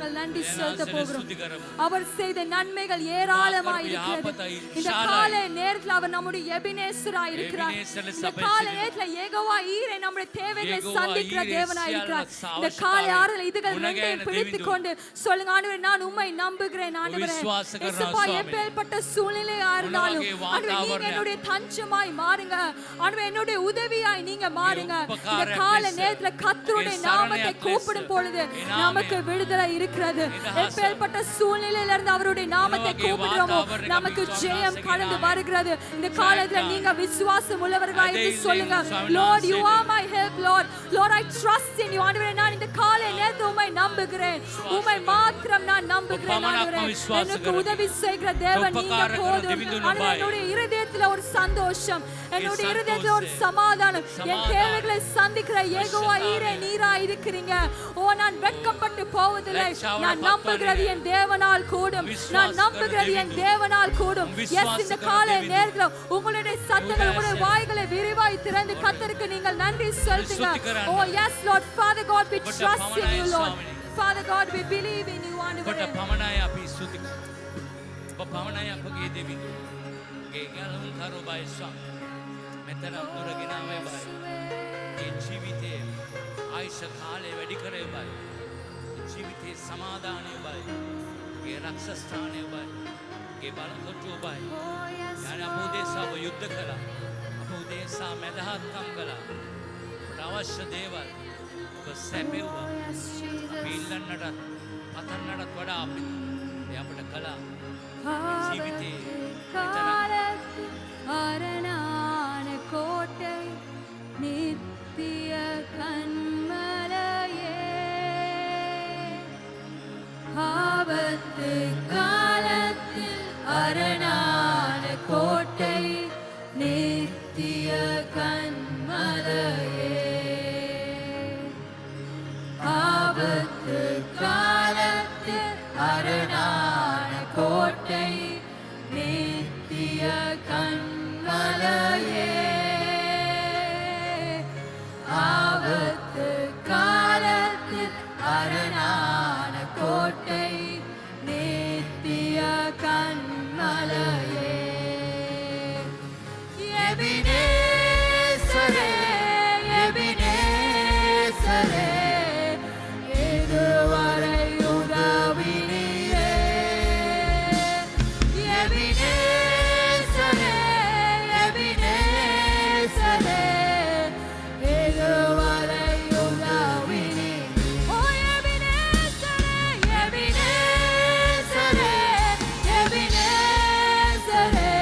நாங்கள் நன்றி செலுத்த போகிறோம். அவர் செய்த நன்மைகள் ஏராளமாய் இருக்கிறது. இந்த காலை நேரத்தில் அவர் நம்முடைய எபினேசராய் இருக்கிறார். இந்த காலை நேரத்தில் யெகோவா ஈரே நம்முடைய தேவைகளை சந்திக்கிற தேவனாய் இருக்கிறார். இந்த காலை ஆறுதல் இதுகள் ரெண்டையும் பிடித்துக் கொண்டு சொல்லுங்க, ஆண்டவரே நான் உம்மை நம்புகிறேன். ஆண்டவரே இயேசுப்பா, எப்பேற்பட்ட சூழ்நிலையா இருந்தாலும் ஆண்டவரே நீங்க என்னுடைய தஞ்சமாய் மாறுங்க. ஆண்டவரே என்னுடைய உதவியாய் நீங்க மாறுங்க. இந்த காலை நேரத்தில் கர்த்தருடைய நாமத்தை கூப்பிடும் பொழுது நமக்கு விடுதலை இருக்கிறது. எப்பேற்பட்ட சூழ்நிலையில இருந்து அவருடைய நாமத்தை கூப்பிடுறோமோ நமக்கு ஜெயம் கடந்து வருகிறது. இந்த காலத்துல நீங்க விசுவாசம் உள்ளவர்களாய் இருந்து சொல்லுங்க, Lord you are my help, Lord I trust in you. ஆண்டவரே நான் இந்த காலை நேரத்தில் உம்மை நம்புகிறேன். உம்மை மாத்திரம் நான் நம்புகிறேன். ஆண்டவரே எனக்கு உதவி செய்கிற தேவன் நீங்க போதும். ஆண்டவரே என்னுடைய இருதயத்துல ஒரு சந்தோஷம், என்னுடைய இருதயத்துல ஒரு சமாதானம், என் தேவைகளை சந்திக்கிற யெகோவா ஈரே நீரா இருக்கிறீங்க. ஓ நான் வெட்கப்பட்டு போவதில்லை. நான் நம்புகிறது என் தேவனால் கூடும். நான் நம்புகிறது என் தேவனால் கூடும். எஸ், இந்த காலை நேரத்துல உங்களுடைய சத்தங்கள், உங்களுடைய வாய்களை விரிவாய் திறந்து கர்த்தருக்கு நீங்கள் நன்றி செலுத்துங்க. ஓ S Lord, Father God, we trust in you, Lord. Father God, we believe in you. ඔබට පමණයි අපි ස්තුති කරන්නේ. ඔබ පමණයි අපගේ දෙවිඳු. ගේ ගැලුම් කරෝ බයි ස්වාමී. මෙතන දුරගෙන ආවේ බයි. ඒ ජීවිතේ ආයුෂ කාලේ වැඩි කරේ බයි. ජීවිතේ සමාදානය බයි. ගේ රක්ෂස්ථානය බයි. ගේ බලකොට්ටුව බයි. යන අපෝ දේශාව යුද්ධ කළා. අපෝ දේශා මැදහත්කම් කළා. අපට අවශ්‍ය දේවල් ඔබ සැපෙව්වා. අපි ඉල්ලන්නටත් අතන්නටත් වඩා අපි අපට කළා. ජීවිතේ அரணான கோட்டை நித்திய கண்மலையே, ஆபத்து காலத்தில் அரணான கோட்டை நித்திய கண்மலையே, ஆபத்து காலத்தில் அரணான கோட்டை நித்திய கண்மலையே, ஆபத்து காலத்தில் அரணான கோட்டை நித்திய கண்மலையே. எபினேசரே, எபினேசரே, இதுவரை உதவி நீரே. எபினேசரே, எபினேசரே, இதுவரை உதவி நீரே. ஓ எபினேசரே, எபினேசரே, எபினேசரே,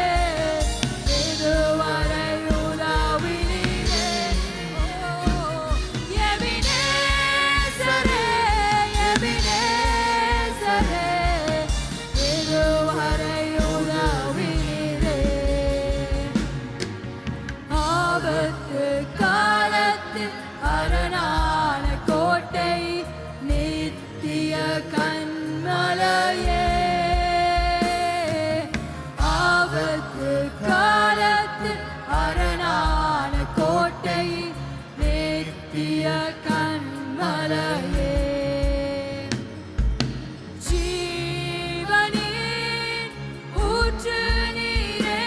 இதுவரை உதவி நீரே. ஓ எபினேசரே, எபினேசரே, இதுவரை உதவி நீரே. ஆபத்து காலத்தில் அரணான கோட்டை நித்திய கண்மலையே, ஆபத்து காலத்தில் அரணான கோட்டை நித்திய கண்மலையே. ஜீவனின் ஊற்று நீரே,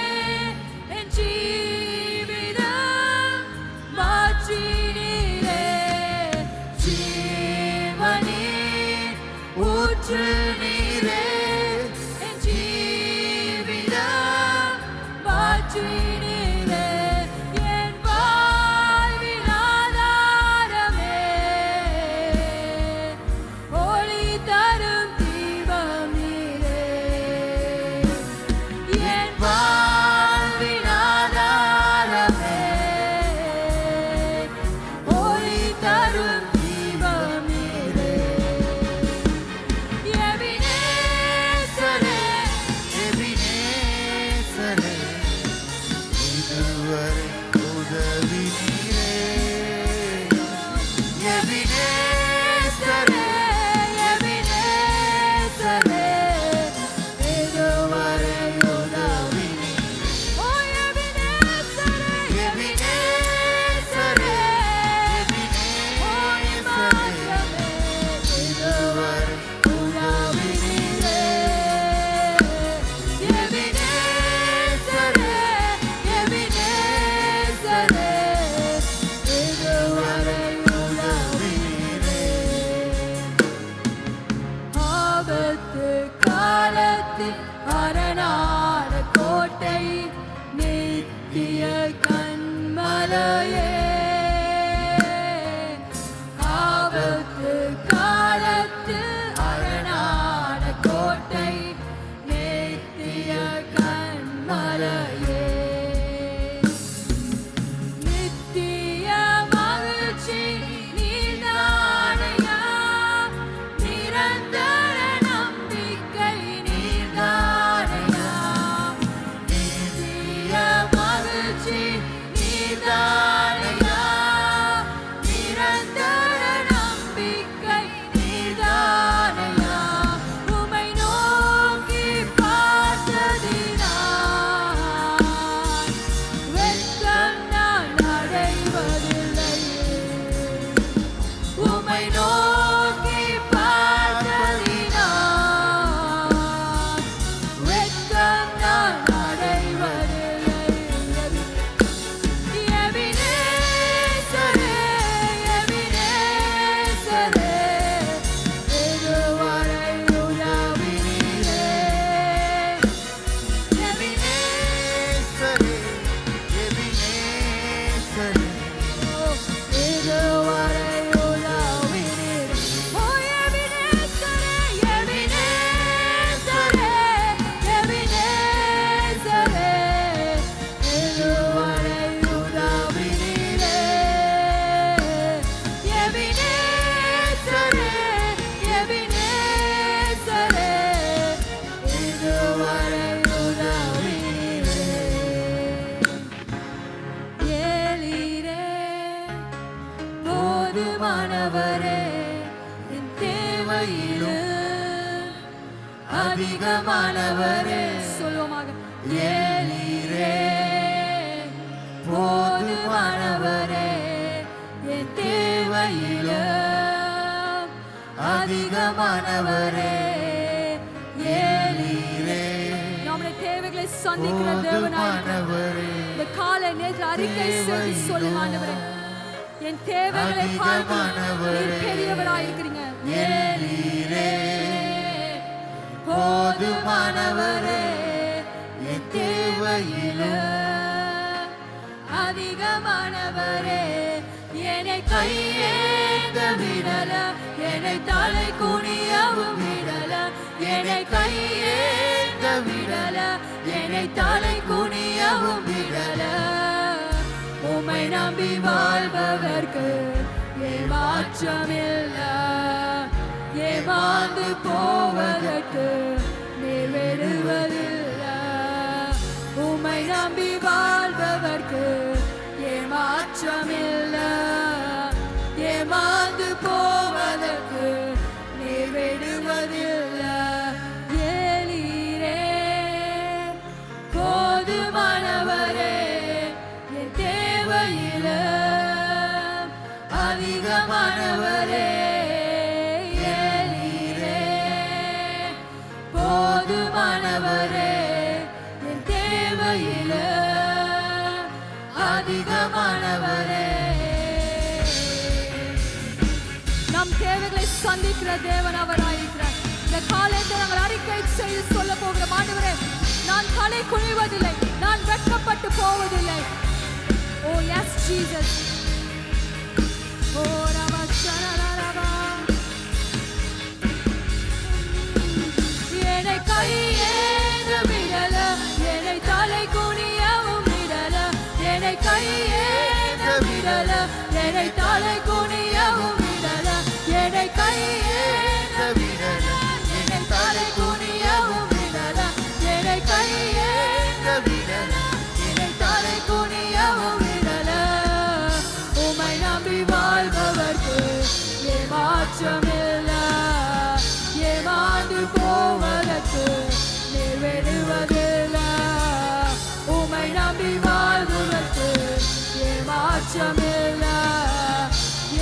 என் ஜீவிதம் மாற்றி நீரே. ஜீவனின் ஊற்று நீரே, என் ஜீவிதம் மாற்றி நீரே. என் வாழ்வின் ஆதாரமே, ஒளி தரும் தீபம் நீரே. என் வாழ்வின் ஆதாரமே, ஒளி தரும் தீபம் நீரே. எபினேசரே, எபினேசரே, இதுவரை உதவி நீரே. எபினேசரே, எபினேசரே, இதுவரை உதவி நீரே. ஓ எபினேசரே, எபினேசரே, ஓ இமாத்திரமே, இதுவரை நித்திய கண்மலையே ஆபத்து காலத்தில் அரணான கோட்டை நித்திய கண்மலையே நித்திய மகிழ்ச்சி நீதானையா நிரந்தர நம்பிக்கை நீதானையா நித்திய மகிழ்ச்சி நீதானையா நிரந்தர நம்பிக்கை நீதானையா உம்மை நோக்கி பார்த்ததினால் வெட்கம் நான் அடைவதில்லை உம்மை நோக்கி பார்த்ததினால் வெட்கம் நான் அடைவதில்லை எபினேசரே எபினேசரே இதுவரை உதவினீரே எபினேசரே எபினேசரே இதுவரை உதவினீரே ஓ எபினேசரே எபினேசரே எபினேசரே இதுவரை உதவினீரே எபினேசரே எபினேசரே இதுவரை உதவினீரே ஏலீரே போதுமானவரே என் தேவையிலும் அதிகமானவரே சொல்லுவோமாக ஏலீரே போதுமானவரே என் தேவையிலும் அதிகமானவரே ஏலீரே நம்முடைய தேவைகளை சந்திக்கிற தேவனாய் போதுமானவரே இந்த காலை நேற்று அறிக்கை செய்து சொல்லுங்க ஆண்டவரே என் தேவைகளை பார்த்து நீர் பெரியவராய் இருக்கிறீங்க ஏலீரே போதுமானவரே என் தேவையிலும் அதிகமானவரே என்னை கையேந்த விடல என்னை தலை குனியவும் விடல என்னை கையேந்த விடல என்னை தலை குனியவும் விடல உம்மை நம்பி வாழ்பவர்க்கு ஏமாற்றமில்ல ஏமாந்து போவதற்கு நீர் விடுவதில்ல உம்மை நம்பி வாழ்பவர்க்கு ஏமாற்றமில்ல ஏமாந்து போவதற்கு நீர் விடுவதில்ல ஏலீரே போதுமானவரே என் தேவையிலும் அதிகமானவரே ஏலீரே போதுமானவரே என் தேவையிலும் அதிகமானவரே நம் தேவைகளை சந்திக்கிற தேவன் அவராயிருக்கிறார் இந்த காலத்தை நாங்கள் அறிக்கை செய்து சொல்ல போகிற ஆண்டவரே நான் தலை குனிவதில்லை நான் வெட்கப்பட்டு போவதில்லை ஓ எஸ் ஜீசஸ் ஓ ரபா சரரரபா என்னை கையேந்த விடல என்னை தலை குனியவும் விடல என்னை கையேந்த விடல என்னை தலை குனியவும் விடல என்னை கையேந்த விடல என்னை தலை குனியவும் விடல என்னை கையேந்த விடல என்னை தலை குனியவும் விடல உம்மை நம்பி வாழ்பவர்க்கு ஏமாற்றமில்ல ஏமாந்து போவதற்கு நீர் விடுவதில்ல உம்மை நம்பி வாழ்வதற்கு ஏமாற்றமில்ல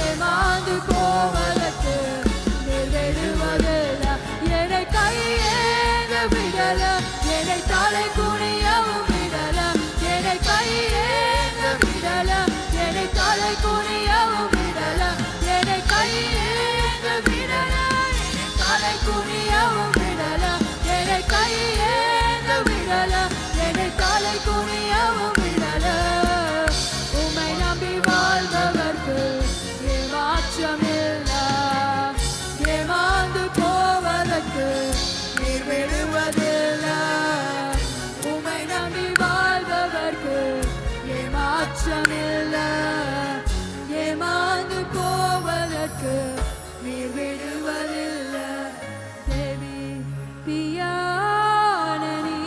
ஏமாந்து போவதற்கு நீர் விடுவதில்ல என்னை கையேந்த விடல என்னை தலை குனியவும் விடல என்னை கையேந்த விடல என்னை தலை குனியவும் விடல என்னை கையேந்த விடல என்னை தலை குனியவும் விடல என்னை கையேந்த விடல என்னை தலை குனியவும் விடல அச்சமில்ல ஏமாந்து போவதற்கு நீர் விடுவதில்லை தேவி பியான நீ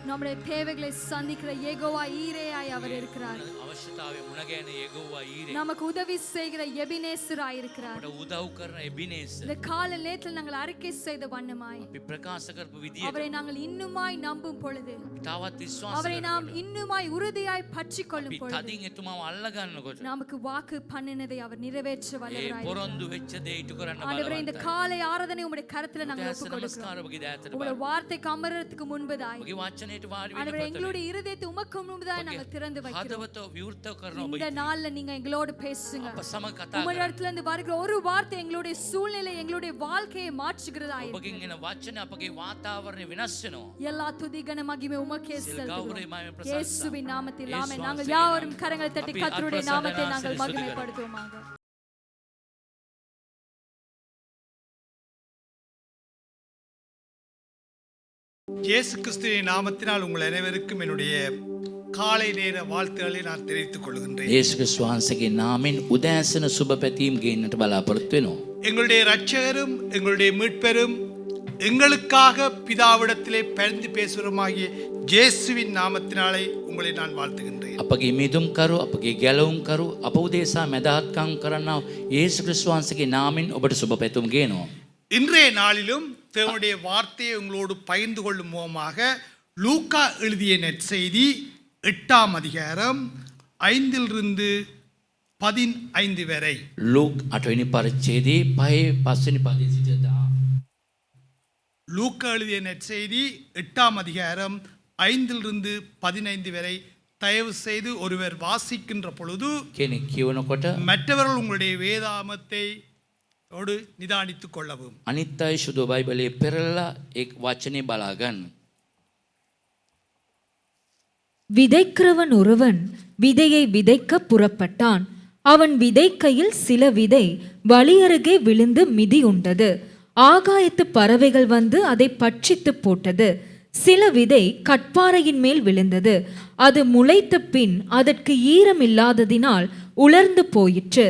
நம்முடைய தேவைகளை சந்திக்கிற யெகோவா ஈரேயாய் அவர் இருக்கிறார். අවශ්‍යතාවය මුණ ගැහෙන யெகோவா ஈரே. நமக்கு உதவி செய்கிற எபினேசராய் இருக்கிறார். අපට උදව් කරන එබිනේසර්. இந்த கால நேரத்தில் நாங்கள் அறிக்கை செய்த வண்ணமாய் අපි ප්‍රකාශ කරපු විදියට அவரை நாங்கள் இன்னுமாய் நம்பும் பொழுது තවත් විශ්වාස அவரை நாம் இன்னுமாய் உறுதியாய் பற்றிக் கொள்ளும் பொழுது තදින් එතුමාව අල්ල ගන්නකොට நமக்கு வாக்கு பண்ணினதை அவர் நிறைவேற்ற ඒ வல்லவராய் පොරොන්දු වෙච්ච දේ ඉටු කරන්න ஆண்டவரே இந்த බලවත්. காலை ஆராதனை உம்முடைய கரத்துல நாங்கள் දැස ஒப்புக் கொடுக்கிறோம். නමස්කාර ඔබගේ දෑතට உம்முடைய வார்த்தைக்கு அமர்றதுக்கு முன்பதாய் ඔබගේ වචනයට වාඩි ஆண்டவரே වෙන්න எங்களுடைய இருதயத்தை உமக்கு முன்பதாய் நாங்கள் திறந்து வைக்கிறோம். හදවත විවෘත කරන ඔබ இந்த நாள்ல நீங்க எங்களோடு பேசுங்க. අප සමග කතා உம்முடைய කරන්න. இடத்துல இருந்து வருகிற ஒரு வார்த்தை எங்களுடைய சூழ்நிலை எங்களுடைய வாழ்க்கையை மாற்றுகிறதா ඔබගෙන් එන වචන අපගේ වාතාවරණය වෙනස් වෙනවා. எல்லா துதி கன மகிமை உமக்கே செலுத்துகிறோம். ගෞරවය මම ප්‍රශංසා. இயேசுவின் நாமத்தில் ஆமென். இயேசு நாங்கள் ஆசிரியர் யாவரும் நாமத்தில். கரங்களை தட்டி அப்பி கர்த்தருடைய அற்புத நாமத்தை சந்தன நாங்கள் ஆசிரியர் மகிமைப்படுத்துவோமாக. இயேசு கிறிஸ்துவின் நாமத்தினால் உங்கள் அனைவருக்கும் என்னுடைய காலை நேர வாழ்த்துக்களை நான் தெரிவித்துக் கொள்கின்றேன். යේසුස් වහන්සේගේ නාමයෙන් උදෑසන සුබ පැතීම් ගේන්නට බලාපොරොත්තු වෙනවා. எங்களுடைய இரட்சகரும் எங்களுடைய மீட்பரும் எங்களுக்காக பிதாவிடத்திலே பரிந்து பேசுவருமாகிய இயேசுவின் நாமத்தினாலே உங்களை நான் வாழ்த்துகின்றேன். අපගේ මිදුම් කරු අපගේ ගැලවුම් කරු අප උදෙසා මැදහත්කම් කරන්නා යේසුස් ක්‍රිස්තුස් වහන්සේගේ නාමයෙන් ඔබට සුබ පැතුම් ගේනවා. இன்றைய நாளிலும் தேவனுடைய வார்த்தையை உங்களோடு பகிர்ந்து கொள்ளும் மூலமாக லூக்கா எழுதிய நற்செய்தி 8ஆம் அதிகாரம் 5 15 வரை ලූක් 8 වෙනි පරිච්ඡේදයේ 5 වෙනි පදයේ සිට லூக்கா எழுதிய நற்செய்தி 8ஆம் அதிகாரம் 5-15 வரை தயவு செய்து ஒருவர் வாசிக்கின்ற பொழுது කෙනෙක් කියවනකොට மற்றவர்கள் உங்களுடைய வேதாமத்தை ஓடு நிதானித்துக் கொள்ளவும். අනිත් අය සුදු බයිබලයේ පෙරලලා ඒ වචනේ බලා ගන්න. விதைக்கிறவன் ஒருவன் விதையை விதைக்க புறப்பட்டான். அவன் விதைக்கையில் சில விதை வழியருகே விழுந்து மிதி உண்டது. ஆகாயத்து பறவைகள் வந்து அதை பட்சித்து போட்டது. சில விதை கட்பாறையின் மேல் விழுந்தது. அது முளைத்த பின் அதற்கு ஈரம் இல்லாததினால் உலர்ந்து போயிற்று.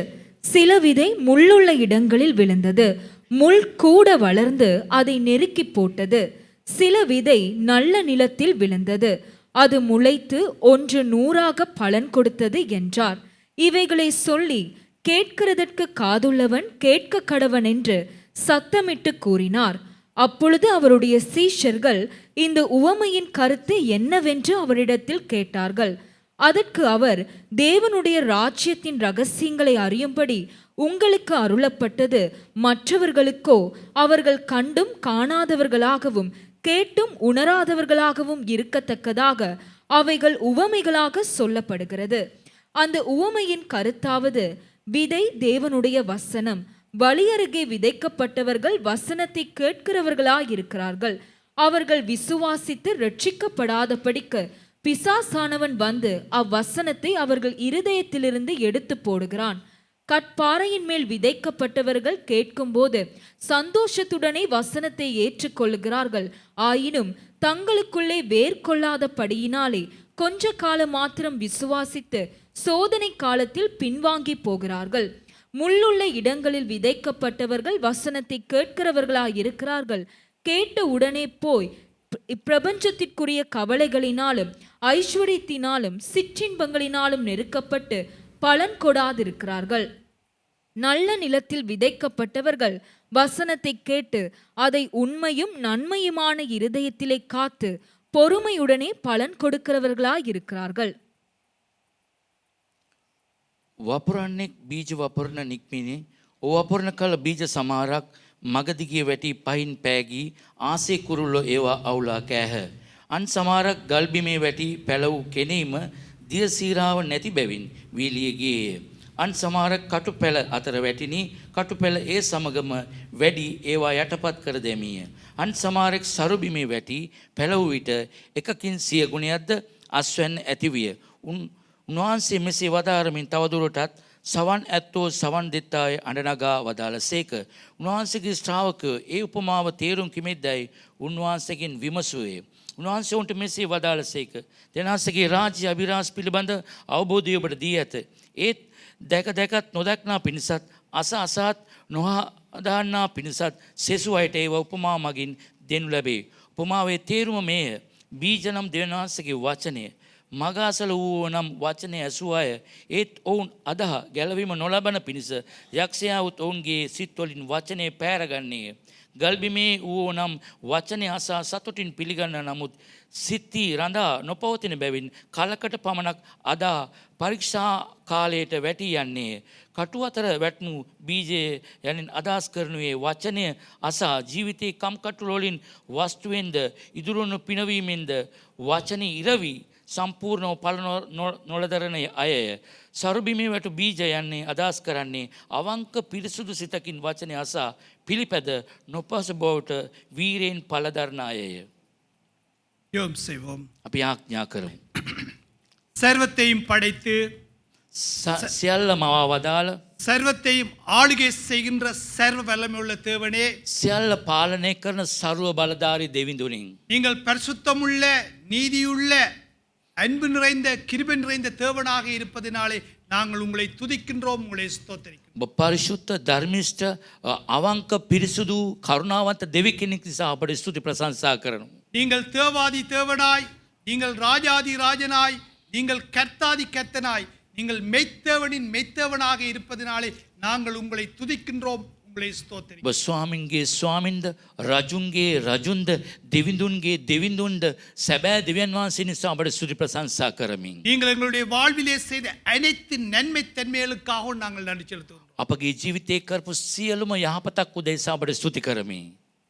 சில விதை முள்ளுள்ள இடங்களில் விழுந்தது. முள் கூட வளர்ந்து அதை நெருக்கி போட்டது. சில விதை நல்ல நிலத்தில் விழுந்தது. அது முளைத்து 100 பலன் கொடுத்தது என்றார். இவைகளை சொல்லி கேட்கிறதற்கு காதுள்ளவன் கேட்க கடவன் என்று சத்தமிட்டு கூறினார். அப்பொழுது அவருடைய சீஷர்கள் இந்த உவமையின் கருத்து என்னவென்று அவரிடத்தில் கேட்டார்கள். அதற்கு அவர், தேவனுடைய ராஜ்யத்தின் இரகசியங்களை அறியும்படி உங்களுக்கு அருளப்பட்டது மற்றவர்களுக்கோ அவர்கள் கண்டும் காணாதவர்களாகவும் கேட்டும் உணராதவர்களாகவும் இருக்கத்தக்கதாக அவைகள் உவமைகளாக சொல்லப்படுகிறது. அந்த உவமையின் கருத்தாவது, விதை தேவனுடைய வசனம். வழியருகே விதைக்கப்பட்டவர்கள் வசனத்தை கேட்கிறவர்களாயிருக்கிறார்கள். அவர்கள் விசுவாசித்து ரட்சிக்கப்படாதபடிக்கு பிசாசானவன் வந்து அவ்வசனத்தை அவர்கள் இருதயத்திலிருந்து எடுத்து போடுகிறான். கட்பாறையின் மேல் விதைக்கப்பட்டவர்கள் கேட்கும்போது சந்தோஷத்துடனே வசனத்தை ஏற்றுக்கொள்கிறார்கள். ஆயினும் தங்களுக்குள்ளே வேர்கொள்ளாதபடியினாலே கொஞ்ச காலம் மாத்திரம் விசுவாசித்து சோதனை காலத்தில் பின்வாங்கி போகிறார்கள். முள்ளுள்ள இடங்களில் விதைக்கப்பட்டவர்கள் வசனத்தை கேட்கிறவர்களாயிருக்கிறார்கள். கேட்ட உடனே போய் இப்பிரபஞ்சத்திற்குரிய கவலைகளினாலும் ஐஸ்வர்யத்தினாலும் சிற்றின்பங்களினாலும் நெருக்கப்பட்டு பலன் கொடாதிருக்கிறார்கள். நல்ல நிலத்தில் விதைக்கப்பட்டவர்கள் வசனத்தை கேட்டு அதை உண்மையும் நன்மையுமான இருதயத்திலே காத்து பொறுமையுடனே பலன் கொடுக்கிறவர்களாயிருக்கிறார்கள். වපුරන්නෙක් බීජ වපුරන නික්මිනේ වපුරන කල බීජ සමහරක් මගදිගේ වැටි පහින් පෑගී ආසේ කුරුල්ලෝ ඒවා අවුලා කෑහ. අන් සමහරක් ගල්බිමේ වැටි පැලවූ කෙනීම දියසීරාව නැති බැවින් වීලිය ගියේය. අන් සමහරක් කටු පැල අතර වැටිනි කටු පැල ඒ සමගම වැඩි ඒවා යටපත් කර දැමීය. අන් සමහරක් සරුබිමේ වැටි පැලවූ විට එකකින් 100 ගුණයක්ද අස්වැන්න ඇතිවිය. උන්වහන්සේ මෙසේ වදාරමින් තවදුරටත් සවන් ඇත්තෝ සවන් දෙත්තාය අඬනගා වදාළසේක. උන්වහන්සේගේ ශ්‍රාවකයෝ ඒ උපමාව තේරුම් කිමෙද්දයි උන්වහන්සේගෙන් විමසුවේ. උන්වහන්සේ උන්ට මෙසේ වදාළසේක. දෙනාසගේ රාජ්‍ය අභිරහස් පිළිබඳ අවබෝධය ඔබට දී ඇත. ඒත් දැක දැකත් නොදක්නා පිණිසත් අස අසත් නොහදාන්නා පිණිසත් සෙසු අයට ඒව උපමා මගින් දෙනු ලැබේ. උපමාවේ තේරුම මේය. බීජ නම් දෙවියන්වහන්සේගේ වචනය. මගාසල වූ නම් වචනය ඇසූ අය ඒත් ඔවුන් අදහ ගැලවීම නොලබන පිණිස යක්ෂයාවුත් ඔවුන්ගේ සිත්වලින් වචනය පෑරගන්නේය. ගල්බිමේ වූ නම් වචනය අසා සතුටින් පිළිගන්න නමුත් සිත්ති රඳා නොපවතින බැවින් කලකට පමණක් අදා පරීක්ෂා කාලයට වැටී යන්නේය. කටු අතර වැටනු බීජය යනින් අදහස් කරනුයේ වචනය අසා ජීවිතයේ කම්කටොළු වලින් වස්තුවෙන්ද ඉදුරුණු පිනවීමෙන්ද වචනේ ඉරවි සම්පූර්ණව පල නොලදරන අයය. සරුබිමේ වැටු බීජ යන්නේ අදහස් කරන්නේ අවංක පිරිසුදු සිතකින් වචනය අසා පිළිපැද නොපස බවට වීරයෙන් පලදරන අයය. யோம் செய்வோம். අපි ආඥා කරමු. சர்வத்தையும் படைத்து සියල්ල මවා වදාළ சர்வத்தையும் ஆளுகை செய்கின்ற சர்வ வல்லமையுள்ள தேவனே, සියල්ල පාලනය කරන සරුව බලධාරී දෙවිඳුනින් நீங்கள் பரிசுத்தமுள்ள நீதியுள்ள அன்பு நிறைந்த கிருபை நிறைந்த தேவனாக இருப்பதினாலே நாங்கள் உங்களை துதிக்கின்றோம், உங்களை ஸ்தோத்திரிக்கிறோம். ඔබ පරිශුද්ධ ධර්මිෂ්ඨ අවංක පිරිසුදු කරුණාවන්ත දෙවි කෙනෙක් නිසා අපට ස්තුති ප්‍රශංසා කරනවා. நீங்கள் தேவாதி தேவனாய், நீங்கள் ராஜாதி ராஜனாய், நீங்கள் கர்த்தாதி கர்த்தனாய், நீங்கள் மெய்த்தேவனின் மெய்த்தேவனாக இருப்பதினாலே நாங்கள் உங்களை துதிக்கின்றோம், உங்களை ஸ்தோத்திரிக்கிறோம். ඔබ ස්වාමින්ගේ ස්වාමින්ද රජුන්ගේ රජුන්ද දෙවිඳුන්ගේ දෙවිඳුන්ද සැබෑ දෙවියන් වහන්සේ නිසා අපට ස්තුති ප්‍රශංසා කරමින් நீங்கள் எங்களுடைய வாழ்விலே செய்த அனைத்து நன்மை தன்மைகளுக்காகவும் நாங்கள் நன்றி செலுத்துகிறோம். අපගේ ජීවිතයේ කරපු සියලුම යහපතක් උදෙසා අපට ස්තුති කරමින්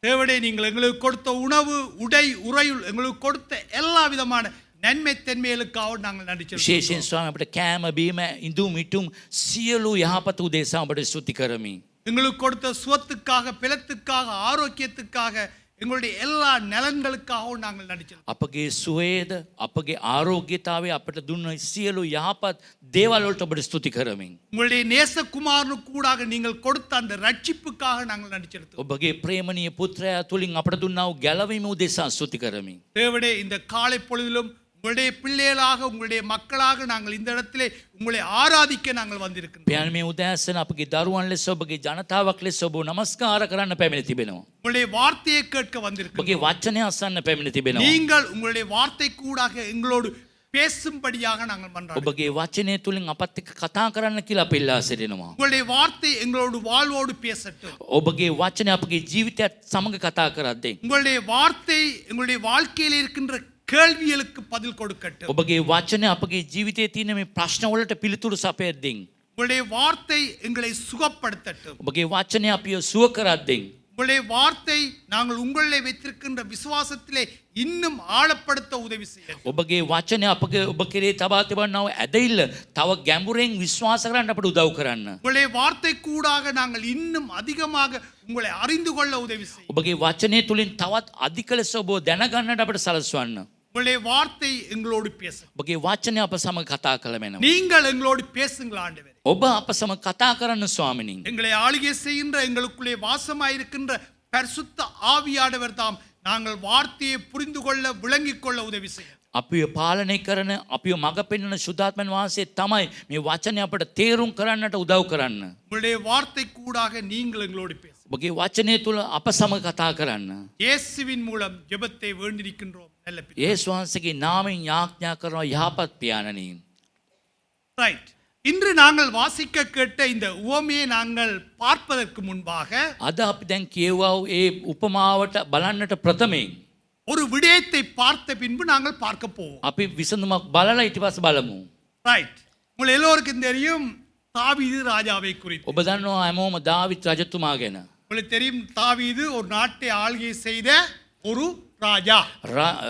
தேவனே நீங்கள் எங்களுக்கு கொடுத்த உணவு உடை உறையுள் எங்களுக்கு கொடுத்த எல்லா விதமான நன்மை தன்மைகளுக்காக நாங்கள் நன்றி செலுத்துகிறோம். විශේෂයෙන් ස්වාමී අපිට කෑම බීම ඉඳුම් හිටුම් සියලු යහපත උදෙසා අපට ස්තුති කරමි. எங்களுக்கு கொடுத்த சுவத்துக்காக பிளத்துக்காக ஆரோக்கியத்துக்காக எங்களுடைய எல்லா நலன்களுக்காகவும் நாங்கள் நன்றி செலுத்துகிறோம். අපගේ සුවේද අපගේ ආරෝග්‍යතාවය අපට දුන්න සියලු යහපත් දේවල් වලට ඔබට ස්තුති කරමින්. உங்களுடைய நேசகுமாரனுக்கு கூடாக நீங்கள் கொடுத்த அந்த ரட்சிப்புக்காக நாங்கள் நன்றி செலுத்துகிறோம். ඔබගේ ප්‍රේමණීය පුත්‍රයා තුලින් අපට දුන්නා වූ ගැලවීම උදෙසා ස්තුති කරමින්. தேவனே இந்த காலை பொழுதிலும் உங்களுடைய பிள்ளைகளாக உங்களுடைய மக்களாக நாங்கள் இந்த இடத்திலே உங்களை ஆராதிக்க நாங்கள் வந்திருக்கிறோம். පියාණන් මේ උදෑසන අපගේ දරුවන් ලෙස ඔබගේ ජනතාවක් ලෙස ඔබ නමස්කාර කරන්න පැමිණ තිබෙනවා. உங்களுடைய வார்த்தையை கேட்க வந்திருக்கிறோம். ඔබගේ වචනය අසන්න පැමිණ තිබෙනවා. நீங்கள் உங்களுடைய வார்த்தை கூடாக எங்களோடு பேசும்படியாக நாங்கள் மன்றாடுகிறோம். ඔබගේ වචනය තුලින් අපත් එක්ක කතා කරන්න කියලා අපි ඉල්ලා සිටිනවා. உங்களுடைய வார்த்தை எங்களோடு வாழ்வோடு பேசட்டும். ඔබගේ වචනය අපගේ ජීවිතයත් සමග කතා කරද්දී உங்களுடைய வார்த்தை எங்களுடைய வாழ்க்கையில் இருக்கின்ற கேள்விகளுக்கு பதில் கொடுக்கட்டும். ඔබගේ වචනය අපගේ ජීවිතයේ තියෙන මේ ප්‍රශ්න වලට පිළිතුරු සපයද්දී உங்களுடைய வார்த்தை எங்களை சுகப்படுத்தட்டும். ඔබගේ වචනය අපිව සුව කරද්දී உங்களுடைய வார்த்தை நாங்கள் உங்களை வைத்திருக்கின்ற விசுவாசத்திலே இன்னும் ஆழப்படுத்த உதவி செய்யும். ඔබගේ වචනය අපගේ ඔබ කෙරේ තබා තිබන්නා වූ ඇදහිල්ල තව ගැඹුරෙන් විශ්වාස කරන්න අපට උදව් කරන්න. உங்களுடைய வார்த்தை கூடாக நாங்கள் இன்னும் அதிகமாக உங்களை அறிந்து கொள்ள உதவி செய்யும். ඔබගේ වචනය තුලින් තවත් අධික ලෙස ඔබ දැනගන්නට අපට සලස්වන්න. உங்களுடைய வார்த்தை எங்களோடு பேசும். ඔබගේ වචනය අප සමග කතා කළ මෙනවා. நீங்கள் எங்களோடு பேசுங்கள் ஆண்டவரே. ඔබ අප සමග කතා කරන්න ස්වාමිනී. எங்களை ஆளுகை செய்கின்ற எங்களுக்குள்ளே வாசமாயிருக்கின்ற பரிசுத்த ஆவியானவர் தாம் நாங்கள் வார்த்தையை புரிந்து கொள்ள விளங்கிக் கொள்ள உதவி செய்யும். අපිව පාලනය කරන අපිව මඟ පෙන්වන සුදාත්මන් වහන්සේ තමයි මේ වචනය අපට තේරුම් කරන්නට උදව් කරන්න. உங்களுடைய வார்த்தை கூடாக நீங்கள் எங்களோடு பேசும். ඔබගේ වචනය තුල අප සමග කතා කරන්න. இயேசுவின் மூலம் ஜெபத்தை வேண்டியிருக்கின்றோம் நல்ல பிதாவே. යේසුස් වහන්සේගේ නාමයෙන් යාඥා කරනවා යහපත් පියාණනි. ரைட். இன்று நாங்கள் வாசிக்க கேட்ட இந்த உவமையை நாங்கள் பார்ப்பதற்கு முன்பாக අද අපි දැන් කියවුවා වූ ඒ උපමාවට බලන්නට ප්‍රථමයෙන් ஒரு விடயத்தை பார்த்த பின்பு நாங்கள் பார்க்க போவோம். අපි විසඳුමක් බලලා ඊට පස්සේ බලමු. ரைட். உங்கள் எல்லோருக்கும் தெரியும் தாவீது ராஜாவை குறித்து. ඔබ දන්නවා හැමෝම දාවිත් රජතුමා ගැන. உங்களுக்கு தெரியும் தாவீது ஒரு நாட்டை ஆளுகை செய்த ஒரு ராஜா.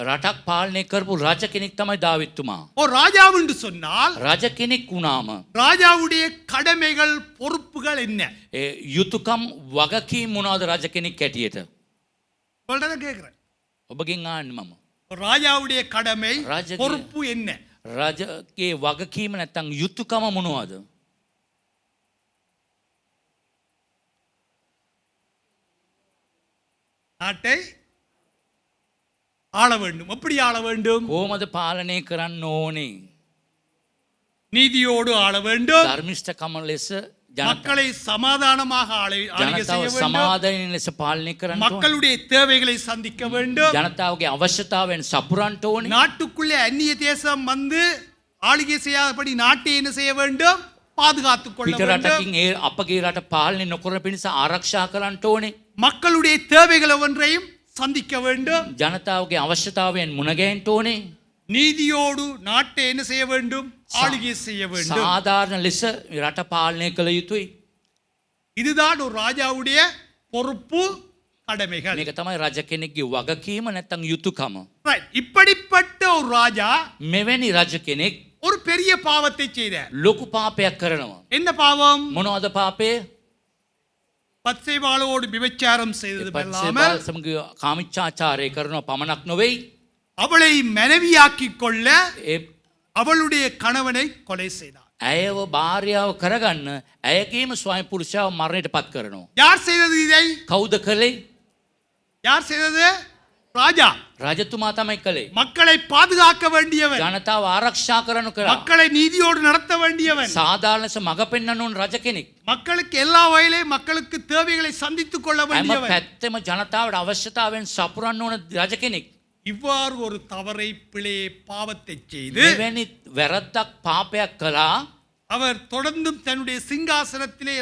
රටක් පාලනය කරපු රජ කෙනෙක් තමයි දාවිත්තුමා. ஒரு ராஜா என்று சொன்னால் රජ කෙනෙක් වුණාම ராஜாவுடைய கடமைகள் பொறுப்புகள் என்ன? ඒ යුතුයකම් වගකීම් මොනවද රජ කෙනෙක් හැටියට? உங்கள்ட்ட தான் கேட்கிறேன். ඔබගෙන් අහන්න මම. ஒரு ராஜாவுடைய கடமை ராஜகீய- பொறுப்பு என்ன? රජගේ වගකීම නැත්තම් යුතුයකම මොනවද? நாட்டை ஆள வேண்டும். எப்படி ஆள வேண்டும்? කොහොමද පාලනය කරන්න ඕනේ? நீதியோடு ஆள வேண்டும். ධර්මිෂ්ඨකම ලෙස ජනතාව மக்களை சமாதானமாக ஆளுகை செய்ய வேண்டும். සමාදානයෙන් ලෙස පාලනය කරන්න ඕනේ. மக்களுடைய தேவைகளை சந்திக்க வேண்டும். ජනතාවගේ අවශ්‍යතාවයන් සපුරන්න ඕනේ. நாட்டுக்குள்ளே அந்நிய தேசம் வந்து ஆளுகை செய்யாதபடி நாட்டை என்ன செய்ய வேண்டும்? பாதுகாத்துக் கொள்ள පිට வேண்டும். රටකින් ඒ අපගේ රට පාලනය නොකරන පිණිස ආරක්ෂා කරන්න ඕනේ. மக்களுடைய தேவைகளை ஒன்றையும் சந்திக்க வேண்டும். ජනතාවගේ අවශ්‍යතාවයන් මුණ ගැහෙන්න ඕනේ. நீதியோடு நாட்டை என்ன செய்ய வேண்டும்? ஆளுகை செய்ய வேண்டும். සාධාරණ ලෙස රට පාලනය කළ යුතුයි. இதுதான் ஒரு ராஜாவுடைய பொறுப்பு கடமைகள். මේක තමයි රජ කෙනෙක්ගේ වගකීම නැත්තම් යුතුයකම. Right. இப்படிப்பட்ட ஒரு ராஜா මෙවැනි රජ කෙනෙක් ஒரு பெரிய பாவத்தை செய்தார். ලොකු පාපයක් කරනවා. என்ன பாவம்? මොනවද පාපය? பத்சேபாளோடு விபச்சாரம் செய்தது පත්සේබාල් அல்லாமல் සමග කාමීච්ඡාචාරය කරනවා පමණක් නොවේයි. அவளை மனைவியாக்கிக் கொள்ள ඒ அவளுடைய கணவனை கொலை செய்தார். ඇයව භාර්යාව කරගන්න ඇයගේම ස්වයං පුරුෂයාව මරණයට පත් කරනවා. யார் செய்தது இதை? කවුද කළේ? யார் செய்தது? ராஜா. රජතුමා තමයි කළේ. மக்களை பாதுகாக்க வேண்டியவன், ජනතාව ආරක්ෂා කරනු කරා. மக்களை நீதியோடு நடத்த வேண்டியவன், සාධාරණ ලෙස මඟ පෙන්වන්න ඕන රජ කෙනෙක්. மக்களுக்கு எல்லா வகையிலும் மக்களுக்கு தேவைகளை சந்தித்துக் கொள்ள හැම வேண்டியவன். පැත්තෙම ජනතාවට අවශ්‍යතාවයන් සපුරන්න ඕන රජ කෙනෙක්. இவ்வாறு ஒரு தவறை பிழையை பாவத்தை செய்து මෙවැනි වැරද්දක් පාපයක් කළා. அவர் தொடர்ந்தும் தன்னுடைய சிங்காசனத்திலே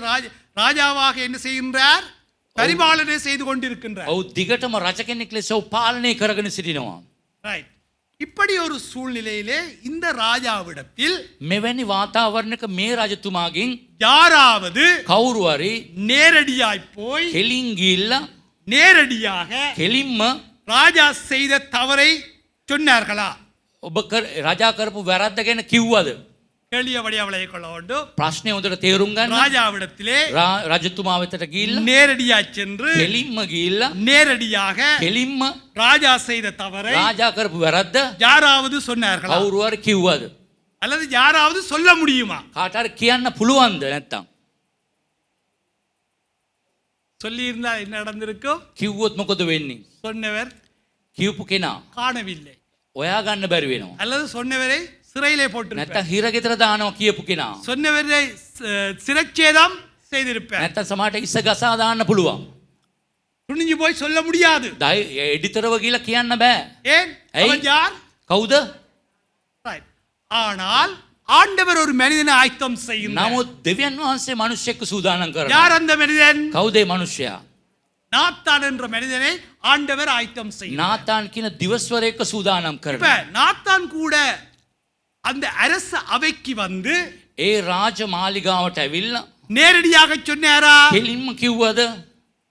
ராஜாவாக என்ன செய்கின்றார்? பரிபாலனை செய்து கொண்டிருக்கின்றார். ඔහු දිගටම රජ කෙනෙක් ලෙස ඔහු පාලනය කරගෙන සිටිනවා. ரைட். இப்படி ஒரு சூழ்நிலையிலே இந்த ராஜாவிடத்தில் මෙවැනි වාතාවරණයක මේ රජතුමාගෙන් யாராவது කවුරු හරි நேரடியாய் போய் කෙලින් ගිහිල්ලා நேரடியாக කෙලින්ම ராஜா செய்த தவறை சொன்னார்களா? ඔබ රජා කරපු වැරද්ද ගැන කිව්වද? கேள்வியபடி அவளை கொள்ள வேண்டும். ප්‍රශ්නේ හොඳට තේරුම් ගන්න. ராஜாவிடத்திலே රජතුමා වෙතට ගිහිල්ලා நேரடியா சென்று කෙලින්ම ගිහිල්ලා நேரடியாக කෙලින්ම ராஜா செய்த தவறை රාජා කරපු වැරද්ද யாராவது சொன்னார்களா? කවුරු හරි කිව්වද? அல்லது யாராவது சொல்ல முடியுமா? කාට හරි කියන්න පුළුවන්ද නැත්තම්? சொல்லி இருந்தால் என்ன நடந்திருக்கும்? කිව්වොත් මොකද වෙන්නේ? சொன்னவர் කියපු කෙනා காணவில்லை, ඔයා ගන්න බැරි වෙනවා. அல்லது சொன்னவரை சிறையிலே போட்டு නැත්තම් හිර ගෙදර දානවා කියපු කෙනා. சொன்னவரை சிறைச்சேதம் செய்திருப்பார். නැත්තම් සමහරට ඉස්ස ගසා දාන්න පුළුවන්. துணிஞ்சு போய் சொல்ல முடியாது. එඩිතරව ගිහලා කියන්න බෑ. ஏன்? அவன் யார்? කවුද? Right. ஆனால் ஆண்டவர் ஒரு மனிதனை ஆயத்தம் செய்கிறார். නමුත් දෙවියන් වහන්සේ මිනිස්සෙක්ව සූදානම් කරනවා. யார் அந்த மனிதன்? කවුද ඒ මිනිසයා? நாத்தான் என்ற மனிதனை ஆண்டவர் ஆயத்தம் செய்கிறார். නාතාන් කියන දිවස්වරයෙක්ව සූදානම් இப்ப කරනවා. நாத்தான் கூட அந்த அரச அவைக்கு வந்து ඒ රාජ මාලිගාවට ඇවිල්ලා நேரடியாக சொன்னாரா? කෙලින්ම කිව්වද?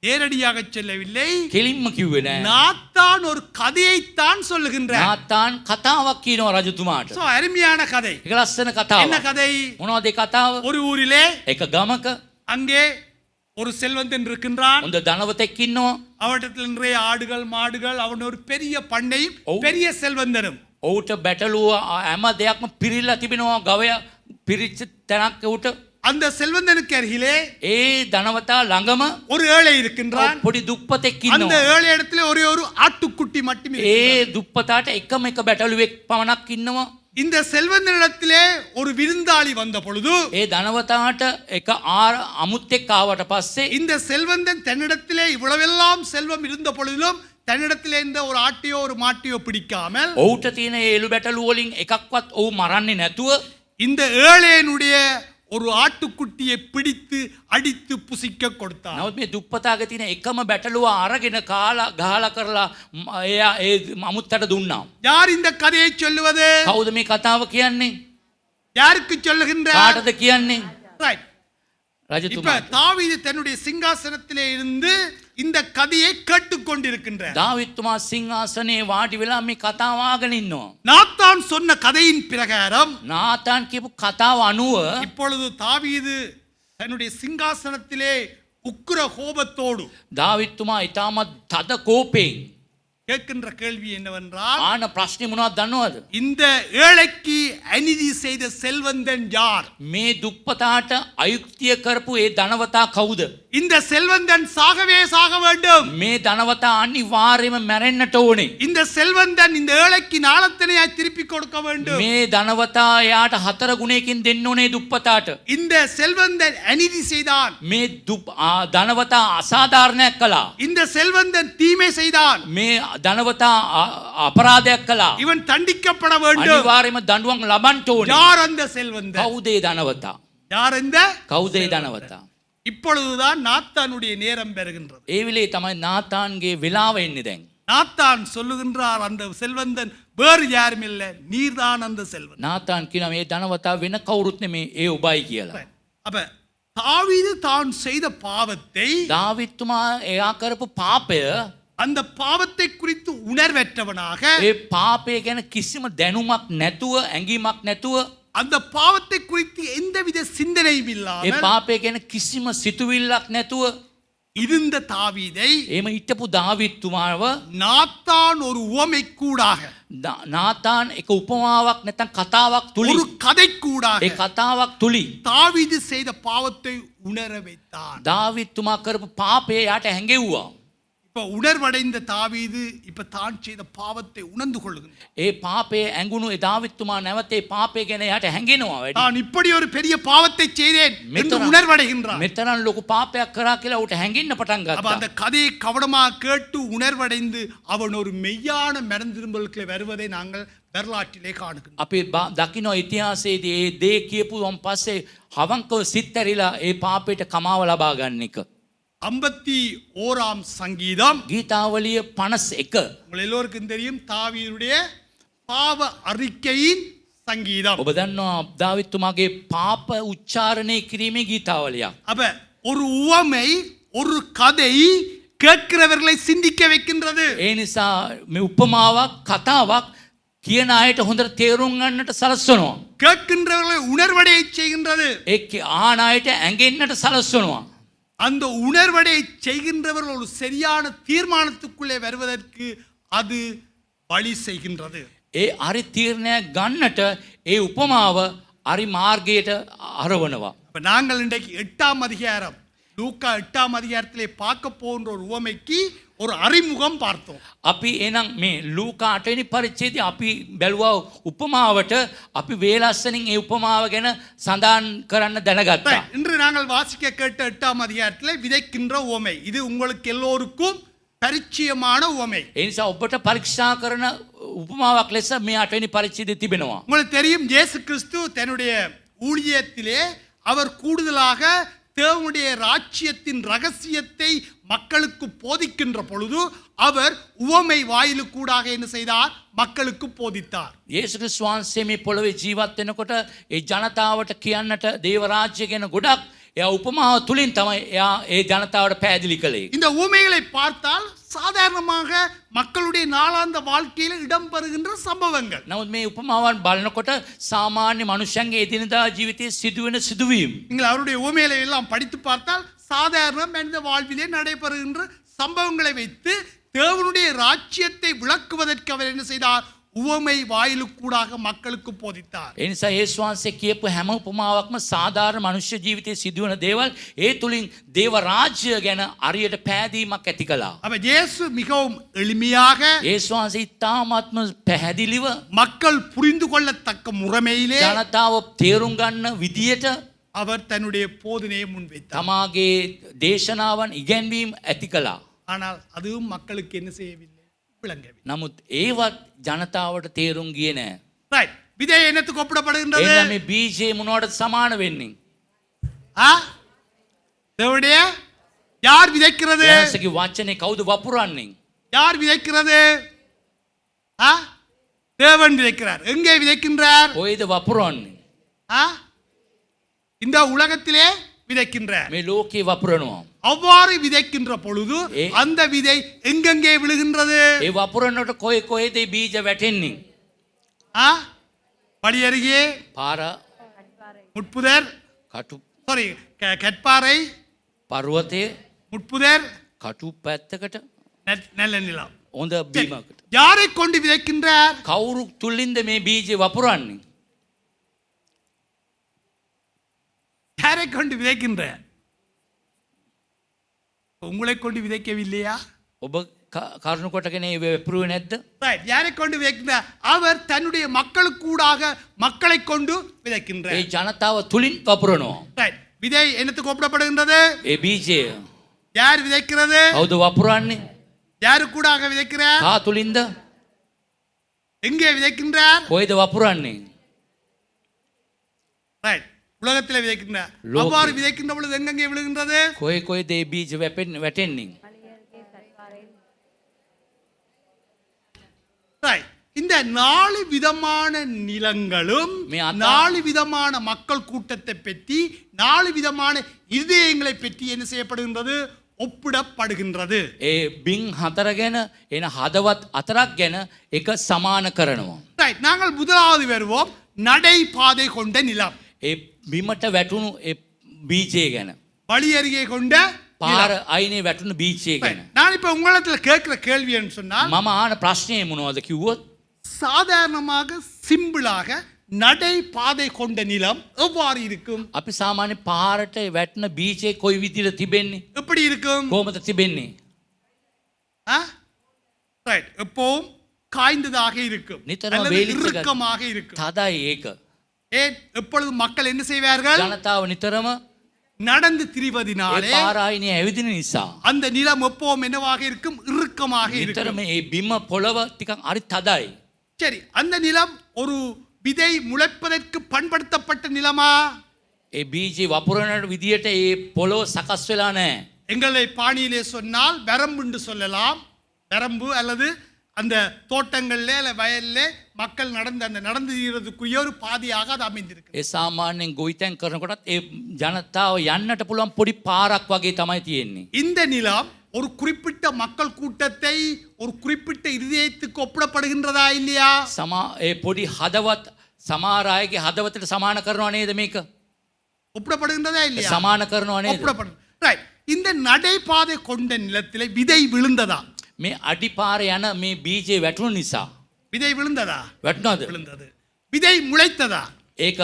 நேரடியாக சொல்லவில்லை. කෙලින්ම කිව්වේ නෑ. நாத்தான் ஒரு கதையைத்தான் சொல்லுகின்றார். නාතාන් කතාවක් කියනවා රජතුමාට. சோ அருமையான கதை. ඒක ලස්සන என்ன කතාවක්. கதை? මොනවද ඒ කතාව? ஒரு ஊரிலே එක ගමක அங்கே ஒரு செல்வந்தன் இருக்கின்றான். හොඳ ධනවතෙක් ඉන්නවා. அவனிடத்தில் நிறைய ஆடுகள் மாடுகள், அவன் ஒரு பெரிய பண்ணையும் ஓ. பெரிய செல்வந்தனும். ඔහුට බැටළුව හැම දෙයක්ම පිරිලා තිබෙනවා. ගවය පිරිච්ච තැනක් උට. அந்த செல்வந்தனுக்கு அருகிலே ඒ ධනවතා ළඟම ஒரு ஏழை இருக்கின்றான். පොඩි දුප්පතෙක් அந்த ඉන්නවා. ஏழை இடத்துல ஒரே ஒரு ஆட்டுக்குட்டி மட்டுமே ඒ இருக்கின்றது. දුප්පතාට එකම එක බැටළුවෙක් පමණක් ඉන්නවා. இந்த செல்வந்தனிடத்திலே ஒரு விருந்தாளி வந்த பொழுது ඒ ධනවතාට එක අමුත්තෙක් ආවට පස්සේ இந்த செல்வந்தன் தன்னிடத்திலே இவ்வளவெல்லாம் செல்வம் இருந்த பொழுதிலும் தன்னிடத்திலே இந்த ஒரு ஆட்டையோ ஒரு மாட்டையோ பிடிக்காமல் ඔහුට තියෙන ඒ එළු බැටළු වලින් එකක්වත් ඔහු මරන්නේ නැතුව இந்த ஏழையனுடைய ஒரு ஆட்டுக்குட்டியை பிடித்து அடித்து புசிக்க கொடுத்தான். නමුත් මේ දුප්පතාගේ තියෙන එකම බැටළුව අරගෙන කාලා ගහලා කරලා එයා ඒ අමුත්තට දුන්නා. யார் இந்த கதையை சொல்லுவது? කවුද මේ කතාව කියන්නේ? யாருக்கு சொல்லுகின்றார்? කාටද කියන්නේ? Right. இப்ப රජතුමා. தாவீது தன்னுடைய சிங்காசனத்திலே இருந்து இந்த கதையை கேட்டுக்கொண்டிருக்கின்றார். දාවිත්තුමා සිංහාසනේ වාඩි වෙලා මේ කතාව ආගෙන ඉන්නවා. நாத்தான் சொன்ன கதையின் பிரகாரம் නාතාන් කියපු කතාව අනුව இப்பொழுது தாவீது தன்னுடைய சிங்காசனத்திலே உக்கிர கோபத்தோடு දාවිත්තුමා ඊටමත් තද කෝපයෙන් கேட்கின்ற கேள்வி என்னவென்றால், ආන ප්‍රශ්නේ මොනවද දන්නවද? இந்த ஏழைக்கு அநீதி செய்த செல்வந்தன் யார்? මේ දුප්පතාට අයුක්තිය කරපු ඒ ධනවතා කවුද? இந்த செல்வந்தன் சாகவே சாக வேண்டும். මේ ධනවතා අනිවාර්යයෙන්ම මැරෙන්නට ඕනේ. இந்த செல்வந்தன் இந்த ஏழைக்கு நாளத்தனையாய் திருப்பி கொடுக்க வேண்டும். මේ ධනවතා එයාට 4 ගුණයකින් දෙන්න ඕනේ දුප්පතාට. இந்த செல்வந்தன் அநீதி செய்தான். මේ ධනවතා අසාධාරණයක් කළා. இந்த செல்வந்தன் தீமை செய்தான். මේ ධනවතා අපරාධයක් කළා. இவன் தண்டிக்கப்பட வேண்டும். අනිවාර්යයෙන්ම දඬුවම් ලබන්න ඕනේ. யார் அந்த செல்வந்தன்? කවුද ඒ ධනවතා? யார் இந்த? කවුද ඒ ධනවතා? இப்பொழுதுதான் நாத்தானுடைய நேரம் பெறுகின்றது. ඒ වෙලේ තමයි නාතාන්ගේ වෙලාව එන්නේ දැන්. நாத்தான் சொல்லுகின்றார், அந்த செல்வந்தன் வேறு யாரும் இல்லை, நீர்தான் அந்த செல்வந்தன். නාතාන් කියනවා මේ ධනවතා වෙන කවුරුත් නෙමේ, ඒ ඔබයි කියලා. அப்ப தாவீது தான் செய்த பாவத்தை, දාවිත්තුමා එයා කරපු පාපය, அந்த பாவத்தை குறித்து உணர்வற்றவனாக, ඒ පාපය ගැන කිසිම දැනුමක් නැතුව, ඇඟීමක් නැතුව, அந்த பாவத்தை குறித்து எந்தவித சிந்தனையும் ඒ இல்லாமல் පාපය ගැන කිසිම සිතුවිල්ලක් නැතුව இருந்த தாவீதை එහෙම හිටපු දාවිත්තුමාව நாத்தான் ஒரு உவமை கூடாக, නාතාන් එක උපමාවක් නැත්නම් කතාවක් ஒரு තුලින්, கதை கூடாக ඒ කතාවක් තුලින් தாவீது செய்த பாவத்தை உணர வைத்தான். දාවිත්තුමා කරපු පාපය යාට හැඟෙව්වා. இப்ப உணர்வடைந்த தாவீது இப்ப தான் செய்த பாவத்தை உணர்ந்து கொள்ளுகின்றான். ඒ පාපය ඇඟුණු ඒ දාවිත්තුමා නැවත ඒ පාපය ගැන යාට හැඟෙනවා වැඩි. நான் இப்படி ஒரு பெரிய பாவத்தை செய்தேன் என்று මෙතරම් உணர்வடைகின்றான். මෙතරම් ලොකු පාපයක් කරා කියලා උට හැඟෙන්න පටන් அப்ப ගත්තා. அந்த கதையை கவனமாக கேட்டு உணர்வடைந்து அவன் ஒரு மெய்யான மனந்திரும்பலுக்கு வருவதை நாங்கள் வரலாற்றிலே காணுகின்றோம். අපි දකින්න ඉතිහාසයේදී ඒ දේ කියපුවන් පස්සේ හවංකව සිත්තරිලා ඒ පාපයට කමාව ලබා ගන්න එක. 51ஆம் சங்கீதம், ගීතාවලිය 51. உங்கள் எல்லோருக்கும் தெரியும், தாவீதுடைய பாவ அறிக்கையின் சங்கீதம். ඔබ දන්නවා දාවිත්තුමාගේ පාප උච්චාරණය කිරීමේ ගීතාවලියක්. அப்ப ஒரு உவமை, ஒரு கதை கேட்கிறவர்களை சிந்திக்க வைக்கின்றது. ඒ නිසා මේ උපමාවක් කතාවක් කියන අයට හොඳට තේරුම් ගන්නට සලස්වනවා. கேட்கின்றவர்களை உணர்வடைய செய்கின்றது. ඒ ආන අයට ඇඟෙන්නට සලස්වනවා. அந்த உணர்வடைய செய்கின்றவர்கள் ஒரு சரியான தீர்மானத்துக்குள்ளே வருவதற்கு அது வழி செய்கின்றது. ඒ හරි තීරණයක් ගන්නට ඒ උපමාව හරි මාර්ගයට අරවනවා. இப்ப நாங்கள் இன்றைக்கு 8ஆம் அதிகாரம் லூக்கா 8ஆம் அதிகாரத்திலே பார்க்க போன்ற ஒரு உவமைக்கு ஒரு அறிமுகம் பார்த்தோம். අපි එනම් මේ ලූකා 8 වෙනි පරිච්ඡේදයේ අපි බැලුවා උපමාවට අපි වේලස්සනින් ඒ උපමාව ගැන සඳහන් කරන්න දැනගත්තා. Right. இன்று நாங்கள் வாசிக்க கேட்ட 8ஆம் அதிகாரத்திலே விதைக்கின்ற உவமை. இது உங்களுக்கு எல்லோருக்கும் பரிச்சயமான உவமை. ඒ නිසා ඔබට පරීක්ෂා කරන උපමාවක් ලෙස මේ 8 වෙනි පරිච්ඡේදයේ තිබෙනවා. உங்களுக்கு தெரியும் இயேசு கிறிஸ்து தன்னுடைய ஊழியத்திலே அவர் கூடுதலாக தேவனுடைய ராஜ்யத்தின் ரகசியத்தை மக்களுக்கு போதிக்கின்ற பொழுது அவர் உவமை வாயிலுக்கூடாக என்ன செய்தார்? மக்களுக்கு போதித்தார். යේසුස් ක්‍රිස්තුස් වහන්සේ මේ පොළොවේ ජීවත් වෙනකොට ඒ ජනතාවට කියන්නට දේව රාජ්‍ය ගැන ගොඩක් එයා උපමාව තුලින් තමයි එයා ඒ ජනතාවට පැහැදිලි කළේ. இந்த உவமைகளை பார்த்தால் சாதாரணமாக மக்களுடைய நாளாந்த வாழ்க்கையில் இடம்பெறுகின்ற சம்பவங்கள். නමුත් මේ උපමාවන් බලනකොට සාමාන්‍ය මනුෂ්‍යයන්ගේ එදිනදා ජීවිතයේ සිදුවෙන සිදුවීම්. நீங்கள் அவருடைய உவமைகளை எல்லாம் படித்து பார்த்தால் சாதாரண மனித வாழ்விலே நடைபெறுகின்ற சம்பவங்களை வைத்து தேவனுடைய ராஜ்யத்தை விளக்குவதற்கு அவர் என்ன செய்தார்? உவமை வாயிலுக்கூடாக மக்களுக்கு போதித்தார். ඒ නිසා යේසුස් වහන්සේ කියපු හැම උපමාවක්ම සාධාරණ මනුෂ්‍ය ජීවිතයේ සිදුවන දේවල් ඒ තුලින් දේව රාජ්‍ය ගැන අරියට පෑදීමක් ඇති කළා. அப்ப இயேசு மிகவும் எளிமையாக යේසුස් වහන්සේ ඉතාමත්ම පැහැදිලිව மக்கள் புரிந்து கொள்ளத்தக்க முறைமையிலே ජනතාව තේරුම් ගන්න විදියට அவர் தன்னுடைய போதனையை முன்வைத்தார். තමාගේ දේශනාවන් ඉගැන්වීම් ඇති කළා. ஆனால் அதுவும் மக்களுக்கு என்ன செய்யவில்லை? விளங்கவில்லை. නමුත් ඒවත් ජනතාවට තේරුම් ගියේ නෑ. ரைட். விதை என்னத்துக்கு ஒப்பிடப்படுகின்றது? එහෙනම් මේ බීජේ මොනවටද සමාන වෙන්නේ? ஆ? தேவனுடைய யார் விதைக்கிறது? යහසගේ වචනේ කවුද වපුරන්නේ? யார் விதைக்கிறது? ஆ? தேவன் விதைக்கிறார். எங்கே விதைக்கின்றார்? කොයිද වපුරන්නේ? ஆ? இந்த உலகத்திலே விதைக்கின்றார். මේ ලෝකේ වපුරනවා. அவ்வாறு விதைக்கின்ற பொழுது ஏ- அந்த விதை எங்கெங்கே விழுகின்றது? ඒ වපුරනකොට කොහෙද ඒ බීජ වැටෙන්නේ? ஆ? படி அருகே පාර முட்புதர் කටු சாரி கற்பாறை පර්වතයේ முட்புதர் කටු පැත්තකට நல்ல நிலம். හොඳ சரி. බීමකට. யாரை கொண்டு விதைக்கின்றார்? කවුරු තුලින්ද මේ බීජේ වපුරන්නේ? யாரை கொண்டு விதைக்கின்றார்? உங்களை கொண்டு விதைக்கவில்லையா? ඔබ කරුණු කොටගෙන ඒ වැපුරුවේ නැද්ද? Right. யாரை கொண்டு விதைக்கின்றார்? அவர் தன்னுடைய மக்களுக்கூடாக மக்களை கொண்டு ඒ விதைக்கின்றார். ජනතාව තුලින් වපුරනවා. Right. விதை என்னத்துக்கு ஒப்பிடப்படுகின்றது? ඒ බීජය யார் விதைக்கிறது? කවුද වපුරන්නේ? யாருக்கூடாக விதைக்கிறார்? කා තුලින්ද? எங்கே விதைக்கின்றார்? කොයිද වපුරන්නේ? Right. உலகத்தில் விதைக்கின்றார். லோகே. அவ்வாறு விதைக்கின்ற பொழுது எங்கெங்கே விழுகின்றது? කොයිද ඒ බීජ වැටෙන්නේ? Right. இந்த 4 விதமான நிலங்களும் மே அத்தா- 4 விதமான மக்கள் கூட்டத்தை பற்றி 4 விதமான இதயங்களை பற்றி என்ன செய்யப்படுகின்றது? ஒப்பிடப்படுகின்றது. ඒ බින් හතර ගැන එන හදවත් අතරක් ගැන එක සමාන කරනවා. Right. நாங்கள் முதலாவது வருவோம் நடைபாதை கொண்ட நிலம். ඒ බිමට වැටුණු ඒ බීජය ගැන. வழி அருகே கொண்ட පාර நிலம். අයිනේ වැටුණු බීජය Right. ගැන. நான் இப்ப உங்களிடத்துல கேட்கிற கேள்வி என்று சொன்னால் මම ආන ප්‍රශ්නය මොනවද කිව්වොත් சாதாரணமாக சிம்பிளாக நடைபாதை கொண்ட நிலம் எவ்வாறு இருக்கும்? අපි සාමාන්‍ය පාරට වැටෙන බීජේ කොයි විදිහට තිබෙන්නේ? எப்படி இருக்கும்? කොහොමද තිබෙන්නේ? ரைட். எப்பவும் காய்ந்ததாக இருக்கும் நித்தரம் அல்லது வேலிச்ச இறுக்கமாக இருக்கும். තදයි ඒක. ஏன் எப்பொழுது மக்கள் என்ன செய்வார்கள்? ජනතාව නිතරම நடந்து ඒ திரிவதினாலே පාර අයිනේ ඇවිදින නිසා அந்த நிலம் எப்பவும் என்னவாக இருக்கும்? இறுக்கமாக නිතරම இருக்கும். ඒ බිම පොළව ටිකක් හරි තදයි. சரி, அந்த நிலம் ஒரு விதை முளைப்பதற்கு பண்படுத்தப்பட்ட நிலமா? ඒ බීජේ වපුරන විදියට ඒ පොළොව සකස් වෙලා නැහැ. எங்களை பாணியிலே சொன்னால் வரம்பு என்று சொல்லலாம். வரம்பு அல்லது அந்த தோட்டங்கள்ல அல்ல வயல்ல மக்கள் நடந்துறதுக்குரிய ஒரு பாதையாக அது அமைந்திருக்கு. ඒ සාමාන්‍යයෙන් ගොවිතැන් කරනකොටත් ඒ ජනතාව යන්නට පුළුවන් පොඩි පාරක් වගේ තමයි තියෙන්නේ. இந்த நிலம் ஒரு குறிப்பிட்ட மக்கள் கூட்டத்தை ஒரு குறிப்பிட்ட இதயத்துக்கு ஒப்பிடப்படுகின்றதா இல்லையா? ඒ පොඩි හදවත් සමහර අයගේ හදවතට සමාන කරනවා නේද මේක? ஒப்பிடப்படுகின்றதா இல்லையா? සමාන කරනවා නේද? ஒப்பிடப்படும். ரைட். இந்த நடைபாதை கொண்ட நிலத்திலே விதை விழுந்ததா? මේ අඩිපාර යන මේ බීජේ වැටුණු නිසා விதை விழுந்ததா? වැටුණාද? விழுந்தது. விதை முளைத்ததா? ඒක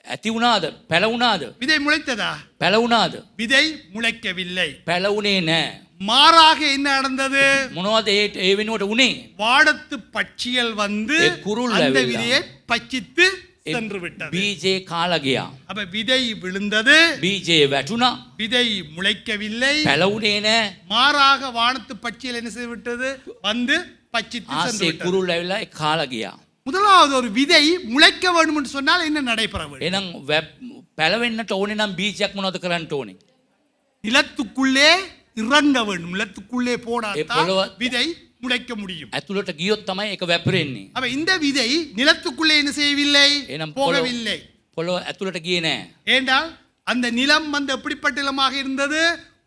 ඇති වුණාද? පැලවුණාද? விதை முளைத்ததா? පැලවුණාද? விதை முளைக்கவில்லை. පැලවුණේ නැහැ. மாறாக என்ன நடந்தது? මොනවද ඒ වෙනුවට උනේ? வாடத்து பட்சிகள் வந்து ஏ, குருள் அந்த லெவல்ல. விதையை பச்சித்து சென்று விட்டது. බීජේ කාලා ගියා. அப்ப விதை விழுந்தது, බීජේ වැටුණා. விதை முளைக்கவில்லை. පැලවුණේ නැහැ. மாறாக வானத்து பட்சிகள் என்ன செய்து விட்டது? வந்து பச்சித்து சென்று ආසේ விட்டது. කුරුල්ල ඇවිල්ලා ඒ කාලා ගියා. முதலாவது ஒரு விதை முளைக்க வேண்டும் என்று சொன்னால் என்ன நடைபெற வேண்டும்? එහෙනම් පැලවෙන්නට ඕනේ නම් බීජයක් මොනවද කරන්න ඕනේ? நிலத்துக்குள்ளே இறங்க வேண்டும். நிலத்துக்குள்ளே ஏ, போனால் பொலவ- விதை முளைக்க முடியும். ඇතුළට ගියොත් තමයි ඒක වැපරෙන්නේ. அப்ப இந்த விதை நிலத்துக்குள்ளே என்ன செய்யவில்லை? එහෙනම් போகவில்லை. පොළොව ඇතුළට ගියේ නැහැ. ஏண்டால் அந்த நிலம் வந்து எப்படிப்பட்ட நிலமாக இருந்தது?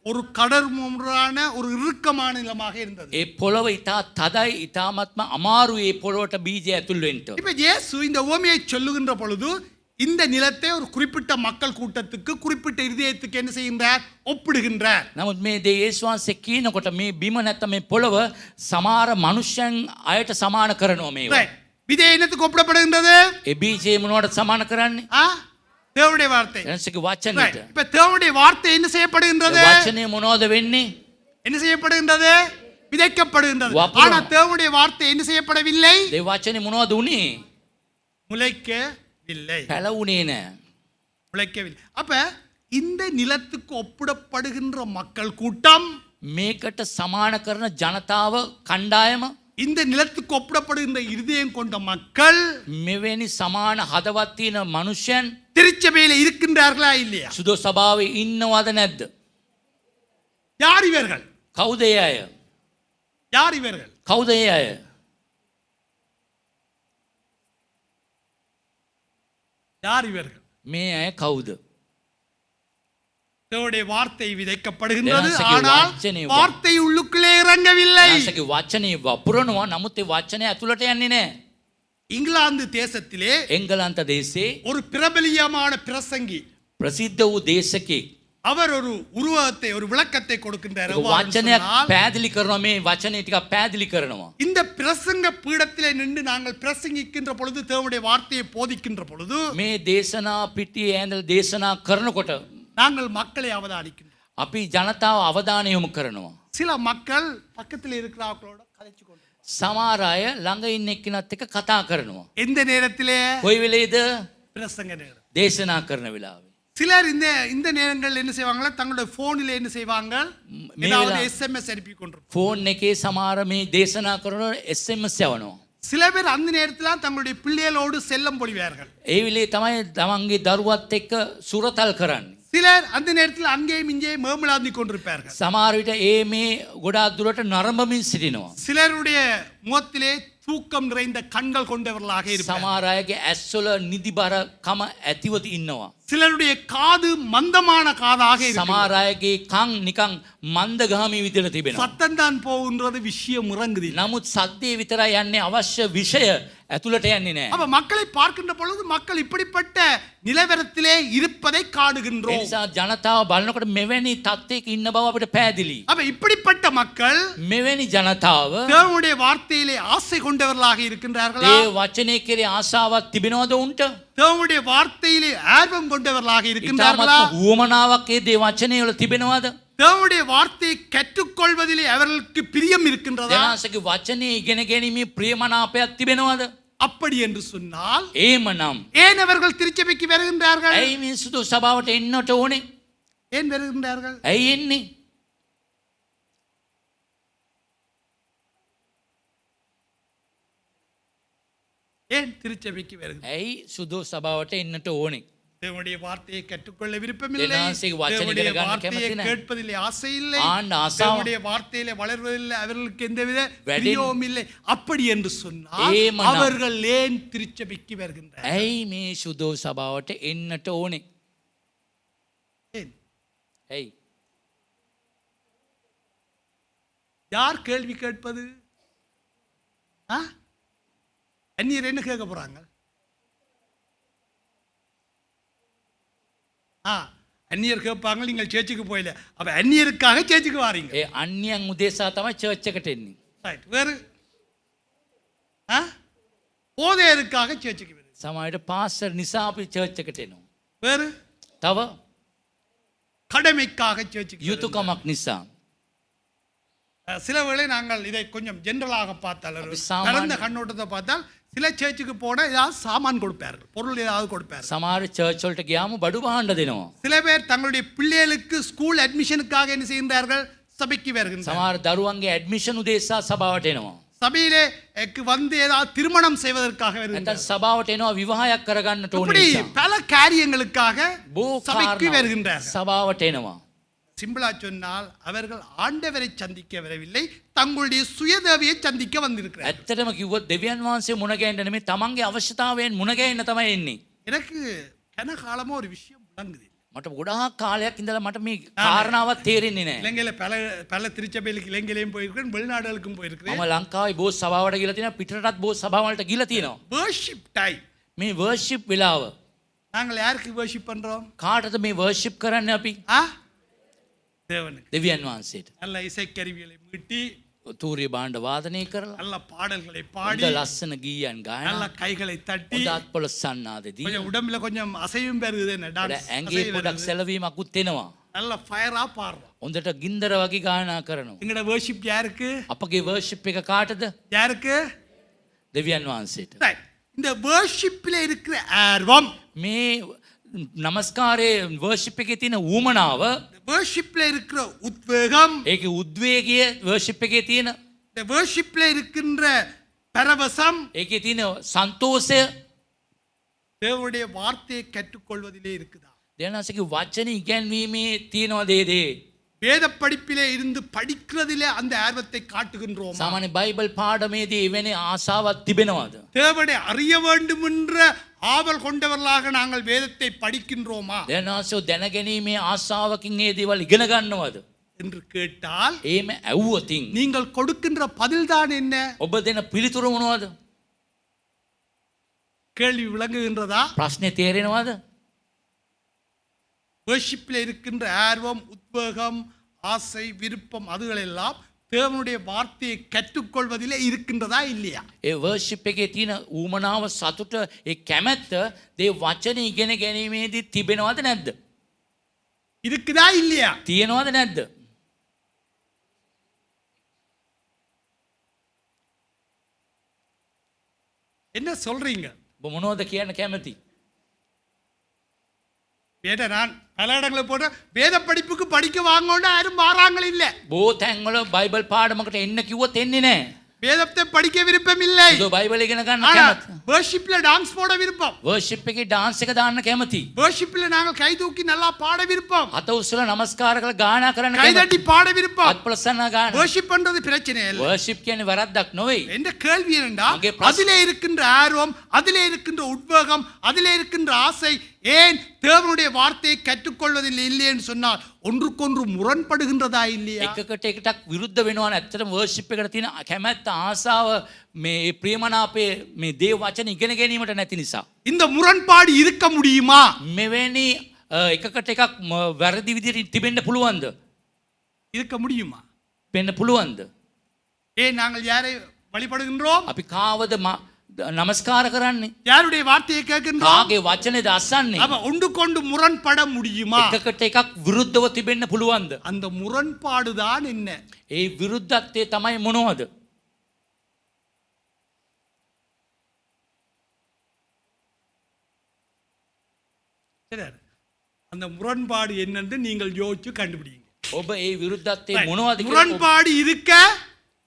ஒரு கடற்முறான ஒரு இறுக்கமான நிலமாக இருந்தது. ඒ පොළොව ඉතා තදයි, ඉතාමත්ම අමාරුයි ඒ පොළොවට බීජය ඇතුල් වෙන්න. இப்ப இயேசு இந்த உவமையை சொல்லுகின்ற பொழுது இந்த நிலத்தை ஒரு குறிப்பிட்ட மக்கள் கூட்டத்துக்கு குறிப்பிட்ட இதயத்துக்கு என்ன செய்கின்றார்? ஒப்பிடுகின்றார். නමුත් මේ දේ යේසුස් වහන්සේ කියනකොට මේ බිම නැත්නම් මේ පොළොව සමහර මනුෂ්‍යයන් අයට සමාන කරනවා මේවා. Right. விதை என்னத்துக்கு ஒப்பிடப்படுகின்றது? ඒ බීජය මොනවටද සමාන කරන්නේ? ஆ? தேவனுடைய வார்த்தை. එනසක Right. වචනෙට. இப்ப தேவனுடைய வார்த்தை என்ன செய்யப்படுகின்றது? වචනය මොනවද වෙන්නේ? என்ன செய்யப்படுகின்றது? விதைக்கப்படுகின்றது. வப்புறம். ஆனா தேவனுடைய வார்த்தை என்ன செய்யப்படவில்லை? ඒ වචනේ මොනවද උනේ? முளைக்கவில்லை. පැලවුණේ නැහැ. முளைக்கவில்லை. அப்ப இந்த நிலத்துக்கு ஒப்பிடப்படுகின்ற மக்கள் கூட்டம், මේකට සමාන කරන ජනතාව කණ්ඩායම இந்த நிலத்துக்கு ஒப்பிடப்படுகின்ற இருதயம் கொண்ட மக்கள் මෙවැනි සමාන හදවත් තියෙන මනුෂ්‍යයන් திருச்சபையில இருக்கின்றார்களா இல்லையா? සුදු සභාවේ ඉන්නවද නැද්ද? யார் இவர்கள்? කවුද ඒ අය? யார் இவர்கள்? කවුද ඒ අය? யார் இவர்கள்? මේ අය කවුද? தேவனுடைய வார்த்தை விதைக்கப்படுகின்றது, தேவனுடைய ஆனால் வார்த்தை வார்த்தை உள்ளுக்குள்ளே இறங்கவில்லை. නාසගේ වචනේ වපුරනවා නමුත් ඒ වචනේ ඇතුළට යන්නේ නැහැ. இங்கிலாந்து தேசத்திலே එංගලන්ත දේශේ ஒரு பிரபலியமான பிரசங்கி, ප්‍රසිද්ධ වූ දේශකෙක් அவர் ஒரு உருவகத்தை ஒரு விளக்கத்தை கொடுக்கின்றார். எவ்வாறு වචනයක් சொன்னால், පැහැදිලි කරනවා මේ වචනේ ටිකක් පැහැදිලி කරනවා. இந்த பிரசங்க பீடத்திலே நின்று நாங்கள் பிரசங்கிக்கின்ற பொழுது, தேவனுடைய வார்த்தையை போதிக்கின்ற பொழுது මේ දේශනා පිටියේ ඇඳලා දේශනා කරනකොට நாங்கள் மக்களை அவதானிக்கின்றோம். අපි ජනතාව අවධානය යොමු කරනවා. சில மக்கள் பக்கத்தில் இருக்கிறவர்களோட கதைச்சு கொண்டு, සමහර අය ළඟ ඉන්න එක්කෙනත් එක්ක කතා කරනවා. எந்த நேரத்திலே? කොයි වෙලේද? பிரசங்க நேரம். දේශනා කරන වෙලාවේ. சிலர் இந்த நேரங்கள் என்ன செய்வாங்களா? தங்களுடைய போனில் என்ன செய்வாங்க? ஏதாவது எஸ்எம்எஸ் அனுப்பி கொண்டிருப்பாங்க. ෆෝන් එකේ සමහර මේ දේශනා කරන SMS යවනවා. சில பேர் அந்த நேரத்தில் தங்களுடைய பிள்ளைகளோடு செல்லம் பொழிவார்கள். ඒ වෙලේ තමයි තමන්ගේ දරුවත් එක්ක සුරතල් කරන්නේ. சிலர் அந்த நேரத்தில் அங்கேயும் இங்கேயும் மேம்பலாந்தி கொண்டிருப்பார்கள். සමහර විට ඒ මේ ගොඩාක් දුරට නරඹමින් සිටිනවා. சிலருடைய முகத்திலே தூக்கம் நிறைந்த கண்கள் கொண்டவர்களாக இருப்பார்கள். සමහර අයගේ ඇස්වල නිදිබර කම ඇතිව ඉන්නවා. சிலருடைய காது மந்தமான காதாக இருக்கும். සමහර අයගේ කන් නිකන් මන්දගාමී විදිහට තිබෙනවා. சத்தம் தான் போகின்றது, விஷயம் இறங்குது. නමුත් සද්දේ විතරයි යන්නේ, අවශ්‍ය විෂය ඇතුළට යන්නේ නැහැ. அப்ப மக்களை பார்க்கின்ற பொழுது மக்கள் இப்படிப்பட்ட நிலவரத்திலே இருப்பதை ඒ காணுகின்றோம். නිසා ජනතාව බලනකොට මෙවැනි තත්ත්වයක ඉන්න බව අපිට පැහැදිලි. அப்ப இப்படிப்பட்ட மக்கள் මෙවැනි ජනතාව தேவனுடைய வார்த்தையிலே ஆசை கொண்டவர்களாக இருக்கின்றார்களா? ඒ වචනේ කෙරේ ආශාවක් තිබෙනවද උන්ට? தேவனுடைய வார்த்தையிலே ஆர்வம் கொண்டவர்களாக இருக்கின்றார்களா? ඉතාමත් උවමනාවක් ඒ දේ වචනේ වල තිබෙනවද? தேவனுடைய வார்த்தையை கற்றுக்கொள்வதிலே அவர்களுக்கு பிரியம் இருக்கின்றதா? දෙනාසගේ වචනේ ඉගෙන ගැනීමේ ප්‍රියමනාපයක් තිබෙනවද? அப்படி என்று சொன்னால் එහෙමනම් ஏன் அவர்கள் திருச்சபைக்கு வருகின்றார்கள்? ඇයි මේ සුදු සභාවට එන්නට ඕනේ? ஏன் வருகின்றார்கள்? ඇයි එන්නේ? ஏன் திருச்சபைக்கு வருகின்றார்கள்? ඇයි සුදු සභාවට එන්නට ඕනේ? தேவனுடைய வார்த்தையை கற்றுக்கொள்ள விருப்பமில்லை. දෙනාසගේ වචනේ தேவனுடைய ඉගෙන ගන්න வார்த்தையை කැමති නැහැ. கேட்பதிலே ஆசை இல்லை. ආන්න ආසාව தேவனுடைய வார்த்தையிலே வளர்வதில்லை அவர்களுக்கு எந்தவித වැඩෙන්- பிரியமும் இல்லை. அப்படி என்று சொன்னால் ஏமனா. அவர்கள் ஏன் திருச்சபைக்கு வருகின்றார்கள்? ඇයි මේ සුදු සභාවට එන්නට ඕනේ? ஏன்? ඇයි? யார் கேள்வி கேட்பது? அந்நியர் என்ன கேட்க போறாங்க? அந்நியர் கேட்பாங்க, நீங்கள் சேர்ச்சுக்கு போயில. அப்ப அந்நியருக்காக சேர்ச்சுக்கு வாரீங்க. ඒ අන්‍යයන් උදෙසා තමයි චර්ච් එකට එන්නේ. ரைட். வேறு போதையருக்காக சேர்ச்சுக்கு வருது. සමහරවිට පාස්ටර් නිසා අපි චර්ච් එකට එනවා. வேறு තව கடமைக்காக சேர்ச்சுக்கு வருது. යුතුයකමක් නිසා. சில வேளை நாங்கள் இதை கொஞ்சம் ஜெனரலாக பார்த்தால், அப்படி சாமான் பரந்த கண்ணோட்டத்தை பார்த்தால், சில சேர்ச்சுக்கு போன ஏதாவது சாமான் கொடுப்பார்கள், பொருள் ஏதாவது கொடுப்பார்கள். සමහර චර්ච් වලට ගියාම බඩු බහන්න දෙනවා. சில பேர் தங்களுடைய பிள்ளைகளுக்கு ஸ்கூல் அட்மிஷனுக்காக என்ன செய்கின்றார்கள்? சபைக்கு வருகின்றனர். සමහර දරුවන්ගේ ඇඩ්මිෂන් උදෙසා සභාවට එනවා. சபையிலே வந்து ஏதாவது திருமணம் செய்வதற்காக නැත්නම් வருகின்றனர். සභාවට එනවා විවාහයක් කරගන්නට ඕන இப்படி නිසා. பல காரியங்களுக்காக බොහෝ சபைக்கு කාරණා வருகின்றார்கள். සභාවට එනවා. சிம்பிளா சொன்னால் அவர்கள் ஆண்டவரை சந்திக்க வரவில்லை, தங்களுடைய சுயதேவையை சந்திக்க வந்திருக்கிறார்கள். ඇත්තටම කිව්වොත් දෙවියන් වහන්සේ මුණ ගැහෙන්න නෙමෙයි තමන්ගේ අවශ්‍යතාවයෙන් මුණ ගැහෙන්න තමයි එන්නේ. எனக்கு கன காலமா ஒரு விஷயம் விளங்குது. මට ගොඩාක් කාලයක් ඉඳලා මට මේ කාරණාවක් තේරෙන්නේ නැහැ. இலங்கையில பல திருச்சபைகளுக்கு இலங்கையிலையும் போயிருக்கிறேன், வெளிநாடுகளுக்கும் போயிருக்கிறேன். මම ලංකාවේ බොහෝ සභාවට ගිහලා තියෙනවා, පිටරටත් බොහෝ සභාවලට ගිහලා තියෙනවා. worship time. මේ වර්ෂිප් වෙලාව நாங்கள் யாருக்கு worship பண்றோம்? කාටද මේ වර්ෂිප් කරන්නේ අපි? தேவனுக்கு. දෙවියන් වහන්සේට. நல்ல இசைக்கருவிகளை மீட்டி, තූර්ය භාණ්ඩ වාදනය කරලා, நல்ல பாடல்களை பாடி, හොඳ ලස්සන ගීයන් நல்ல ගායනා, கைகளை தட்டி, හොඳ අත්පොළ සන්නාදදී, கொஞ்சம் உடம்புல கொஞ்சம் அசைவும் பெறுது, என்ன டான்ஸ் ඇඟේ පොඩක් සැලවීමකුත් එනවා. நல்ல ஃபயரா பாடுறோம். හොඳට ගින්දර වගේ ගායනා කරනවා. எங்கட worship யாருக்கு? අපගේ වර්ෂිප් එක කාටද? யாருக்கு? දෙවියන් වහන්සේට. Right. இந்த worshipல இருக்கிற ஆர்வம், මේ නමස්කාරයේ වර්ෂිප් එකේ තියෙන ඌමනාව, worshipல இருக்கிற உத்வேகம், ඒකේ උද්වේගය, වර්ෂිප් එකේ තියෙන, இந்த worshipல இருக்கின்ற பரவசம், ඒකේ තියෙන සන්තෝෂය, தேவனுடைய வார்த்தையை கற்றுக்கொள்வதிலே இருக்குதா? දෙවියන්වහන්සේගේ වචන ඉගැන්වීමේ තියෙනවද ඒ? வேத படிப்பிலே இருந்து படிக்கிறதிலே அந்த ஆர்வத்தை காட்டுகின்றோம். සාමාන්‍ය බයිබල් පාඩමේදී එවැනි ආසාවක් තිබෙනවද? தேவனை அறிய வேண்டும் என்ற ஆவல் கொண்டவர்களாக நாங்கள் வேதத்தை படிக்கின்றோமா දෙවියන්වහන්සේ දැනගැනීමේ ආසාවකින් ඒ දේවල් ඉගෙන ගන්නවද என்று கேட்டால், එහෙම ඇහුවොතින් நீங்கள் கொடுக்கின்ற பதில்தான் என்ன? ඔබ දෙන පිළිතුර මොනවද? கேள்வி விளங்குகின்றதா? ප්‍රශ්නේ තේරෙනවද? worshipல இருக்கின்ற ஆர்வம், உத்வேகம், ஆசை, விருப்பம், அதுகளெல்லாம் தேவனுடைய வார்த்தையை கற்றுக்கொள்வதிலே இருக்கின்றதா இல்லையா? ඒ වර්ෂිප් එකේ තියෙන ඌමනාව, සතුට, ඒ කැමැත්ත දේ වචන ඉගෙන ගැනීමේදී තිබෙනවද නැද්ද? இருக்குதா இல்லையா? තියෙනවද නැද්ද? என்ன சொல்றீங்க? ඔබ මොනවද කියන්න කැමති? நான் பல இடங்களை போட்டு வேத படிப்புக்கு படிக்க வாங்கோன்னு யாரும் மாறாங்கள் இல்ல. බොහෝ තැන්වල බයිබල් පාඩමකට එන්න කිව්වොත් එන්නේ නැහැ. வேதத்தை படிக்க விருப்பம் இல்லை. ඒක බයිබල් ඉගෙන ගන්න ஆனா කැමති. worshipல டான்ஸ் போட விருப்பம். වර්ෂිප් එකේ ඩාන්ස් එක දාන්න කැමති. worshipல நாங்கள் கை தூக்கி நல்லா பாட விருப்பம். අත උස්සලා නමස්කාර කරලා ගායනා කරන්න கை කැමති. தட்டி பாட விருப்பம். අත්පලසන්න ගායනා. worship பண்றது பிரச்சனை இல்ல. වර්ෂිප් කියන්නේ වැරද්දක් නෙවෙයි. என்ற கேள்வி என்னடா, அங்கே பிரச்சனை. அதிலே இருக்கின்ற ஆர்வம், அதிலே இருக்கின்ற உத்வேகம், அதிலே இருக்கின்ற ஆசை ஏன் தேவனுடைய வார்த்தையை கற்றுக்கொள்வதில் இல்லைன்னு சொன்னால் ஒன்றுக்கொன்று முரண்படுகின்றதா இல்லையா? එකකට එකටක් විරුද්ධ වෙනවා නේ. ඇත්තටම වර්ෂිප් එකට තියෙන කැමැත්ත, ආසාව, මේ ප්‍රියමනාපේ, මේ දේව වචන ඉගෙන ගැනීමට නැති නිසා. இந்த முரண்பாடு இருக்க முடியுமா? මෙවැනි එකකට එකක් වැරදි විදිහට තිබෙන්න පුළුවන්ද? இருக்க முடியுமா? වෙන්න පුළුවන්ද? ஏன் நாங்கள் யாரை வழிபடுகின்றோம்? අපි කාවද නමස්කාර කරන්නේ? யாருடைய வார்த்தையை கேட்கின்றோம்? කාගේ වචනේද අසන්නේ? அப்ப ஒன்றுக்கொண்டு முரண்பட முடியுமா? එකකට එකක් විරුද්ධව තිබෙන්න පුළුවන්ද? அந்த முரண்பாடு தான் என்ன? ඒ විරුද්ධත්වය තමයි මොනවද? சரி, அந்த முரண்பாடு என்னன்னு நீங்கள் யோசிச்சு கண்டுபிடிங்க. ඔබ ඒ විරුද්ධත්වය මොනවද කියලා முரண்பாடு இருக்க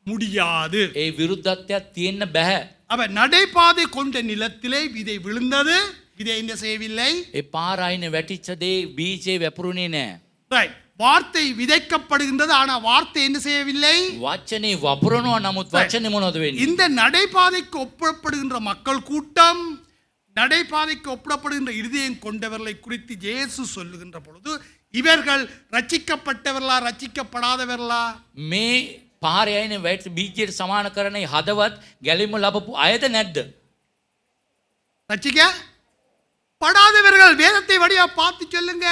முடியாது. ඒ විරුද්ධත්වයක් තියෙන්න බෑ. அப்ப நடைபாதை கொண்ட நிலத்திலே விதை விழுந்தது, விதை என்ன செய்யவில்லை. ඒ පාරායින වැටිච්ච දේ බීජේ වැපරුණේ නෑ. ரைட். வார்த்தை விதைக்கப்படுகின்றது, ஆனா வார்த்தை என்ன செய்யவில்லை. වචනේ වපුරනවා, නමුත් වචනේ මොනවද වෙන්නේ? இந்த நடைபாதைக்கு ஒப்பிடப்படுகின்ற மக்கள் கூட்டம், நடைபாதைக்கு ஒப்பிடப்படுகின்ற இருதயம் கொண்டவர்களை குறித்து இயேசு சொல்லுகின்ற பொழுது, இவர்கள் ரட்சிக்கப்பட்டவர்களா ரட்சிக்கப்படாதவர்களா? මේ පාරේ යන්නේ වැට් බීජයට සමාන කරන හදවත් ගැලීම ලැබපු අයද නැද්ද? ரட்சிக்க படாதவர்கள் வேதத்தை வழியா பார்த்து சொல்லுங்க.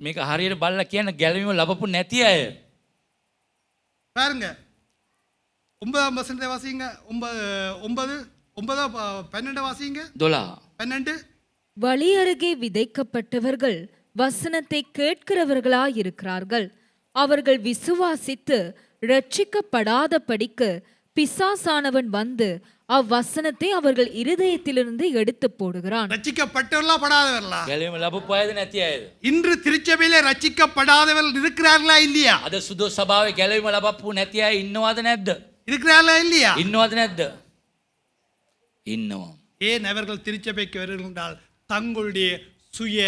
මේක හරියට බලලා කියන ගැලීම ලැබපු නැති අය. பாருங்க 9ஆம் வசனத்தை வாசிங்க. 12 வாசிங்க. 12 வழி அருகே விதைக்கப்பட்டவர்கள் வசனத்தை கேட்கிறவர்களாயிருக்கிறார்கள். அவர்கள் விசுவாசித்து ரட்சிக்கப்படாதபடிக்கு பிசாசானவன் வந்து அவ்வசனத்தை அவர்கள் இருதயத்திலிருந்து எடுத்து போடுகிறான். ரட்சிக்கப்பட்டவர்களா படாதவர்களா? ගැලීම ලැබපු අයද නැති අයද? இன்று திருச்சபையிலே ரட்சிக்கப்படாதவர்கள் இருக்கிறார்களா இல்லையா? අද සුදු සභාවේ ගැලීම ලැබපු නැති අය ඉන්නවද නැද්ද? இருக்கிறார்களா இல்லையா? ඉන්නවද නැද්ද? ඉන්නවා. ஏன் அவர்கள் திருச்சபைக்கு வருகிறார்கள் என்றால் தங்களுடைய சுய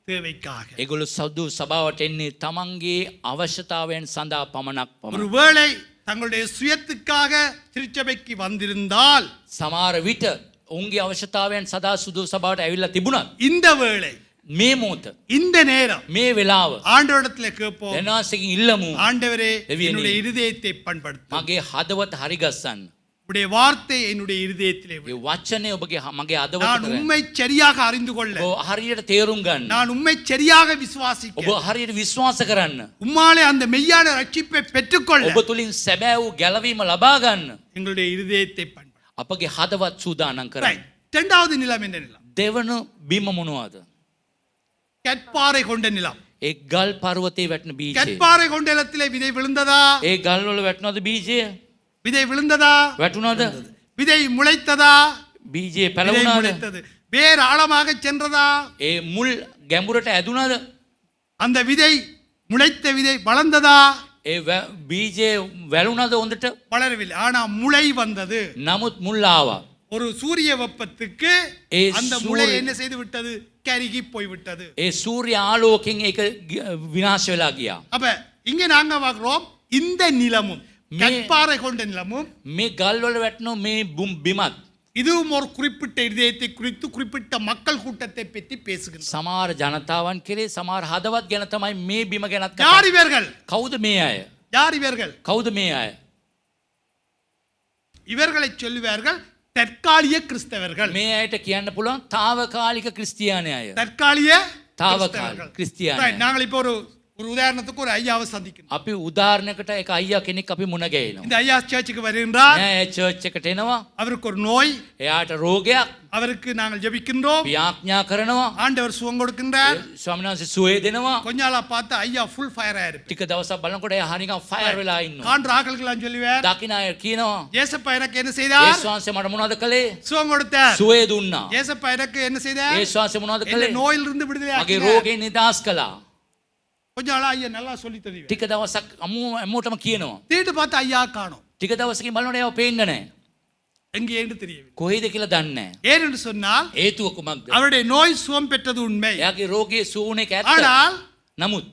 தேவைக்காக. ඒගොල්ලෝ සුදු සභාවට එන්නේ තමන්ගේ අවශ්‍යතාවයන් සඳහා පමණක් පමණයි. ஒருவேளை தங்களுடைய சுயத்துக்காக திருச்சபைக்கு வந்திருந்தால் සමහර විට ඔවුන්ගේ අවශ්‍යතාවයන් සඳහා සුදු සභාවට ඇවිල්ලා තිබුණත් இந்த வேளை මේ මොහොත இந்த நேரம் මේ වෙලාව ஆண்டவரிடத்தில் கேட்போம். දෙනාසකින් ඉල්ලමු ஆண்டவரே දෙවියනේ, என்னுடைய இருதயத்தை பண்படுத்தும். මගේ හදවත හරි ගස්සන්න. உடைய வார்த்தை என்னுடைய இருதயத்திலே ඒ වචනේ ඔබගේ මගේ நான் හදවතට உண்மை சரியாக அறிந்து கொள்ள, ඔබ හරියට තේරුම් ගන්න. நான் உண்மை சரியாக விசுவாசிக்க, ඔබ හරියට විශ්වාස කරන්න. உம்மாலே அந்த மெய்யான ரட்சிப்பை பெற்றுக்கொள்ள ඔබ තුලින් සැබෑ වූ ගැලවීම ලබා ගන්න. எங்களுடைய இருதயத்தை பண்படுத்தும். අපගේ හදවත් සූදානම් කරන්න. Right. இரண்டாவது நிலம் என்ன நிலம்? දෙවන බිම මොනවද? கற்பாறை கொண்ட நிலம். ඒ ගල් පර්වතයේ වැටෙන බීජය. கற்பாறை கொண்ட நிலத்திலே விதை விழுந்ததா? ඒ ගල් වල වැටුණාද බීජය? விதை விழுந்ததா? වැටුණාද? விதை முளைத்ததா? බීජය விதை පැලවුණාද? முளைத்தது. வேர் ஆழமாக சென்றதா? ඒ මුල් ගැඹුරට ඇදුණාද? அந்த விதை முளைத்த விதை வளர்ந்ததா? ඒ බීජය වැළුණාද හොඳට? வளரவில்லை. ஆனா முளை வந்தது. නමුත් මුල් ආවා. ஒரு சூரிய வெப்பத்துக்கு ஏ அந்த முளை சூரிய- என்ன செய்து விட்டது? கருகி போய்விட்டது. ඒ සූර්ය ආලෝකයෙන් ඒක විනාශ වෙලා ගියා. அப்ப இங்க நாங்க பார்க்கிறோம் இந்த நிலமும் கற்பாறை கொண்ட நிலமும் මේ ගල් වල වැටෙන මේ බිමත් இதுவும் ஒரு குறிப்பிட்ட இதயத்தை குறித்து குறிப்பிட்ட மக்கள் கூட்டத்தை பற்றி பேசுகின்றோம். සමහර ජනතාවන් කෙරේ සමහර හදවත් ගැන තමයි මේ බිම ගැනත් කතා யார் இவர்கள்? කවුද මේ අය? யார் இவர்கள்? කවුද මේ අය? இவர்களை சொல்லுவார்கள் தற்காலிக கிறிஸ்தவர்கள். මේ අයට කියන්න පුළුවන් తాවකාලික ක්‍රිස්තියානි අය. தற்காலிக తాවකාලික ක්‍රිස්තියානි. Right. நாங்கள் இப்போ ஒரு உதாரணத்துக்கு ஒரு ஐயாவை சந்திக்கணும். අපි උදාහරණයකට එක අයියා කෙනෙක් අපි මුණ ගැහෙනවා. இந்த ஐயா சர்ச்சுக்கு வருகின்றார். නෑ චර්ච් එකට එනවා. அவருக்கு ஒரு நோய், එයාට රෝගයක් அவருக்கு நாங்கள் ஜெபிக்கின்றோம். ව්‍යාඥා කරනවා. ஆண்டவர் சுகம் கொடுக்கின்றார். ස්වාමීන් වහන්සේ සුවය දෙනවා. கொஞ்ச நாளா பார்த்தா ஐயா ஃபுல் ஃபயரா இருப்பார். ටික දවසක් බලනකොට එයා හරියම ෆයර් වෙලා ඉන්නවා. காண்ற ஆட்களுக்கெல்லாம் சொல்லுவார், දකින්න අය කියනවා ஏசப்பா எனக்கு என்ன செய்தார்? ඒස් වහන්සේ මට මොනවද කළේ? சுகம் கொடுத்தார். සුවය දුන්නා. ஏசப்பா எனக்கு என்ன செய்தார்? ඒස් වහන්සේ මොනවද இந்த කළේ? நோயிலிருந்து விடுதலை මගේ ஆக்கினார். රෝගේ නිදහස් කළා. கொஞ்ச நாளா ஐயா நல்லா சொல்லி தருவார். ටික දවසක් අමුවටම කියනවා. தேடி பார்த்தா ஐயா காணோம். ටික දවසකින් බලනකොට එයාව පේන්නේ නැහැ. எங்கேன்னு தெரியவில்லை. කොහෙද කියලා දන්නේ නැහැ. ஏனென்று சொன்னால் හේතුව කුමක්ද? அவருடைய நோய் சுகம் பெற்றது உண்மை. එයාගේ රෝගයේ සූණ එක ඇත්ත. ஆனால் නමුත්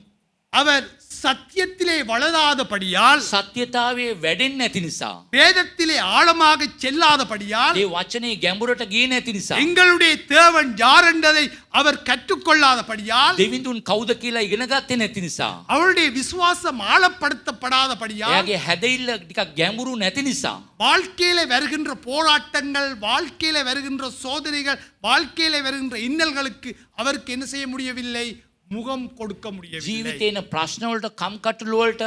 அவர் சத்தியத்திலே வளராதபடியால், සත්‍යතාවයේ වැඩෙන්නේ නැති නිසා, வேதத்திலே ஆழமாக செல்லாதபடியால், ඒ වචනේ ගැඹුරට ගියේ නැති නිසා, எங்களுடைய தேவன் யார் என்பதை அவர் கற்றுக்கொள்ளாதபடியால், දෙවිඳුන් කවුද කියලා ඉගෙන ගත්තේ නැති නිසා, அவருடைய விசுவாசம் ஆழப்படுத்தப்படாதபடியால், එයාගේ හැදෙilla ටිකක් ගැඹුරු නැති නිසා, வாழ்க்கையில வருகின்ற போராட்டங்கள், வாழ்க்கையில வருகின்ற சோதனைகள், வாழ்க்கையில வருகின்ற இன்னல்களுக்கு அவருக்கு என்ன செய்ய முடியவில்லை? முகம் கொடுக்க முடியவில்லை. ජීවිතේන ප්‍රශ්න වලට කම්කටොළු වලට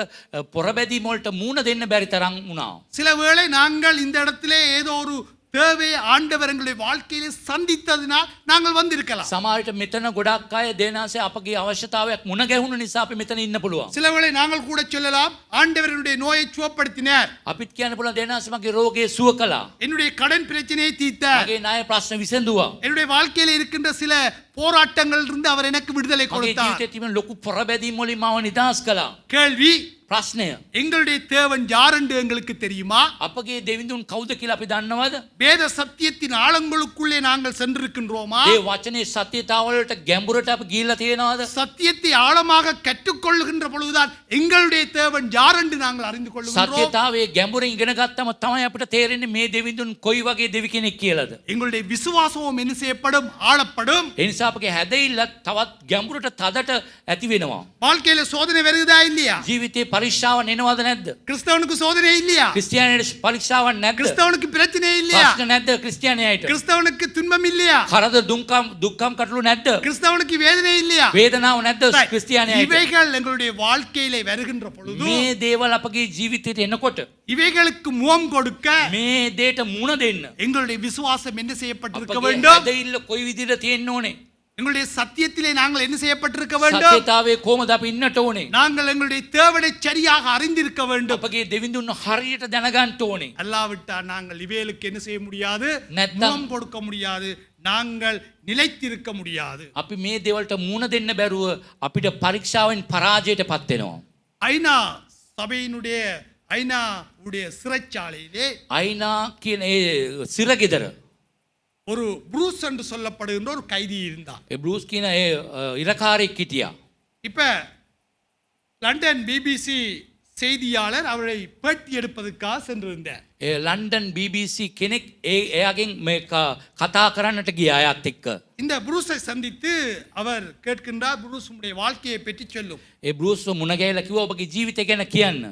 පොරබැදීම් වලට මූණ දෙන්න බැරි තරම් වුණා. சில வேளை நாங்கள் இந்த இடத்திலே ஏதோ ஒரு தேவையை ஆண்டவர் எங்களுடைய வாழ்க்கையிலே சந்தித்ததினால் நாங்கள் வந்திருக்கலாம். සමහර විට මෙතන ගොඩක් අය දේනාසේ අපගේ අවශ්‍යතාවයක් මුණ ගැහුණු නිසා අපි මෙතන ඉන්න පුළුවන්. சில வேளை நாங்கள் கூட சொல்லலாம், ஆண்டவருடைய நோயை சுகப்படுத்தினார், අපිත් කියන්න පුළුවන් දේනාසේ මගේ රෝගය සුව කළා. என்னுடைய கடன் பிரச்சனையை தீர்த்தார், මගේ ණය ප්‍රශ්න විසඳුවා. என்னுடைய வாழ்க்கையில இருக்கின்ற சில போராட்டங்கள் இருந்து அவர் எனக்கு விடுதலை මගේ கொடுத்தார். ජීවිතේ තිබෙන ලොකු පොරබැදීම් වලින් මාව නිදහස් කළා. கேள்வி, ප්‍රශ්නය எங்களுடைய தேவன் யார் என்று எங்களுக்கு தெரியுமா? අපගේ දෙවිඳුන් කවුද කියලා අපි දන්නවද? வேத சத்தியத்தின் ஆழங்களுக்குள்ளே நாங்கள் சென்றிருக்கின்றோமா? ඒ වචනේ සත්‍යතාව වලට ගැඹුරට අපි ගිහිල්ලා තියෙනවද? சத்தியத்தை ஆழமாக கற்றுக்கொள்ளுகின்ற பொழுதுதான் எங்களுடைய தேவன் யார் என்று நாங்கள் அறிந்து கொள்ளுகின்றோம். සත්‍යතාවයේ ගැඹුරින් ඉගෙන ගත්තම තමයි අපිට තේරෙන්නේ මේ දෙවිඳුන් කොයි වගේ දෙවි කෙනෙක් කියලාද. எங்களுடைய விசுவாசமும் என்ன செய்யப்படும்? ஆளப்படும். ඒ නිසා අපගේ හැදෙilla තවත් ගැඹුරට තදට ඇති වෙනවා. வாழ்க்கையில சோதனை வருகிறதா இல்லையா? ජීවිතේ පරීක්ෂාවක් එනවද නැද්ද? கிறிஸ்தவனுக்கு சோதனை இல்லையா? ක්‍රිස්තියානියට පරීක්ෂාවක් නැද්ද? கிறிஸ்தவனுக்கு பிரச்சனை இல்லையா? ප්‍රශ්න නැද්ද ක්‍රිස්තියානියට? கிறிஸ்தவனுக்கு துன்பம் இல்லையா? කරදර දුක්කම් කටළු නැද්ද? கிறிஸ்தவனுக்கு வேதனை இல்லையா? වේදනාව නැද්ද Right. ක්‍රිස්තියානියට? இவைகள் எங்களுடைய வாழ்க்கையிலே வருகின்ற பொழுது මේ දේවල් අපගේ ජීවිතයට එනකොට இவைகளுக்கு முகம் கொடுக்க මේ දේට මුණ දෙන්න எங்களுடைய விசுவாசம் என்ன செய்யப்பட்டிருக்க අපගේ வேண்டும்? ඇදහිල්ල කොයි විදිහට තියෙන්න ඕනේ? எங்களுடைய சத்தியத்திலே நாங்கள் என்ன செய்யப்பட்டிருக்க வேண்டும்? සත්‍යතාවයේ කොහොමද අපි ඉන්නට ඕනේ? நாங்கள் எங்களுடைய தேவனை சரியாக அறிந்திருக்க வேண்டும். අපගේ දෙවිඳුන් හරියට දැනගන්න ඕනේ. அல்லாவிட்டா நாங்கள் இவைகளுக்கு என்ன செய்ய முடியாது? නැත්තම් முகம் கொடுக்க முடியாது. நாங்கள் நிலைத்திருக்க முடியாது. අපි මේ දේවල්ට මුණ දෙන්න බැරුව අපිට පරීක්ෂාවෙන් පරාජයට පත් වෙනවා. ஐநா சபையினுடைய ஐநா உடைய சிறைச்சாலையிலே අයිනා කියන ඒ සිරගෙදර ஒரு புரூஸ் என்று சொல்லப்படுகின்ற ஒரு கைதி இருந்தார். ඒ බෲස් කියන ඒ ඉරකාරයෙක් හිටියා. இப்ப லண்டன் பிபிசி செய்தியாளர் அவரை பேட்டி எடுப்பதற்காக சென்றிருந்தார். ඒ ලන්ඩන් BBC කෙනෙක් එයාගෙන් මේ කතා කරන්නට ගියා අයත් එක්ක. இந்த புரூஸை சந்தித்து அவர் கேட்கின்றார், புரூஸ் உடைய வாழ்க்கையை பற்றி சொல்லும். ඒ බෲස් මුණ ගැහිලා කිව්වා ඔබගේ ජීවිතය ගැන කියන්න.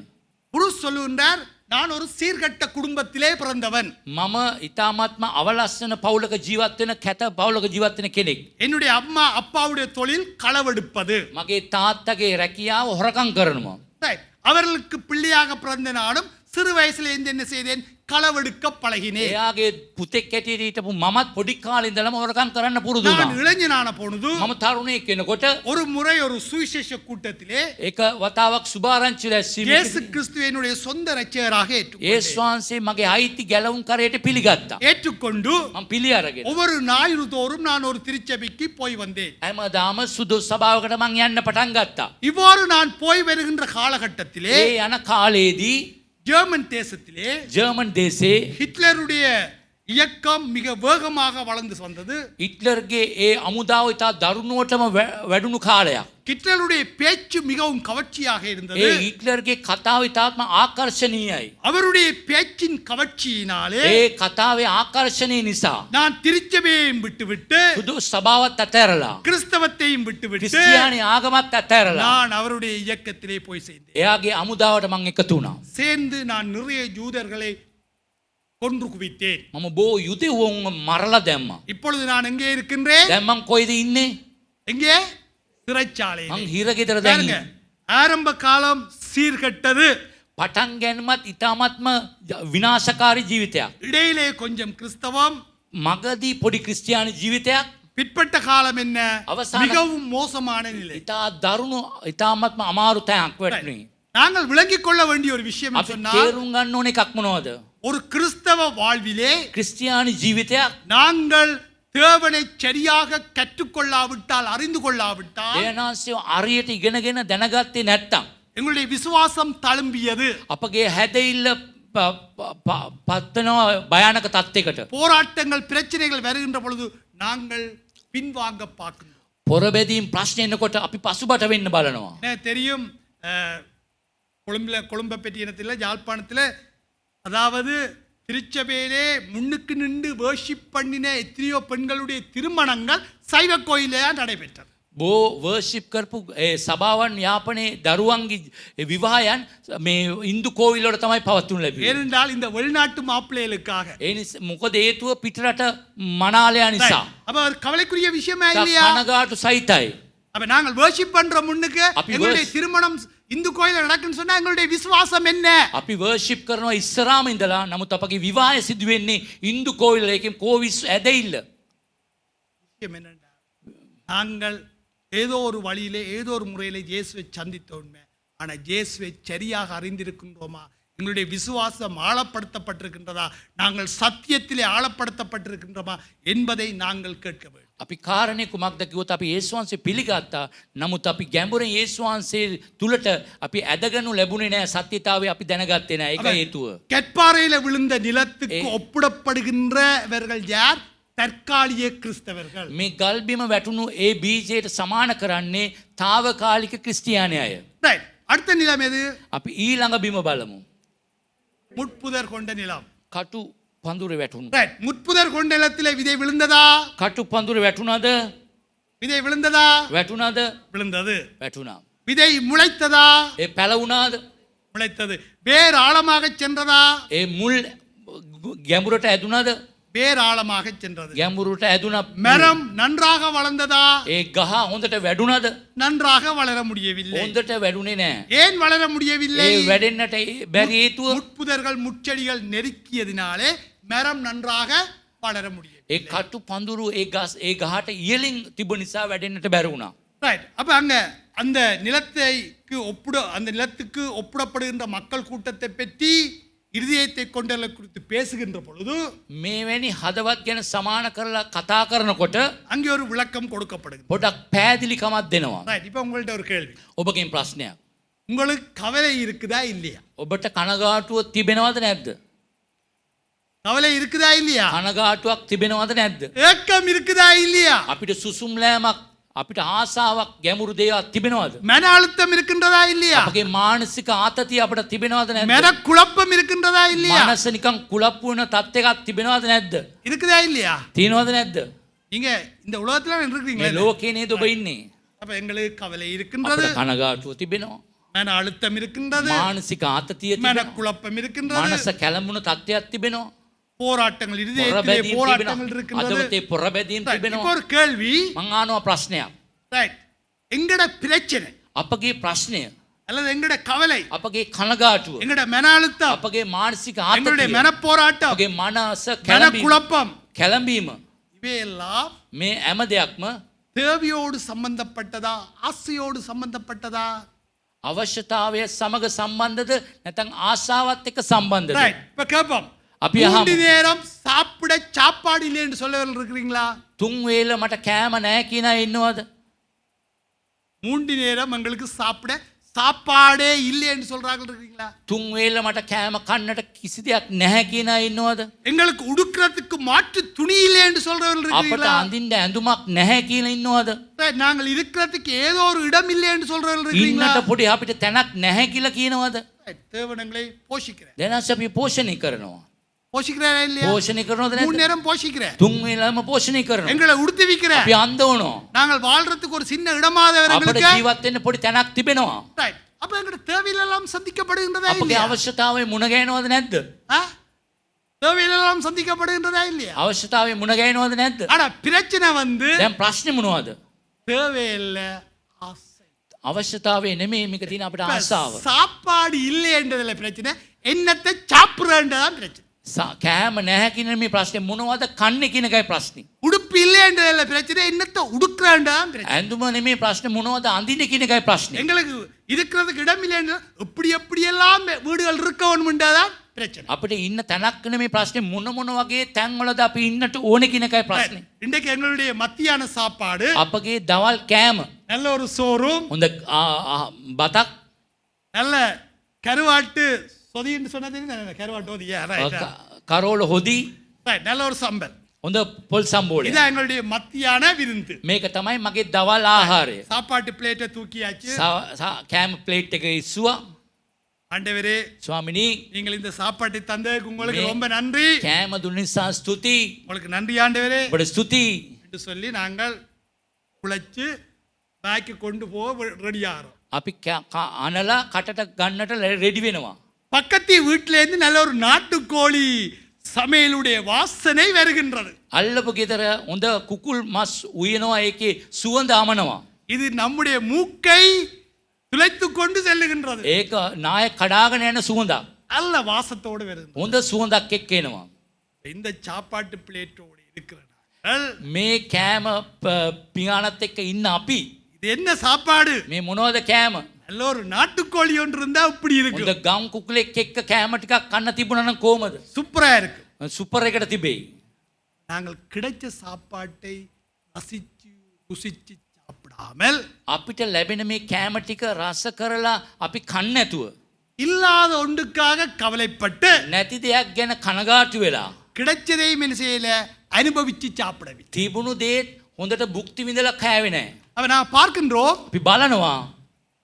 புரூஸ் சொல்லுகின்றார், நான் ஒரு சீர்கட்ட குடும்பத்திலே பிறந்தவன். මම ඉතාමත්ම අවලස්සන පවුලක ජීවත් වෙන කැත පවුලක ජීවත් වෙන කෙනෙක්. என்னுடைய அம்மா அப்பாவுடைய தொழில் களவெடுப்பது. මගේ තාත්තගේ රැකියාව හොරකම් කරනවා. Right. அவர்களுக்கு பிள்ளையாக பிறந்த நானும் சிறு வயசுல இருந்து என்ன செய்தேன்? களவெடுக்க பழகினேன். එයාගේ පුතෙක් හැටියට හිටපු මමත් පොඩි කාලේ ඉඳලම හොරකම් කරන්න පුරුදු நான் වුණා. இளைஞனான பொழுது මම තරුණයෙක් වෙනකොට ஒரு முறை ஒரு சுவிசேஷ கூட்டத்திலே එක වතාවක් සුභාරංචි රැස්වීමක இயேசு கிறிஸ்துவை என்னுடைய சொந்த இரட்சகராக යේසුස් වහන්සේ මගේ අයිති ගැලවුම් කරයට පිළිගත්තා. ஏற்றுக்கொண்டு මම පිළි අරගෙන ஒவ்வொரு ஞாயிறு தோறும் நான் ஒரு திருச்சபைக்கு போய் வந்தேன். හැමදාම සුදු සභාවකට මං යන්න පටන් ගත්තා. இவ்வாறு நான் போய் வருகின்ற காலகட்டத்திலே ඒ යන කාලයේදී ஜெர்மன் தேசத்திலே ජර්මන් දේශේ ஹிட்லருடைய இயக்கம் மிக வேகமாக வளர்ந்து வந்தது. හිට්ලර්ගේ ඒ අමුදාව ඉතා දරුණුවටම වැඩුණු කාලයක්. ஹிட்லருடைய பேச்சு மிகவும் கவர்ச்சியாக ඒ இருந்தது. හිට්ලර්ගේ කතාව ඉතාත්ම ආකර්ශනීයයි. அவருடைய பேச்சின் கவர்ச்சியினாலே ඒ කතාවේ ආකර්ශනය නිසා நான் திருச்சபையையும் விட்டுவிட்டு සුදු සභාවත් අතෑරලා கிறிஸ்தவத்தையும் விட்டுவிட்டு ක්‍රිස්තියානි ආගමත් අතෑරලා நான் அவருடைய இயக்கத்திலே போய் சேர்ந்தேன். එයාගේ අමුදාවට මං එකතු වුණා. சேர்ந்து நான் நிறைய யூதர்களை கொன்று குவித்தேன். මම බෝ යුදෙවුන් මරලා දැම්මා. இப்பொழுது நான் எங்கே இருக்கின்றேன்? දැන් මං කොයිද ඉන්නේ? எங்கே? சிறைச்சாலையில். මං හිරගෙදර දැන් பாருங்க, ඉන්නේ. ஆரம்ப காலம் சீர்கெட்டது, පටන් ගැනීමත් ඉතාමත්ම විනාශකාරී ජීවිතයක්. இடையிலே கொஞ்சம் கிறிஸ்தவம், මගදී පොඩි ක්‍රිස්තියානි ජීවිතයක්. பிற்பட்ட காலம் என்ன? அவசான- மிகவும் மோசமான நிலை. ඉතා දරුණු ඉතාමත්ම අමාරු තැනක් වැටුනේ. நாங்கள் விளங்கிக் கொள்ள வேண்டிய ஒரு விஷயம் අපි சொன்னால், තේරුම් ගන්න ඕනේ එකක් මොනවද? ஒரு கிறிஸ்தவ வாழ்விலே ක්‍රිස්තියානි ජීවිතයක් நாங்கள் தேவனை சரியாக கற்றுக்கொள்ளாவிட்டால், அறிந்து கொள்ளாவிட்டால் දේනාංශය හරියට ඉගෙනගෙන දැනගත්තේ නැත්තම් எங்களுடைய விசுவாசம் தழும்பியது. අපගේ හැදෙilla පත්වනවා භයානක තත්ත්වයකට. போராட்டங்கள் பிரச்சனைகள் வருகின்ற பொழுது நாங்கள் பின்வாங்க பார்க்கணும். පොරබැදීම් ප්‍රශ්න එනකොට අපි පසුබට වෙන්න බලනවා. எனக்கு தெரியும், கொழும்பை பெட்டியினத்தில் யாழ்ப்பாணத்தில், அதாவது திருச்சபையிலே முன்னுக்கு நின்று வேர்ஷிப் பண்ணின எத்தனையோ பெண்களுடைய திருமணங்கள் சைவ கோயிலே நடைபெற்றது. බෝ වර්ෂිප් කරපු සභාවන් යාපනයේ දරුවන්ගේ විවාහයන් මේ ඉන්දු කෝවිල්වල තමයි පවත්වනු ලැබුවේ. ஏனென்றால் இந்த வெளிநாட்டு மாப்பிள்ளைகளுக்காக. ඒ නිසා මොකද හේතුව පිටරට මනාලයා නිසා. அப்ப அது கவலைக்குரிய விஷயமா இல்லையா? කනගාටු සහිතයි. அப்ப நாங்கள் வேர்ஷிப் பண்ற முன்னுக்கு அப்படி எங்களுடைய worship- திருமணம் இந்து கோயில நடக்குன்னு சொன்னா எங்களுடைய விசுவாசம் என்ன? අපි වර්ෂිප් කරනවා ඉස්සරහාම ඉඳලා. නමුත් අපගේ විවාහය සිදු වෙන්නේ ඉන්දු කෝවිල් එකකින් කෝවිස් ඇදහිල්ල. விஷயம் என்னன்னா, நாங்கள் ஏதோ ஒரு வழியிலே ஏதோ ஒரு முறையிலே இயேசுவை சந்தித்த உண்மை. ஆனா இயேசுவை சரியாக அறிந்திருக்கின்றோமா? எங்களுடைய விசுவாசம் ஆழப்படுத்தப்பட்டிருக்கின்றதா? நாங்கள் சத்தியத்திலே ஆழப்படுத்தப்பட்டிருக்கின்றோமா என்பதை நாங்கள் கேட்க வேண்டும். අපි කාරණය කුමක්ද කිව්වොත් අපි යේසුස් වහන්සේ පිළිගත්තා. නමුත් අපි ගැඹුරින් යේසුස් වහන්සේ තුලට අපි ඇදගනු ලැබුණේ නැහැ. සත්‍යතාවය අපි දැනගත්තේ නැහැ. ඒක හේතුව. கற்பாறையில விழுந்த நிலத்துக்கு ஒப்பிடப்படுகின்றவர்கள் யார்? தற்காலிக கிறிஸ்தவர்கள். මේ ගල්බිම වැටුණු ඒ බීජයට සමාන කරන්නේ తాවකාලික ක්‍රිස්තියානි අය. Right. அடுத்த நிலம் எது? අපි ඊළඟ බිම බලමු. முட்புதர் கொண்ட நிலம். කටු පඳුරේ වැටුණු. Right. முட்புதர் கொண்ட நிலத்திலே விதை விழுந்ததா? කටු පඳුරේ වැටුණාද? விதை விழுந்ததா? වැටුණාද? விழுந்தது. වැටුණා. விதை முளைத்ததா? ඒ පැලවුණාද? முளைத்தது. வேர் ஆழமாக சென்றதா? ඒ මුල් ගැඹුරට ඇදුනද? வேர் ஆழமாக சென்றது. ගැඹුරට ඇදුන மரம் நன்றாக வளர்ந்ததா? ඒ ගහ හොඳට වැඩුණද? நன்றாக வளர முடியவில்லை. හොඳට වැඩුණේ නෑ. ஏன் வளர முடியவில்லை? ඒ වැඩෙන්නට බැරි හේතුව முட்புதர்கள் முட்செடிகள் நெருக்கியதினாலே மரம் நன்றாக வளர முடியவில்லை. ඒ කටු පඳුරු ඒ ගහට ඉහලින් තිබ නිසා වැඩෙන්නට බැරි වුණා. ரைட். அப்ப அங்க அந்த அந்த நிலத்துக்கு ஒப்பிடப்படுகின்ற மக்கள் கூட்டத்தை பற்றி இருதயத்தை கொண்டல குறித்து பேசுகின்ற பொழுது මේවැනි හදවත් ගැන සමාන කරලා කතා කරනකොට அங்கே ஒரு விளக்கம் கொடுக்கப்படுகிறது. පොඩක් පැහැදිලිකමක් දෙනවා. ரைட். இப்போ உங்கள்ட்ட ஒரு கேள்வி. ඔබගෙන් ප්‍රශ්නයක්. உங்களுக்கு கவலை இருக்குதா இல்லையா? ඔබට කනගාටුව තිබෙනවද නැද්ද? கவலை இருக்குதா இல்லையா? කනගාටුවක් තිබෙනවද නැද්ද? ஏக்கம் இருக்குதா இல்லையா? අපිට සුසුම්ලෑමක් අපිට ආසාවක් ගැඹුරු දේවල් තිබෙනවද? மன அழுத்தம் இருக்கின்றதா இல்லையா? අපගේ මානසික ආතතිය අපිට තිබෙනවද නැද්ද? மன குழப்பம் இருக்கின்றதா இல்லையா? මනස නිකන් කුලප්පු වෙන තත්ත්වයක් තිබෙනවද නැද්ද? இருக்குதா இல்லையா? තියෙනවද නැද්ද? நீங்க இந்த உலகத்துல මේ இருக்கிறீங்களா? ලෝකේ නේද ඔබ ඉන්නේ? அப்ப எங்களுக்கு கவலை இருக்கின்றது, අපිට කනගාටුව තිබෙනවා. மன அழுத்தம் இருக்கின்றது, මානසික ආතතිය மன තිබෙනවා. குழப்பம் இருக்கின்றது, මනස කැළඹුණු තත්ත්වයක් තිබෙනවා. போராட்டங்கள் இதயத்திலே පොරබැදීම් போராட்டங்கள் තිබෙනවා. இருக்கின்றது. අදවතේ පොරබැදීම් Right. இப்போ තිබෙනවා. ஒரு கேள்வி. මං අහනවා ප්‍රශ්නයක්. ரைட். எங்கட பிரச்சனை අපගේ ප්‍රශ්නය, அல்லது எங்கட கவலை, අපගේ කනගාටුව, எங்கட மன அழுத்தம், අපගේ මානසික எங்களுடைய ආතතිය, மன போராட்டம், අපගේ මනස மன குழப்பம், කැළඹීම இவையெல்லாம் මේ හැම දෙයක්ම தேவையோடு சம்பந்தப்பட்டதா, ஆசையோடு சம்பந்தப்பட்டதா? අවශ්‍යතාවය සමග සම්බන්ධද නැත්නම් ආශාවත් එක්ක සම්බන්ධද? ரைட். இப்ப கேட்போம். අපි අහමු. 3 நேரம் சாப்பிட சாப்பாடு இல்லை என்று சொல்லவர்கள் இருக்கிறீங்களா? තුන් වේල මට කෑම නැහැ කියන අය ඉන්නවද? 3 நேரம் எங்களுக்கு சாப்பிட சாப்பாடே இல்லை என்று சொல்றார்கள் இருக்கிறீங்களா? තුන් වේල මට කෑම කන්නට කිසි දෙයක් නැහැ කියන අය ඉන්නවද? எங்களுக்கு உடுக்கிறதுக்கு மாற்று துணி இல்லை என்று சொல்றவர்கள் අපට இருக்கிறீங்களா? අඳින්න ඇඳුමක් නැහැ කියලා ඉන්නවද? ரைட். நாங்கள் இருக்கிறதுக்கு ஏதோ ஒரு இடம் இல்லை என்று சொல்றவர்கள் இருக்கிறீங்களா? ඉන්නට පොඩි අපිට තැනක් නැහැ කියලා කියනවද? ரைட். தேவனங்களை போஷிக்கிறேன். දැනස් අපි පෝෂණය කරනවා. போஷிக்கிறேன் இல்லையா? පෝෂණය කරනවද 3 නැද්ද? நேரம் போஷிக்கிறேன். තුන් වේලම පෝෂණය කරනවා. எங்களை உடுத்துவிக்கிறேன். අපි අන්දවනවා. நாங்கள் வாழ்றதுக்கு ஒரு சின்ன අපට இடமாதவர்களுக்கு ජීවත් වෙන්න පොඩි තැනක් තිබෙනවා. ரைட். அப்ப எங்கட தேவையெல்லாம் சந்திக்கப்படுகின்றதா අපගේ இல்லையா? අවශ්‍යතාවය මුණ ගැහෙනවද නැද්ද? ஆ? தேவையெல்லாம் சந்திக்கப்படுகின்றதா இல்லையா? අවශ්‍යතාවය මුණ ගැහෙනවද නැද්ද? ஆனா பிரச்சனை வந்து දැන් ප්‍රශ්නේ මොනවද? தேவையில்ல ஆசை. අවශ්‍යතාවය නෙමෙයි මේක තියෙන අපිට ආසාව. சாப்பாடு இல்லை என்றதுல பிரச்சனை, என்னத்தை சாப்பிடுறதுதான் பிரச்சனை. කෑම නැහැ කියන මේ ප්‍රශ්නේ මොනවද කන්නේ කියන එකයි ප්‍රශ්නේ. உடுப்பு இல்லை என்றதுல பிரச்சனை, என்னத்தை உடுக்கிறதுதான் பிரச்சனை. ඇඳුම නෙමේ ප්‍රශ්නේ මොනවද අඳින්න කියන එකයි ප්‍රශ්නේ. எங்களுக்கு இருக்கிறதுக்கு இடம் இல்லை என்று எப்படி எல்லாம் வீடுகள் இருக்க வேண்டும்ன்றதான் பிரச்சனை. අපිට ඉන්න තැනක් නෙමේ ප්‍රශ්නේ මොන වගේ තැන්වලද අපි ඉන්නට ඕනේ කියන එකයි ප්‍රශ්නේ. இன்றைக்கு எங்களுடைய மத்தியான சாப்பாடு අපගේ දවල් කෑම நல்ல ஒரு சோறும், හොඳ බතක් நல்ல கருவாட்டு சொதின்னு சொன்னது கருவாட்டு ஒதியா, කරෝල හොදි நல்ல ஒரு சம்பல். හොඳ පොල් සම්බෝලය. இதான் எங்களுடைய மத்தியான விருந்து. මේක තමයි මගේ දවල් ආහාරය. சாப்பாட்டு பிளேட்டை தூக்கியாச்சு. කෑම ප්ලේට් එක ඉස්සුවා. ஆண்டவரே, ස්වාමිනී நீங்கள் இந்த சாப்பாட்டை தந்ததுக்கு உங்களுக்கு மே- ரொம்ப நன்றி. කෑම දුන්න නිසා ස්තුතියි. உங்களுக்கு நன்றி ஆண்டவரே ඔබට ස්තුතියි. என்று சொல்லி நாங்கள் குழைச்சு பேக்கு கொண்டு போக ரெடி ஆகிறோம். අපි අනලා කටට ගන්නට රෙඩි වෙනවා. பக்கத்து வீட்டில இருந்து நல்ல ஒரு நாட்டுக்கோழி சமையலுடைய வாசனை வருகின்றது. අල්ලපු ගෙදර හොඳ කුකුල් මස් උයනවා ඒකේ සුවඳ අමනවා. இது நம்முடைய மூக்கை துளைத்து கொண்டு செல்லுகின்றது. ඒක නාය කඩාගෙන යන සුවඳක්. நல்ல வாசத்தோடு வருது. හොඳ සුවඳක් එක්ක එනවා. இந்த சாப்பாட்டு பிளேட்டோடு இருக்கிற நாங்கள், මේ කෑම පිඟානත් එක්ක ඉන්න අපි இது என்ன சாப்பாடு? මේ මොනවද කෑම? நல்ல ஒரு நாட்டுக்கோழி ஒன்று இருந்தா இப்படி இருக்கு. හොඳ ගම් කුකුලෙක් එක්ක කෑම ටිකක් කන්න තිබුණා නම් කොහමද? சூப்பரா இருக்கு. සුපර් එකට තිබෙයි. நாங்கள் கிடைச்ச சாப்பாட்டை ரசிச்சு ருசிச்சு சாப்பிடாமல் අපිට ලැබෙන මේ කෑම ටික රස කරලා අපි කන්නේ නැතුව இல்லாத ஒன்றுக்காக கவலைப்பட்டு නැති දෙයක් ගැන කනගාටු වෙලා கிடைச்சதையும் என்ன செய்யல, அனுபவிச்சு சாப்பிடவில்லை. තිබුණු දේත් හොඳට භුක්ති විඳලා කෑවේ නැහැ. அப்ப நான் பார்க்கின்றோம், අපි බලනවා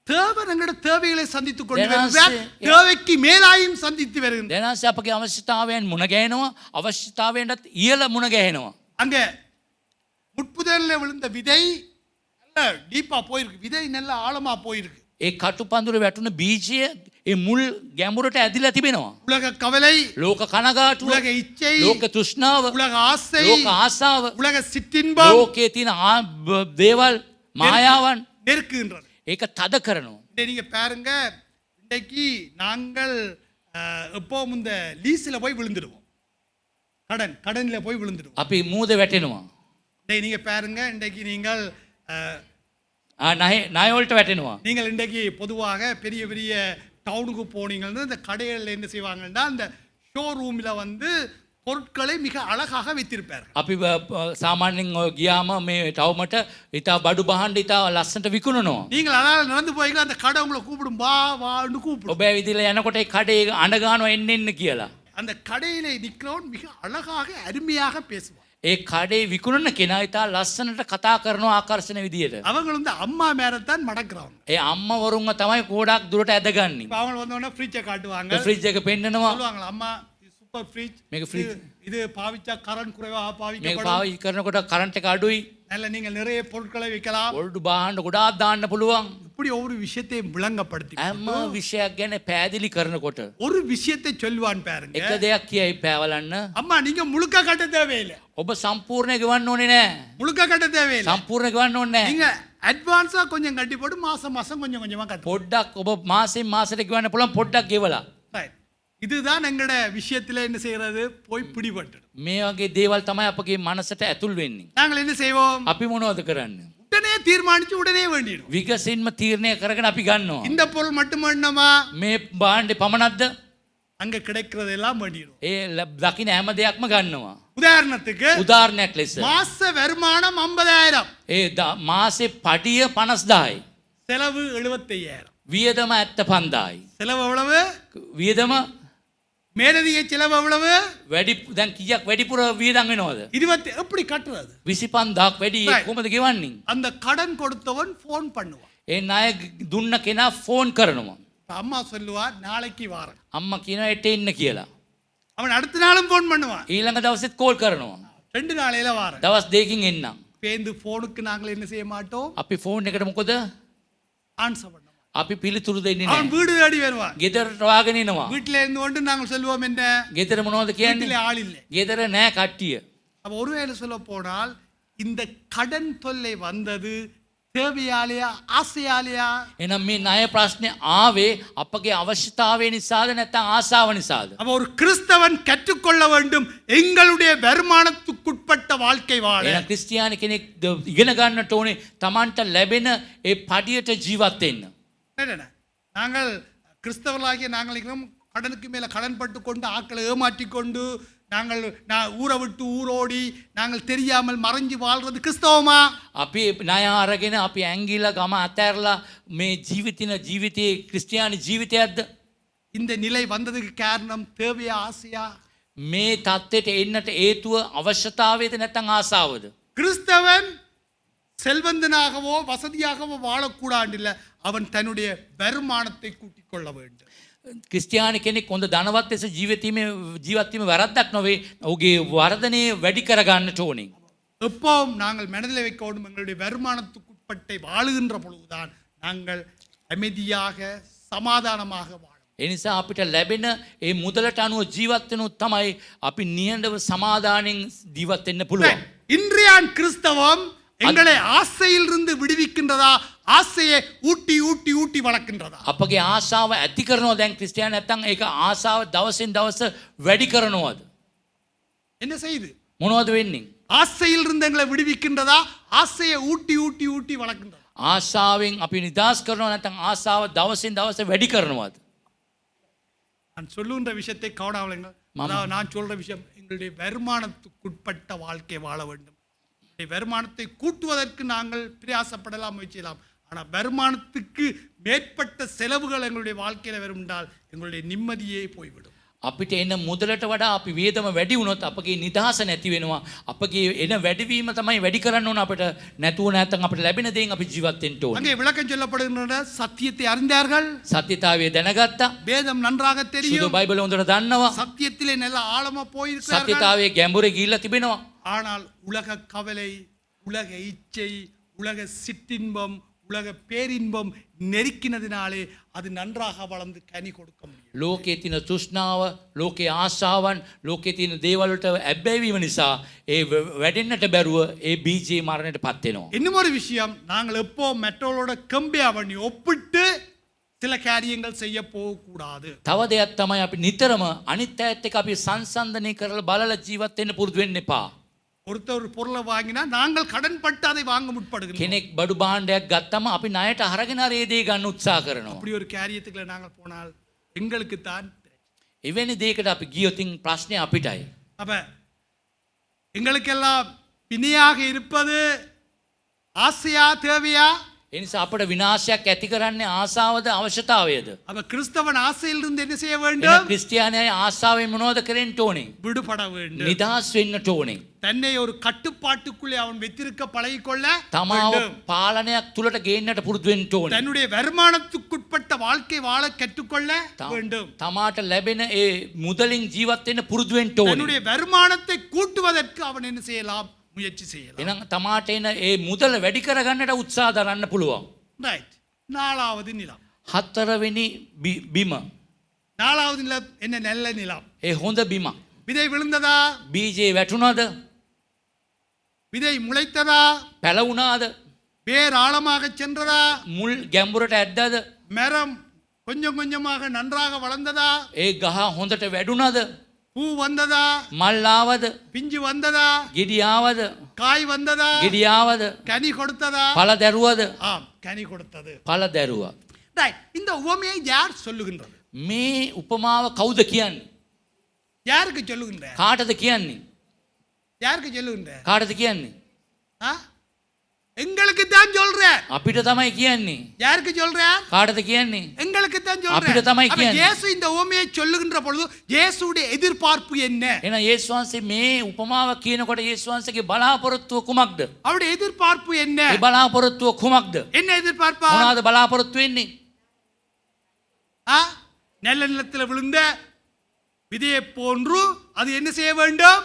தேவன் எங்களோட தேவைகளை சந்தித்துக் கொண்டு தேவன் வருகிறார். சே- தேவைக்கு மேலாயும் சந்தித்து வருகின்றார். දැනස් අපගේ අවශ්‍යතාවයන් මුණ ගැහෙනවා, අවශ්‍යතාවයන්ටත් ඉහළ මුණ ගැහෙනවා. அங்க முட்புதல்ல விழுந்த விதை நல்ல டீப்பா போயிருக்கு, விதை நல்ல ஆழமா போயிருக்கு. ඒ කටුපඳුර වැටුණ බීජය ඒ මුල් ගැඹුරට ඇදිලා තිබෙනවා. உலக கவலை, ලෝක කනගාටුව, உலக இச்சை, ලෝක තෘෂ්ණාව, உலக ஆசை, ලෝක ආසාව, உலக சிற்றின்பம் ලෝකයේ තියෙන දේවල් මායාවන් நெருக்குகின்றது. ඒක තද කරනවා. இதை நீங்க பாருங்க, இன்றைக்கு நாங்கள் எப்பவும் இந்த லீஸ்ல போய் விழுந்துடுவோம். கடன்ல போய் விழுந்துடுவோம். අපි මූද වැටෙනවා. இதை நீங்க பாருங்க, இன்றைக்கு நீங்கள் ණය වලට වැටෙනවා. நீங்கள் இன்றைக்கு பொதுவாக பெரிய பெரிய டவுனுக்கு போனீங்கன்னா இந்த கடைகளில் என்ன செய்வாங்கன்னா அந்த ஷோரூமில் வந்து பொருட்களை மிக அழகாக வைத்திருப்பார்கள். අපි සාමාන්‍යයෙන් ගියාම මේ ටවුමට ඉතා බඩු බහන්න ඉතා ලස්සනට විකුණනවා. நீங்கள் அதனால் நடந்து போய்க்கலாம், அந்த கடை உங்களை கூப்பிடும், வா வான்னு கூப்பிடும். ඔබ ඇවිදලා යනකොට ඒ කඩේ අඬ ගන්නවා එන්න එන්න කියලා. அந்த கடையிலே நிற்கிறவன் மிக அழகாக அருமையாக பேசுவான். ඒ කඩේ විකුණන කෙනා ඉතා ලස්සනට කතා කරනවා ආකර්ෂණ විදියට. அவங்க வந்து அம்மா மேரத்தான் மடக்குறவங்க. ඒ අම්මවරුන්ව තමයි ගොඩක් දුරට ඇදගන්නේ. இப்போ அவங்க வந்தோடனே ஃப்ரிட்ஜை காட்டுவாங்க, ෆ්‍රිජ් එක පෙන්නනවා. சொல்லுவாங்களா, அம்மா இது சூப்பர் ஃப்ரிட்ஜ், මේක ෆ්‍රිජ් இது பாவிச்சா கரண்ட் குறைவாக මේක பாவிக்கப்படும், පාවිච්චි කරනකොට කරන්ට් එක අඩුයි. நல்ல நீங்கள் நிறைய பொருட்களை வைக்கலாம். ඔල්ඩු බාහන්න ගොඩාක් දාන්න පුළුවන්. இப்படி ஒவ்வொரு விஷயத்தையும் விளங்கப்படுத்தி හැම විෂයක් ගැන පැහැදිලි කරනකොට ஒரு விஷயத்தை சொல்லுவான் பாருங்க. එක දෙයක් කියයි පැවලන්න. அம்மா நீங்க முழுக்க கட்ட தேவையில்லை, ඔබ සම්පූර්ණ ගෙවන්න ඕනේ නෑ. முழுக்க கட்ட தேவையில்லை, සම්පූර්ණ ගෙවන්න ඕනේ නෑ. நீங்க அட்வான்ஸா கொஞ்சம் கட்டி போட்டு மாசம் மாசம் கொஞ்சம் கொஞ்சமா கட்டணும். පොඩ්ඩක් ඔබ මාසෙන් මාසෙට ගෙවන්න පුළුවන් පොඩ්ඩක් ගෙවලා. Right. இதுதான் எங்கட விஷயத்துல என்ன செய்யறது, போய் பிடிபட்டு මේ වගේ දේවල් තමයි අපගේ මනසට ඇතුල් වෙන්නේ. நாங்கள் என்ன செய்வோம், අපි මොනවද කරන්නේ? உடனே தீர்மானிச்சு உடனே வேண்டிடும். විගසින්ම තීරණය කරගෙන අපි ගන්නවා. இந்த பொருள் மட்டும் வேணுமா, මේ භාණ්ඩේ පමණක්ද? அங்க கிடைக்கிறது எல்லாம் வேண்டிடும். ඒ දකින්න හැම දෙයක්ම ගන්නවා. உதாரணத்துக்கு උදාහරණයක් ලෙස மாச வருமானம் 50,000, ඒ මාසේ පඩිය 50000යි. செலவு 75,000. වියදම 75000යි. செலவு எவ்வளவு, වියදම மேலதிக செலவு எவ்வளவு, වැඩි දැන් කීයක් වැඩිපුර වියදම් වෙනවද? 20. எப்படி கட்டுறது? 25000ක් වැඩි Right. කොහොමද ගෙවන්නේ? அந்த கடன் கொடுத்தவன் போன் பண்ணுவான். ඒ ණය දුන්න කෙනා ෆෝන් කරනවා. அம்மா சொல்லுவா நாளைக்கு வாரேன், අම්මා කියනවා එට එන්න කියලා. அவன் அடுத்த நாளும் போன் பண்ணுவான், ඊළඟ දවසෙත් කෝල් කරනවා. 2 நாளையில வாரேன். දවස් දෙකකින් එන්නම්. பேந்து போனுக்கு நாங்கள் என்ன செய்ய மாட்டோம், අපි ෆෝන් එකට මොකද? ஆன்சர் பண்ண மாட்டோம். අපි පිළිතුරු දෙන්නේ அவன் නැහැ. வீடு தேடி வருவான். ගෙදරට වාගෙන එනවා. வீட்டில இருந்து கொண்டு நாங்கள் சொல்லுவோம் என்ன, ගෙදර මොනවද வீட்டிலே කියන්නේ? ஆள் இல்லை. ගෙදර නෑ කට්ටිය. அப்ப ஒருவேளை சொல்ல போனால் இந்த கடன் தொல்லை வந்தது தேவையாலையா ஆசையாலையா? එහෙනම් මේ ණය ප්‍රශ්නේ ආවේ අපගේ අවශ්‍යතාවය නිසාද නැත්නම් ආසාව නිසාද? அப்ப ஒரு கிறிஸ்தவன் கற்றுக்கொள்ள வேண்டும் எங்களுடைய வருமானத்துக்குட்பட்ட வாழ்க்கை வாழ. එහෙනම් ක්‍රිස්තියානි කෙනෙක් ඉගෙන ගන්නට ඕනේ Tamanට ලැබෙන ඒ පඩියට ජීවත් වෙන්න. என்னென்ன? நாங்கள் கிறிஸ்தவர்களாகிய நாங்கள் இருக்கிறோம், கடனுக்கு மேல கடன் பட்டு கொண்டு ஆட்களை ஏமாற்றி கொண்டு நாங்கள் ஊரை விட்டு ஊரோடி நாங்கள் தெரியாமல் மறைஞ்சு வாழ்றது கிறிஸ்தவமா? අපි ණය අරගෙන අපි ඇංගිලා ගම අතෑරලා මේ ජීවිතයේ ක්‍රිස්තියානි ජීවිතයක්ද? இந்த நிலை வந்ததுக்கு காரணம் தேவையா ஆசையா? මේ தත්ත්වයට එන්නට හේතුව අවශ්‍යතාවයද නැත්නම් ආසාවද? கிறிஸ்தவன் செல்வந்தனாகவோ வசதியாகவோ வாழக்கூடாது இல்ல, அவன் தன்னுடைய வருமானத்தை கூட்டிக் கொள்ள வேண்டும். ක්‍රිස්තියානි කෙනෙක් හොඳ ධනවත් ලෙස ජීවත් වීම වැරද්දක් නොවේ. ඔහුගේ වර්ධනය වැඩි කරගන්නට ඕනේ. எப்பவும் நாங்கள் மனதில் வைக்க வேண்டும், எங்களுடைய வருமானத்துக்குட்பட்ட வாழுகின்ற பொழுதுதான் நாங்கள் அமைதியாக சமாதானமாக வாழும். ඒ නිසා අපිට ලැබෙන ඒ මුදලට අනුව ජීවත් වෙනොත් තමයි අපි නිහඬව සමාදානෙන් ජීවත් වෙන්න පුළුවන්. இன்றையான் கிறிஸ்தவம் எங்களை ஆசையிலிருந்து விடுவிக்கின்றதா, ஆசையை ஊட்டி ஊட்டி ஊட்டி வளர்க்கின்றதா? අපගේ ආශාව ඇති කරනවා දැන් ක්‍රිස්තියානි නැත්නම් ඒක ආශාව දවසින් දවස වැඩි කරනවද? என்ன செய்யுது? මොනවද වෙන්නේ? ஆசையிலிருந்து எங்களை விடுவிக்கின்றதா, ஆசையை ஊட்டி ஊட்டி ஊட்டி வளர்க்கின்றதா? ආශාවෙන් අපි නිදහස් කරනවා නැත්නම් ආශාව දවසින් දවස වැඩි කරනවද? நான் சொல்லுகின்ற விஷயத்தை கவனியுங்கள். அதாவது நான் சொல்ற விஷயம், எங்களுடைய வருமானத்துக்குட்பட்ட வாழ்க்கை வாழ வேண்டும். வருமானத்தை கூட்டுவதற்கு நாங்கள் பிரயாசப்படலாம், முயற்சியலாம். ஆனால் வருமானத்துக்கு மேற்பட்ட செலவுகள் எங்களுடைய வாழ்க்கையில் வரும் என்றால் எங்களுடைய நிம்மதியே போய்விடும். අපිට එන මුදලට වඩා අපි වියදම වැඩි වුණොත් අපගේ නිදහස නැති වෙනවා. අපගේ එන වැඩිවීම තමයි වැඩි කරන්න ඕන අපිට. නැතුව නැත්නම් අපිට ලැබෙන දේෙන් අපි ජීවත් වෙන්න ඕනේ. அங்கே விளக்கம் சொல்லப்படுகின்றன, சத்தியத்தை அறிந்தார்கள், සත්‍යතාවය දැනගත්තා. வேதம் நன்றாக සුදු தெரியும், බයිබලය හොඳට දන්නවා. சத்தியத்திலே நல்ல ஆழமா போயிருக்கிறார்கள். සත්‍යතාවයේ ගැඹුරේ ගිහිල්ලා තිබෙනවා. ஆனால் உலக கவலை, உலக இச்சை, உலக சிற்றின்பம், உலக பேரின்பம் நெருக்கினதினாலே அது நன்றாக வளர்ந்து கனி கொடுக்க முடியும். ලෝකයේ තියෙන තෘෂ්ණාව, ලෝකයේ ආශාවන්, ලෝකයේ තියෙන දේවල් වලට ඇබ්බැහිවීම නිසා ඒ වැඩෙන්නට බැරුව ඒ බීජේ මරණයටපත් වෙනවා. இன்னும் ஒரு விஷயம், நாங்கள் எப்போ மற்றவர்களோட கம்பேர் பண்ணி ஒப்பிட்டு சில காரியங்கள் செய்ய போகக்கூடாது. තව දෙයක් තමයි අපි නිතරම අනිත් අයත් එක්ක අපි සංසන්දනය කරලා බලලා ජීවත් වෙන්න පුරුදු වෙන්න එපා. ஒருத்தர் ஒரு பொருளை வாங்கினா நாங்கள் கடன் பட்டு அதை வாங்க முற்படுகிறோம். කෙනෙක් බඩු භාණ්ඩයක් ගත්තම අපි ණයට අරගෙන හරි ඒ දේ ගන්න උත්සාහ කරනවා. அப்படி ஒரு காரியத்துக்குள்ள நாங்கள் போனால் எங்களுக்கு தான் එවැනි දෙයකට අපි ගියොතින් ප්‍රශ්නේ අපිටයි. அப்ப எங்களுக்கெல்லாம் பிணியாக இருப்பது ஆசையா தேவையா? ඒ නිසා අපට විනාශයක් ඇති කරන්නේ ආසාවද අවශ්‍යතාවයද? அப்ப கிறிஸ்தவன் ஆசையிலிருந்து என்ன செய்ய එන வேண்டும்? ක්‍රිස්තියානියයි ආසාවෙන් මොනවද කරන්න ඕනේ? விடுபட வேண்டும். නිදහස් වෙන්නට ඕනේ. தன்னை ஒரு கட்டுப்பாட்டுக்குள்ளே அவன் வைத்திருக்க பழகிக்கொள்ள තමාව வேண்டும். පාලනයක් තුලට ගේන්නට පුරුදු වෙන්න ඕනේ. தன்னுடைய வருமானத்துக்குட்பட்ட வாழ்க்கை வாழ கற்றுக்கொள்ள வேண்டும். තමාට ලැබෙන ඒ මුදලින් ජීවත් වෙන්න පුරුදු වෙන්න ඕනේ. தன்னுடைய வருமானத்தை கூட்டுவதற்கு அவன் என்ன செய்யலாம்? முயற்சி செய்யலாம். එහෙනම් තමාට එන ඒ මුදල වැඩි කරගන්නට උත්සාහ දරන්න පුළුවන්. ரைட். நாலாவது நிலம். හතරවෙනි බිම. நாலாவது நிலம் என்ன? நல்ல நிலம். ඒ හොඳ බිම. விதை விழுந்ததா? බීජේ වැටුණාද? விதை முளைத்ததா? පැලවුණාද? வேர் ஆழமாக சென்றதா? මුල් ගැඹුරට ඇද්දාද? மரம் கொஞ்சம் கொஞ்சமாக நன்றாக வளர்ந்ததா? ඒ ගහ හොඳට වැඩුණාද? பூ வந்ததா? මල් ආවද? பிஞ்சு வந்ததா? ගෙඩි ආවද? காய் வந்ததா? ගෙඩි ආවද? கனி கொடுத்ததா? පළ දැරුවද? ஆம், கனி கொடுத்தது. පළ දැරුවා. ரைட். இந்த உவமையை யார் சொல்லுகின்றது? මේ උපමාව කවුද කියන්නේ? யாருக்கு சொல்லுகின்ற? කාටද කියන්නේ? யாருக்கு சொல்லுகின்ற? කාටද කියන්නේ? ஆ? எங்களுக்கு தான் சொல்ற. අපිට තමයි කියන්නේ. யாருக்கு சொல்ற? කාටද කියන්නේ? எங்களுக்கு தான் சொல்ற. අපිට තමයි அப்ப කියන්නේ. இயேசு இந்த உவமையை சொல்லுகின்ற பொழுது இயேசுவுடைய எதிர்பார்ப்பு என்ன? එහෙනම් යේසුස් වහන්සේ මේ උපමාව කියනකොට යේසුස් වහන්සේගේ බලාපොරොත්තුව කුමක්ද? அவருடைய எதிர்பார்ப்பு என்ன? ඒ බලාපොරොත්තුව කුමක්ද? என்ன எதிர்பார்ப்பா? මොනවාද බලාපොරොත්තු වෙන්නේ? ஆ? நல்ல நிலத்தில் விழுந்த விதையை போன்று அது என்ன செய்ய வேண்டும்?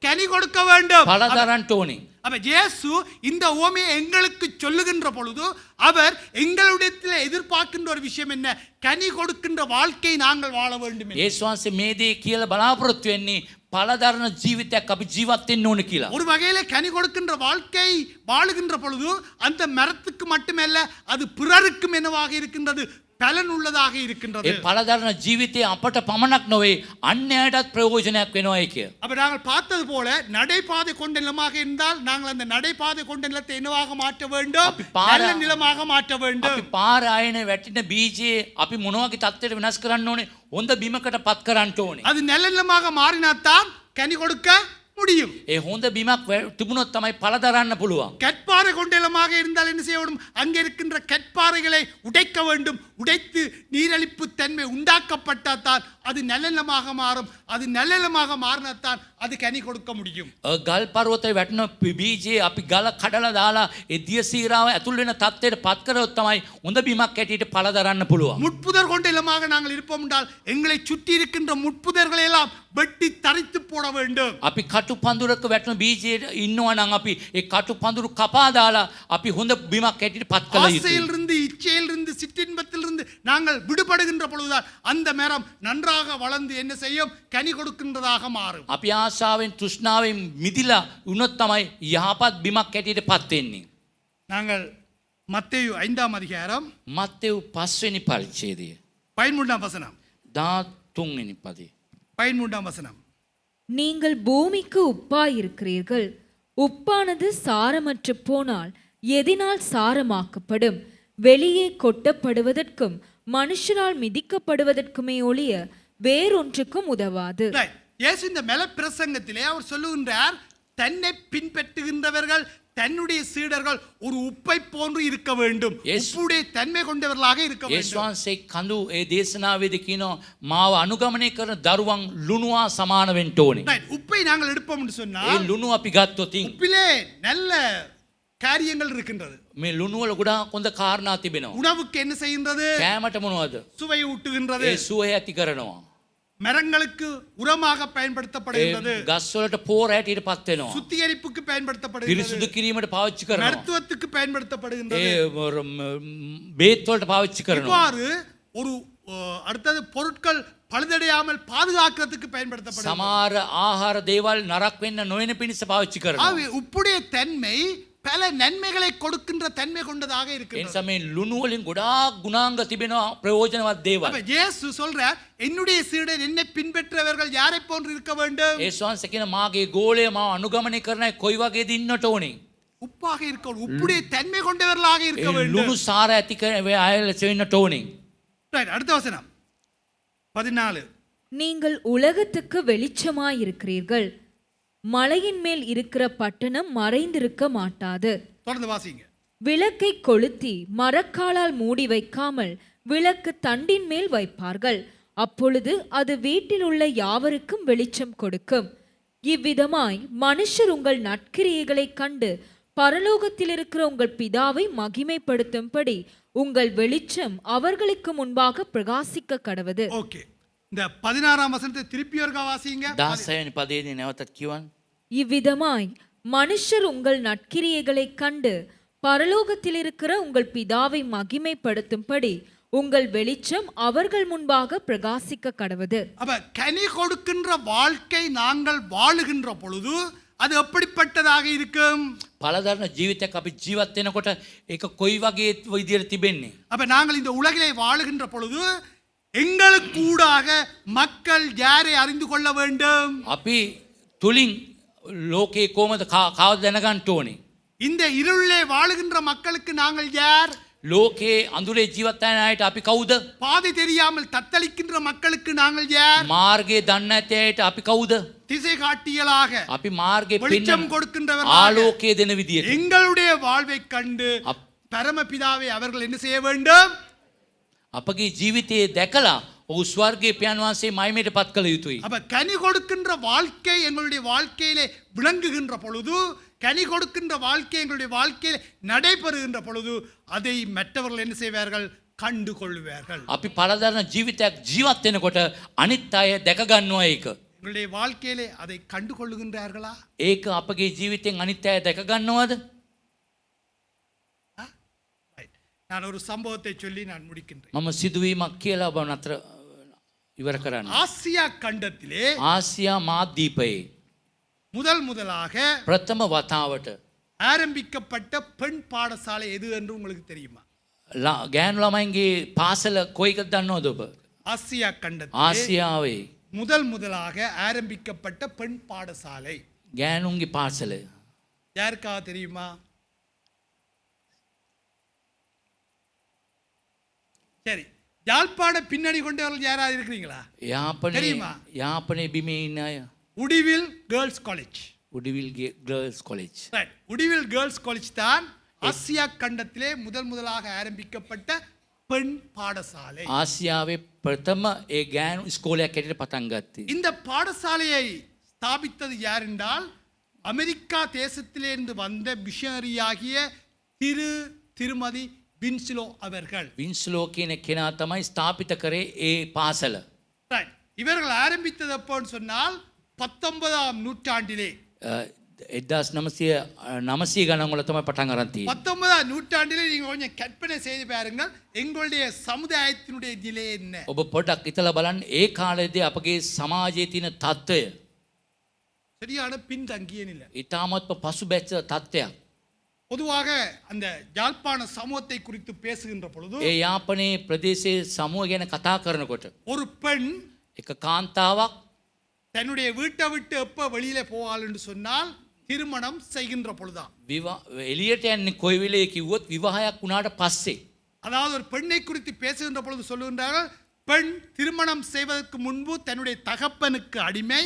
கனி கொடுக்க வேண்டும். පළ දරන්න ඕනේ. அப்ப இயேசு இந்த உவமையை எங்களுக்கு சொல்லுகின்ற பொழுது அவர் எங்களுடைய எதிர்பார்க்கின்ற ஒரு விஷயம் என்ன? கனி கொடுக்கின்ற வாழ்க்கை நாங்கள் வாழ வேண்டும் என்று. යේසුස් වහන්සේ මේ දේ කියලා බලාපොරොත්තු වෙන්නේ පළ දරන ජීවිතයක් අපි ජීවත් වෙන්න ඕනේ කියලා. ஒரு வகையில கனி கொடுக்கின்ற வாழ்க்கை வாழுகின்ற பொழுது அந்த மரத்துக்கு மட்டுமல்ல அது பிறருக்கும் என்னவாக இருக்கின்றது? பலன் உள்ளதாக இருக்கின்றது. ඒ පළ දරන ජීවිතේ අපට පමණක් නොවේ අන්‍යයටත් ප්‍රයෝජනයක් වෙනවා කිය. அப்ப நாங்கள் பார்த்தது போல நடைபாதை கொண்ட நிலமாக இருந்தால் நாங்கள் அந்த நடைபாதை கொண்ட நிலத்தை என்னவாக மாற்ற வேண்டும்? அப்படி பாரா- நல்ல நிலமாக மாற்ற வேண்டும். අපි පාර ආයන වැටෙන බීජේ අපි මොන වගේ තත්ත්වයකට වෙනස් කරන්න ඕනේ? හොඳ බිමකට පත් කරන්න ඕනේ. அது நல்ல நிலமாக மாறினால்தான் கனி கொடுக்க முடியும். ඒ හොඳ බිමක් තිබුණොත් තමයි පළ දරන්න පුළුවන්. கற்பாறை கொண்ட நிலமாக இருந்தால் என்ன செய்ய வேண்டும்? அங்கே இருக்கின்ற கற்பாறைகளை உடைக்க வேண்டும். உடைத்து நீரழிப்பு தன்மை உண்டாக்கப்பட்டால் அது நல்ல நிலமாக மாறும். அது நல்ல நிலமாக மாறினால்தான் அது கனி கொடுக்க முடியும். ගල් පර්වතයේ වැටෙන බීජේ අපි ගල කඩලා දාලා ඒ දිය සීරාව ඇතුල් වෙන තත්ත්වයට පත් කරොත් තමයි හොඳ බිමක් ඇටියට පළ දරන්න පුළුවන්. முட்புதர் கொண்ட நிலமாக நாங்கள் இருப்போம் என்றால் எங்களை சுற்றி இருக்கின்ற முட்புதர்களை எல்லாம் வெட்டி தரித்து போட வேண்டும். අපි කටු පඳුරක වැටෙන බීජයට ඉන්නවා නම් අපි ඒ කටු පඳුරු කපා දාලා අපි හොඳ බිමක් ඇටියට පත් කළ යුතුයි. ஆசையிலிருந்து இச்சையிலிருந்து சிற்றின்பத்திலிருந்து நாங்கள் விடுபடுகின்ற பொழுதுதான் அந்த மரம் நன்றாக வளர்ந்து என்ன செய்யும்? கனி கொடுக்கின்றதாக மாறும். අපි ආශාවෙන් තෘෂ්ණාවෙන් මිදිලා වුණොත් තමයි යහපත් බිමක් ඇටියට පත් වෙන්නේ. நாங்கள் மத்தேயு 5ஆம் அதிகாரம் මත්තෙව් 5 වෙනි පරිච්ඡේදය 13ஆம் வசனம் 13 වෙනි පදේ. 13ஆம் வசனம். நீங்கள் பூமிக்கு உப்பாயிருக்கிறீர்கள். உப்பானது சாரமற்று போனால் எதினால் சாரமாக்கப்படும்? வெளியே கொட்டப்படுவதற்கும் மனுஷரால் மிதிக்கப்படுவதற்குமே ஒழிய வேறொன்றுக்கும் உதவாது. Right. இயேசு இந்த மேல பிரசங்கத்திலே அவர் சொல்லுகின்றார், தன்னை பின்பற்றுகின்றவர்கள் தன்னுடைய சீடர்கள் ஒரு உப்பை போன்று இருக்க வேண்டும். உப்புடைய தன்மை கொண்டவர்களாக இருக்க යේසුස් வேண்டும். වහන්සේ කඳු ඒ දේශනාවේදී කියනවා මාව අනුගමනය කරන දරුවන් ලුණුවා සමාන වෙන්න ඕනේ. Right. உப்பை நாங்கள் எடுப்போம் என்று ඒ சொன்னால் ලුණු අපි ගත්තොත් உப்பிலே நல்ல காரியங்கள் இருக்கின்றது. මේ ලුණු වල ගොඩාක් හොඳ කාරණා තිබෙනවා. உணவுக்கு என்ன செய்கின்றது? කෑමට මොනවද? சுவை ஊட்டுகின்றது. ඒ සුවය ඇති කරනවා. மரங்களுக்கு உரமாக பயன்படுத்தப்படுகிறது, ගස් වලට පෝර හැටියට පත් වෙනවා. சுத்திகரிப்புக்கு பயன்படுத்தப்படுகிறது, පිරිසුදු කිරීමට පාවිච්චි කරනවා. மருத்துவத்துக்கு பயன்படுத்தப்படுகின்றது. බේත් වලට පාවිච්චි කරනවා. இவ்வாறு ஒரு அடுத்தது பொருட்கள் பழுதடையாமல் பாதுகாக்கிறதுக்கு பயன்படுத்தப்படுகிறது. සමහර ආහාර දේවල් නරක් වෙන්න නොවන පිණිස පාවිච්චි කරනවා. ஆகவே உப்புடைய தன்மை பல நன்மைகளை கொடுக்கின்ற தன்மை கொண்டதாக ඒ இருக்கிறது. නිසා මේ ලුණු වලින් ගොඩාක් ගුණාංග තිබෙනවා ප්‍රයෝජනවත් දේවල්. அப்ப இயேசு சொல்றார், என்னுடைய சீடர் என்னை பின்பற்றவர்கள் யாரை போன்று இருக்க வேண்டும்? ඒසුස් වහන්සේ කියන මාගේ ගෝලය මාව අනුගමනය කරන අය කොයි වගේද ඉන්නට ඕනේ? உப்பாக இருக்க உப்புடைய தன்மை கொண்டவர்களாக இருக்க ඒ வேண்டும். ලුණු සාර ඇති කරන අය ලෙස ඉන්නට ඕනේ. ரைட், அடுத்த வசனம் 14. நீங்கள் உலகத்துக்கு வெளிச்சமாயிருக்கிறீர்கள். மலையின் மேல் இருக்கிற பட்டணம் மறைந்திருக்க மாட்டாது. தொடர்ந்து வாசிங்க. விளக்கை கொளுத்தி மரக்காலால் மூடி வைக்காமல் விளக்கு தண்டின் மேல் வைப்பார்கள். அப்பொழுது அது வீட்டில் உள்ள யாவருக்கும் வெளிச்சம் கொடுக்கும். இவ்விதமாய் மனுஷர் உங்கள் நற்கிரியைகளைக் கண்டு பரலோகத்தில் இருக்கிற உங்கள் பிதாவை மகிமைப்படுத்தும்படி உங்கள் வெளிச்சம் அவர்களுக்கு முன்பாக பிரகாசிக்க கடவது. ஓகே, இந்த 16ஆம் வசனத்தை திருப்பி ஒருக்கா வாசிங்க. 16 වෙනි පදයේදී නැවතත් කියවන්න. இவ்விதமாய் மனுஷர் உங்கள் நற்கிரியைகளைக் கண்டு பரலோகத்தில் இருக்கிற உங்கள் பிதாவை மகிமைப்படுத்தும்படி உங்கள் வெளிச்சம் அவர்கள் முன்பாக பிரகாசிக்க கடவது. அப்ப கனி கொடுக்கின்ற வாழ்க்கை நாங்கள் வாழுகின்ற பொழுது அது எப்படிப்பட்டதாக இருக்கும்? පළදරන ජීවිතයක් අපි ජීවත් වෙනකොට ඒක කොයි වගේ විදියට තිබෙන්නේ? அப்ப நாங்கள் இந்த உலகிலே வாழுகின்ற பொழுது எங்களுக்கு கூடாக மக்கள் யாரை அறிந்து கொள்ள வேண்டும்? අපි තුලින් ලෝකේ කොහමද කවද දැනගන්න ඕනේ? இந்த இருளிலே வாழுகின்ற மக்களுக்கு நாங்கள் யார்? ලෝකේ අඳුරේ ජීවත් වෙන අයට අපි කවුද? பாதை தெரியாமல் தத்தளிக்கின்ற மக்களுக்கு நாங்கள் யார்? මාර්ගය දන්නේ නැති අයට අපි කවුද? திசை காட்டியலாக අපි මාර්ගය வெளிச்சம் පෙන්වන கொடுக்கின்றவர்களாக ආලෝකය දෙන විදියට எங்களுடைய வாழ்வை கண்டு அப்- பரமபிதாவை அவர்கள் என்ன செய்ய வேண்டும்? අපගේ ජීවිතයේ දැකලා ඔහු ස්වර්ගයේ පියාණන් වහන්සේ මහිමයට පත් කළ යුතුයි. அப்ப கனி கொடுக்கின்ற வாழ்க்கை எங்களுடைய வாழ்க்கையிலே விளங்குகின்ற பொழுது, கனி கொடுக்கின்ற வாழ்க்கை எங்களுடைய வாழ்க்கையிலே நடைபெறுகின்ற பொழுது அதை மற்றவர்கள் என்ன செய்வார்கள்? கண்டு கொள்வார்கள். අපි පළදරන ජීවිතයක් ජීවත් වෙනකොට අනිත් අය දැක ගන්නවා ඒක. எங்களுடைய வாழ்க்கையிலே அதை கண்டு கொள்ளுகின்றார்களா? ඒක අපගේ ජීවිතෙන් අනිත් අය දැක ගන්නවද? Right. நான் ஒரு சம்பவத்தை சொல்லி நான் முடிக்கின்றேன். මම සිදුවීමක් කියලා ඔබ නතර ඉවර කරන්න. ஆசியா கண்டத்திலே ආසියා මාද්වීපයේ முதலாக ප්‍රථම වතාවට ஆரம்பிக்கப்பட்ட பெண் பாடசாலை எது என்று உங்களுக்கு தெரியுமா? ගෑනු ළමයින්ගේ පාසල කොයිකද දන්නවද ඔබ? ஆசியா கண்டத்திலே ආසියාවේ முதலாக ஆரம்பிக்கப்பட்ட பெண் பாடசாலை ගෑනුන්ගේ පාසල யாருக்காக தெரியுமா? சரி, யாழ்ப்பாண பின்னணி கொண்டவர்கள் யாராவது இருக்கிறீங்களா? යාපනයේ தெரியுமா? යාපනයේ බිමේ ඉන්න අය Uduvil girls college. Uduvil girls college. Right. Uduvil girls college தான் ஆசியா கண்டத்திலே முதலாக ஆரம்பிக்கப்பட்ட பெண் பாடசாலை. ආසියාවේ ප්‍රථම ඒ ගෑනු ඉස්කෝලයක් හැටියට පටන් ගත්තේ. இந்த பாடசாலையை ஸ்தாபித்தது யார் என்றால் அமெரிக்கா தேசத்திலிருந்து வந்த மிஷனரியாகிய திருமதி வின்சிலோ அவர்கள். වින්ස්ලෝ කියන කෙනා තමයි ස්ථාපිත කරේ ඒ පාසල. Right. இவர்கள் ஆரம்பித்தது எப்போன்னு சொன்னால் 19ஆம் நூற்றாண்டிலே. 1900 ගණන් වල තමයි පටන් අරන් තියෙන්නේ. 19ஆம் நூற்றாண்டிலே நீங்க கொஞ்சம் கற்பனை செய்து பாருங்கள், எங்களுடைய சமுதாயத்தினுடைய நிலை என்ன? ඔබ පොඩ්ඩක් හිතලා බලන්න ඒ කාලේදී අපගේ සමාජයේ තියෙන තත්ත්වය. சரியான பின்தங்கிய நிலை. ඊටාමත්ම පසුබැස තත්ත්වයක්. பொதுவாக அந்த யாழ்ப்பாண சமூகத்தை குறித்து பேசுகின்ற பொழுது ඒ යාපනයේ ප්‍රදේශයේ සමුව ගැන කතා කරනකොට ஒரு பெண் එක කාන්තාවක් தன்னுடைய வீட்டை விட்டு எப்ப வெளியில போவாள் என்று சொன்னால் திருமணம் செய்கின்ற பொழுதுதான். එළියට යන්නේ කොයි වෙලේ කිව්වොත් විවාහයක් වුණාට පස්සේ. அதாவது ஒரு பெண்ணை குறித்து பேசுகின்ற பொழுது சொல்லுகின்றார்கள், பெண் திருமணம் செய்வதற்கு முன்பு தன்னுடைய தகப்பனுக்கு அடிமை,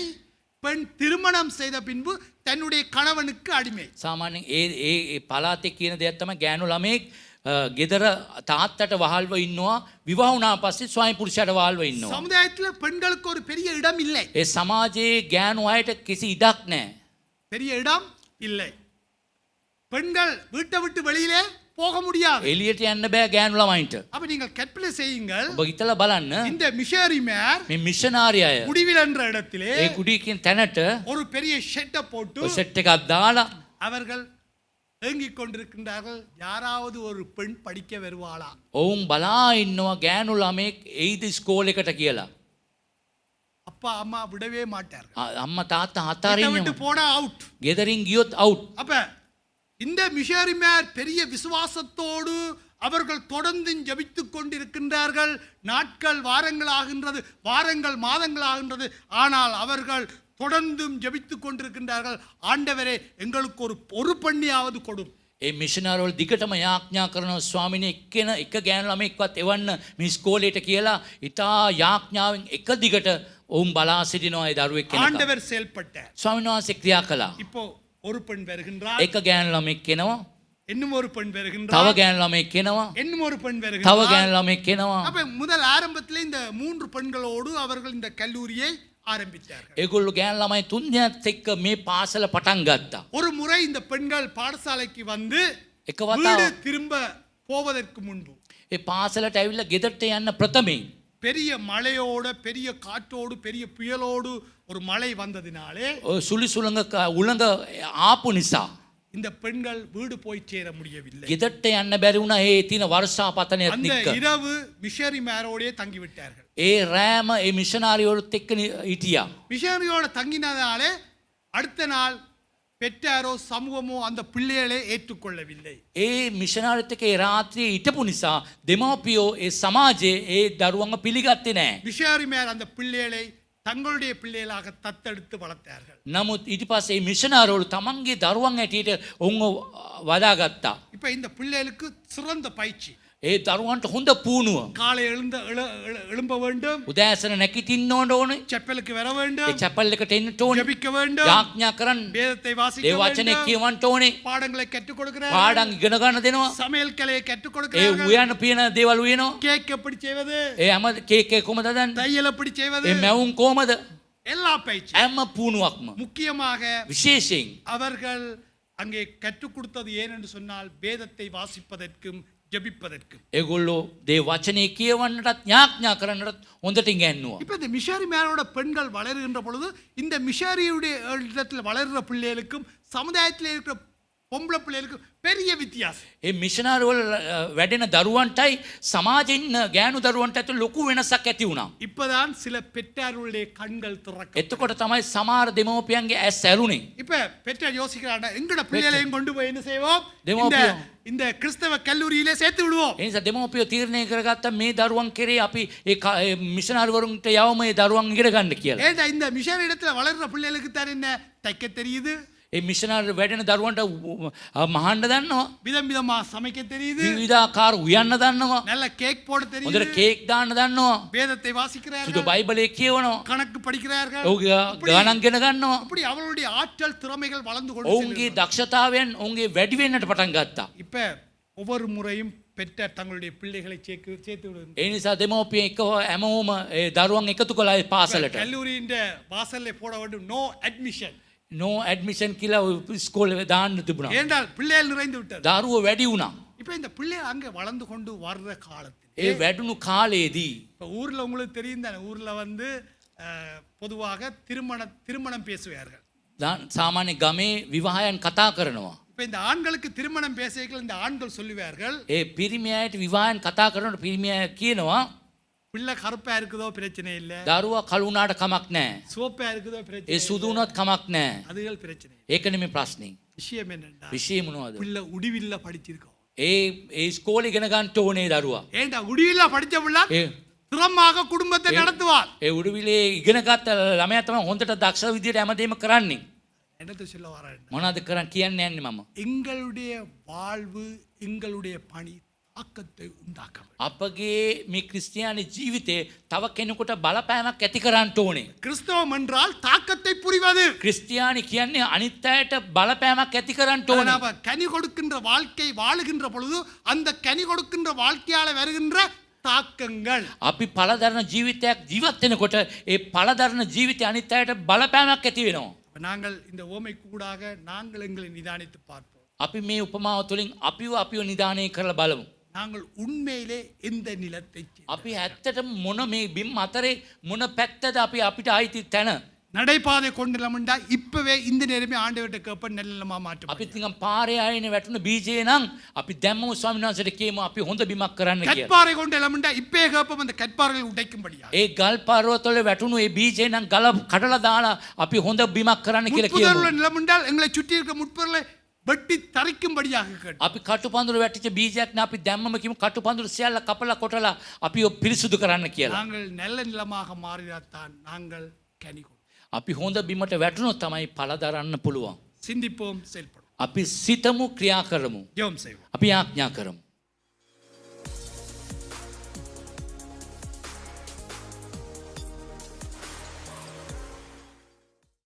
பெண் திருமணம் செய்த பின்பு தன்னுடைய கணவனுக்கு அடிமை. සාමාන්‍යයෙන් ඒ පළාතේ කියන දෙයක් තමයි ගෑනු ළමෙක් ගෙදර තාත්තට වහල්ව ඉන්නවා, විවාහ වුණාට පස්සේ ස්වාමි පුරුෂයාට වහල්ව ඉන්නවා. சமுதாயத்தில் பெண்களுக்கு ஒரு பெரிய இடம் இல்லை. ඒ සමාජයේ ගෑනු අයට කිසි ඉඩක් නැහැ. பெரிய இடம் இல்லை. பெண்கள் வீட்டை விட்டு வெளியிலே போக முடியாது. එළියට යන්න බෑ ගෑනු ළමයින්ට. அப்ப நீங்கள் கற்பனை செய்யுங்கள், ඔබ හිතලා බලන්න இந்த மிஷனரி மேர் මේ මිෂනාරි අය குடிவில் என்ற இடத்திலே ඒ කුඩි කියන තැනට ஒரு பெரிய ஷெட்டை போட்டு ඔය සෙට් එකක් දාලා அவர்கள் ஏங்கிக் கொண்டிருக்கின்றார்கள், யாராவது ஒரு பெண் படிக்க வருவாளா. ඔවුන් බලා ඉන්නවා ගෑනු ළමෙක් එයිද ඉස්කෝලේ එකට කියලා. அப்பா அம்மா விடவே மாட்டார்கள். අම්මා තාත්තා வீட்டை අතාරින්න விட்டு போனா அவுட். ගෙදරින් ගියොත් අවුට්. அப்ப இந்த மிஷனரி மேர் பெரிய விசுவாசத்தோடு அவர்கள் தொடர்ந்து ஜெபித்துக் கொண்டிருக்கின்றார்கள். நாட்கள் வாரங்கள் ஆகின்றது, வாரங்கள் மாதங்கள் ஆகின்றது. ஆனால் அவர்கள் தொடர்ந்தும் ஜெபித்துக் கொண்டிருக்கின்றார்கள். ஆண்டவரே, எங்களுக்கு ஒரு பெண்ணியாவது கொடும். ඒ මිෂනාරවල දිගටම යාඥා කරනවා ස්වාමිනේ එක ගෑනු ළමෙක්වත් එවන්න මේ ඉස්කෝලේට කියලා ඉතා යාඥාවෙන් එක දිගට ඔවුන් බලා සිටිනවා ඒ දරුවෙක් කෙනෙක්. ஆண்டவர் செயல்பட்டார். ස්වාමීන් වහන්සේ ක්‍රියා කළා. இப்போ ஒரு பெண் வருகின்றார், එක ගෑනු ළමෙක් එනවා, இன்னும் ஒரு பெண் තව வருகின்றார், ගෑනු ළමෙක් එනවා, இன்னும் ஒரு பெண் තව வருகின்றார். ගෑනු ළමෙක් එනවා. அப்ப முதல் ஆரம்பத்தில் இந்த 3 பெண்களோடு அவர்கள் இந்த கல்லூரியை ஆரம்பித்தார்கள். ඒගොල්ලෝ ගෑනු ළමයි 3 දෙනෙක් එක්ක මේ පාසල පටන් ගත්තා. ஒரு முறை இந்த பெண்கள் பாடசாலைக்கு வந்து එක වතාවක් வீடு திரும்ப போவதற்கு முன்பு ඒ පාසලට ඇවිල්ලා ගෙදරට යන්න ප්‍රථමයෙන් பெரிய மழையோட, பெரிய காற்றோடு, பெரிய புயலோடு ஒரு மழை வந்ததினாலே ඔය සුළි සුළඟ උලඟ ආපු නිසා இந்த பெண்கள் வீடு போய் சேர முடியவில்லை. ගෙදරට යන්න බැරි වුණා ඒ තියෙන වර්ෂාපතනයත් அந்த එක්ක. இரவு மிஷனரி மேரோடே தங்கி விட்டார்கள். ඒ රෑම ඒ මිෂනාරිවරුත් එක්ක හිටියා. மிஷனரியோட தங்கினதாலே அடுத்த நாள் பெற்றாரோ சமூகமோ அந்த பிள்ளைகளை ஏற்றுக்கொள்ளவில்லை. ඒ මිෂනාරිත් එක්ක ඒ රාත්‍රියේ හිටපු නිසා දෙමව්පියෝ ඒ සමාජයේ ඒ දරුවන්ව පිළිගත්තේ නැහැ. மிஷனரி மேர் அந்த பிள்ளைகளை தங்களுடைய பிள்ளைகளாக தத்தெடுத்து வளர்த்தார்கள். නමුත් ඊට පස්සේ මේ මිෂනාරිවරු තමන්ගේ දරුවන් ඇටියට ඔවුන්ව වදාගත්තා. இப்ப இந்த பிள்ளைகளுக்கு சிறந்த பயிற்சி. ඒ දරුවන්ට හොඳ පුහුණුව. காலை எழும்ப வேண்டும், උදෑසන නැගිටින්න ඕනේ. செப்பலுக்கு வர ඒ வேண்டும், චැපල් එකට එන්න ඕනේ. ஜெபிக்க வேண்டும், යාඥා කරන්න. வேதத்தை ඒ வாசிக்க වචනේ வேண்டும், කියවන්න ඕනේ. பாடங்களை கற்றுக் கொடுக்கிறார்கள், පාඩම් ඉගෙන ගන්න දෙනවා. சமையல் கலையை கற்றுக் ඒ கொடுக்கிறார்கள், උයන පියන දේවල් උයනවා. கேக் எப்படி செய்வது, ඒ හැම කේක් එක කොහමද හදන්නේ? தையல் எப்படி செய்வது, ඒ මැවුම් කොහමද? எல்லா பயிற்சி. හැම පුහුණුවක්ම முக்கியமாக විශේෂයෙන් அவர்கள் அங்கே கற்றுக் கொடுத்தது ஏனென்று சொன்னால் வேதத்தை வாசிப்பதற்கும் ஜெபிப்பதற்கும். ඒගොල්ලෝ දේ වචනේ කියවන්නටත් යාඥා කරන්නටත් හොඳට ඉගෙනුවා. இப்ப இந்த மிஷனரி மேலோட பெண்கள் வளருகின்ற பொழுது இந்த மிஷனரியுடைய இடத்தில் வளர்கிற பிள்ளைகளுக்கும் சமுதாயத்தில் இருக்கிற பொம்பளை பிள்ளைகளுக்கும் பெரிய வித்தியாசம். ඒ මිෂනාරි වල වැඩෙන දරුවන්ටයි සමාජෙන් ගෑනු දරුවන්ට ඇතුළේ ලොකු වෙනසක් ඇති වුණා. இப்பதான் சில பெற்றாருடைய கண்கள் திறக்கும். එතකොට තමයි සමහර දෙමව්පියන්ගේ ඇස් ඇරුණේ. இப்ப பெற்றார் யோசிக்கிறாங்க, எங்கட பிள்ளைகளையும் கொண்டு போய் என்ன செய்வோம், இந்த தேவப்பியம். இந்த கிறிஸ்தவ கல்லூரியிலே சேர்த்து விடுவோம். ඒ නිසා දෙමව්පියෝ තීරණය කරගත්ත මේ දරුවන් කෙරේ අපි ඒ මිෂනාරි වරුන්ට යවම ඒ දරුවන් ඉගෙන ගන්න කියලා. ஏண்டா இந்த மிஷனரி இடத்துல வளர்ற பிள்ளைகளுக்கு தான் என்ன தைக்க தெரியுது, ඒ මිෂනාරි වැඩෙන දරුවන්ට මහන්න දන්නවා. விதம் விதமா சமைக்க தெரியுது, විවිධාකාර උයන්න දන්නවා. நல்ல கேக் போட හොඳට தெரியுது, කේක් දාන්න දන්නවා. வேதத்தை සුදු வாசிக்கிறார்கள், බයිබලයේ කියවනවා. கணக்கு படிக்கிறார்கள். ඔහුගේ ගණන් ගෙන ගන්නවා. அப்படி அவளுடைய ஆற்றல் திறமைகள் வளர்ந்து கொண்டு ඔවුන්ගේ செல்கிறது. දක්ෂතාවයන් ඔවුන්ගේ වැඩි වෙන්නට පටන් ගත්තා. இப்ப ஒவ்வொரு முறையும் பெற்றார் தங்களுடைய பிள்ளைகளை சேர்த்து விடுவது. ඒ නිසා දෙමව්පිය එක හැමෝම ඒ දරුවන් එකතු කළා ඒ පාසලට. கல்லூரியின் வாசல்ல போட வேண்டும் நோ அட்மிஷன். නෝ ඇඩ්මිෂන් කියලා ඉස්කෝලේ දාන්න තිබුණා. ஏனென்றால் பிள்ளைகள் நிறைந்து விட்டது. දරුවෝ වැඩි වුණා. இப்ப இந்த பிள்ளை அங்க வளர்ந்து கொண்டு வர்ற காலத்தில் ඒ වැඩුණු කාලයේදී இப்ப ஊர்ல உங்களுக்கு தெரியும் தானே, ஊர்ல வந்து பொதுவாக திருமணம் பேசுவார்கள். සාමාන්‍ය ගමේ විවාහයන් කතා කරනවා. இப்ப இந்த ஆண்களுக்கு திருமணம் பேசுகைகள் இந்த ஆண்கள் சொல்லுவார்கள், ඒ පිරිමි අයට විවාහයන් කතා කරනකොට පිරිමි අය කියනවා பிள்ளை கருப்பா இருக்குதோ பிரச்சனை இல்ல, දරුවා කළු වුණාට කමක් නැහැ. சிவப்பா இருக்குதோ ඒ பிரச்சனை සුදු වුණත් කමක් නැහැ. அதுகள் பிரச்சனை. ඒක නෙමෙයි ප්‍රශ්නේ. விஷயம் என்னன்னா විශේෂ මොනවද? பிள்ளை உடிவில்ல படிச்சிருக்கோம். ඒ ඉස්කෝලේ ඉගෙන ගන්න ඕනේ දරුවා. ஏண்டா உடிவில்ல படிச்ச பிள்ளை ඒ திறமாக குடும்பத்தை நடத்துவார். ඒ උඩුවිලේ ඉගෙන ගත්ත ළමයා තමයි හොඳට දක්ෂ විදියට හැමදේම කරන්නේ. என்னத்தை சொல்ல வரேன், මොනවද කරන්න කියන්න යන්නේ මම? எங்களுடைய வாழ்வு எங்களுடைய பணி தாக்கத்தை உண்டாக்க வேண்டும். අපගේ මේ ක්‍රිස්තියානි ජීවිතේ තව කෙනෙකුට බලපෑමක් ඇති කරන්න ඕනේ. கிறிஸ்தவம் என்றால் தாக்கத்தை புரிவது. ක්‍රිස්තියානි කියන්නේ අනිත් අයට බලපෑමක් ඇති කරන්න ඕනේ. நாம கனி கொடுக்கின்ற வாழ்க்கை வாழுகின்ற பொழுது அந்த கனி கொடுக்கின்ற வாழ்க்கையால வருகின்ற தாக்கங்கள், අපි පළදරන ජීවිතයක් ජීවත් වෙනකොට ඒ පළදරන ජීවිතය අනිත් අයට බලපෑමක් ඇති වෙනවා. நாங்கள் இந்த ஓமைக்கு கூடாக நாங்கள் எங்களை நிதானித்து பார்ப்போம். අපි මේ උපමාව තුළින් අපිව නිදානය කරලා බලමු. நாங்கள் உண்மையிலே எந்த நிலத்தை අපි ඇත්තට මොන මේ බිම් අතරේ මොන පැත්තද අපිට ආйти තැන. நடைபாதை கொண்டலமுண்டா இப்பவே இந்த நேரமே ஆண்டவர்கிட்ட கேப்ப நல்லமா மாற்றம் අපි නිකන් පාරේ ආයෙන වැටුණ බීජේ නම් අපි දැම්මෝ ස්වාමීන් වහන්සේට කියමු අපි හොඳ බිමක් කරන්න කියලා. கற்பாறை கொண்டலமுண்டா இப்பே கேப்ப அந்த கற்பாறைகளை உடைக்கும்படியா ඒ ගල් පර්වතවල වැටුණු ඒ බීජේ නම් ගල කඩලා දාලා අපි හොඳ බිමක් කරන්න කියලා කියමු. முட்புதருள்ள நிலமுண்டால் எங்களை சுற்றி இருக்க முட்புதர்களை வெட்டி தரிக்கும்படியாக கேட்டு අපි කටුපඳුර වැටිච්ච බීජයක් නේ අපි දැම්මම කියමු කටුපඳුර සියල්ල කපලා කොටලා අපි පිරිසුදු කරන්න කියලා. நாங்கள் நல்ல நிலமாக மாறினால்தான் நாங்கள் கனி கொடுப்போம். අපි හොඳ බිමට වැටුණොත් තමයි පළ දරන්න පුළුවන්. சிந்திப்போம், செயல்படுவோம். අපි සිතමු ක්‍රියා කරමු. ஜெபம் செய்வோம். අපි ආඥා කරමු.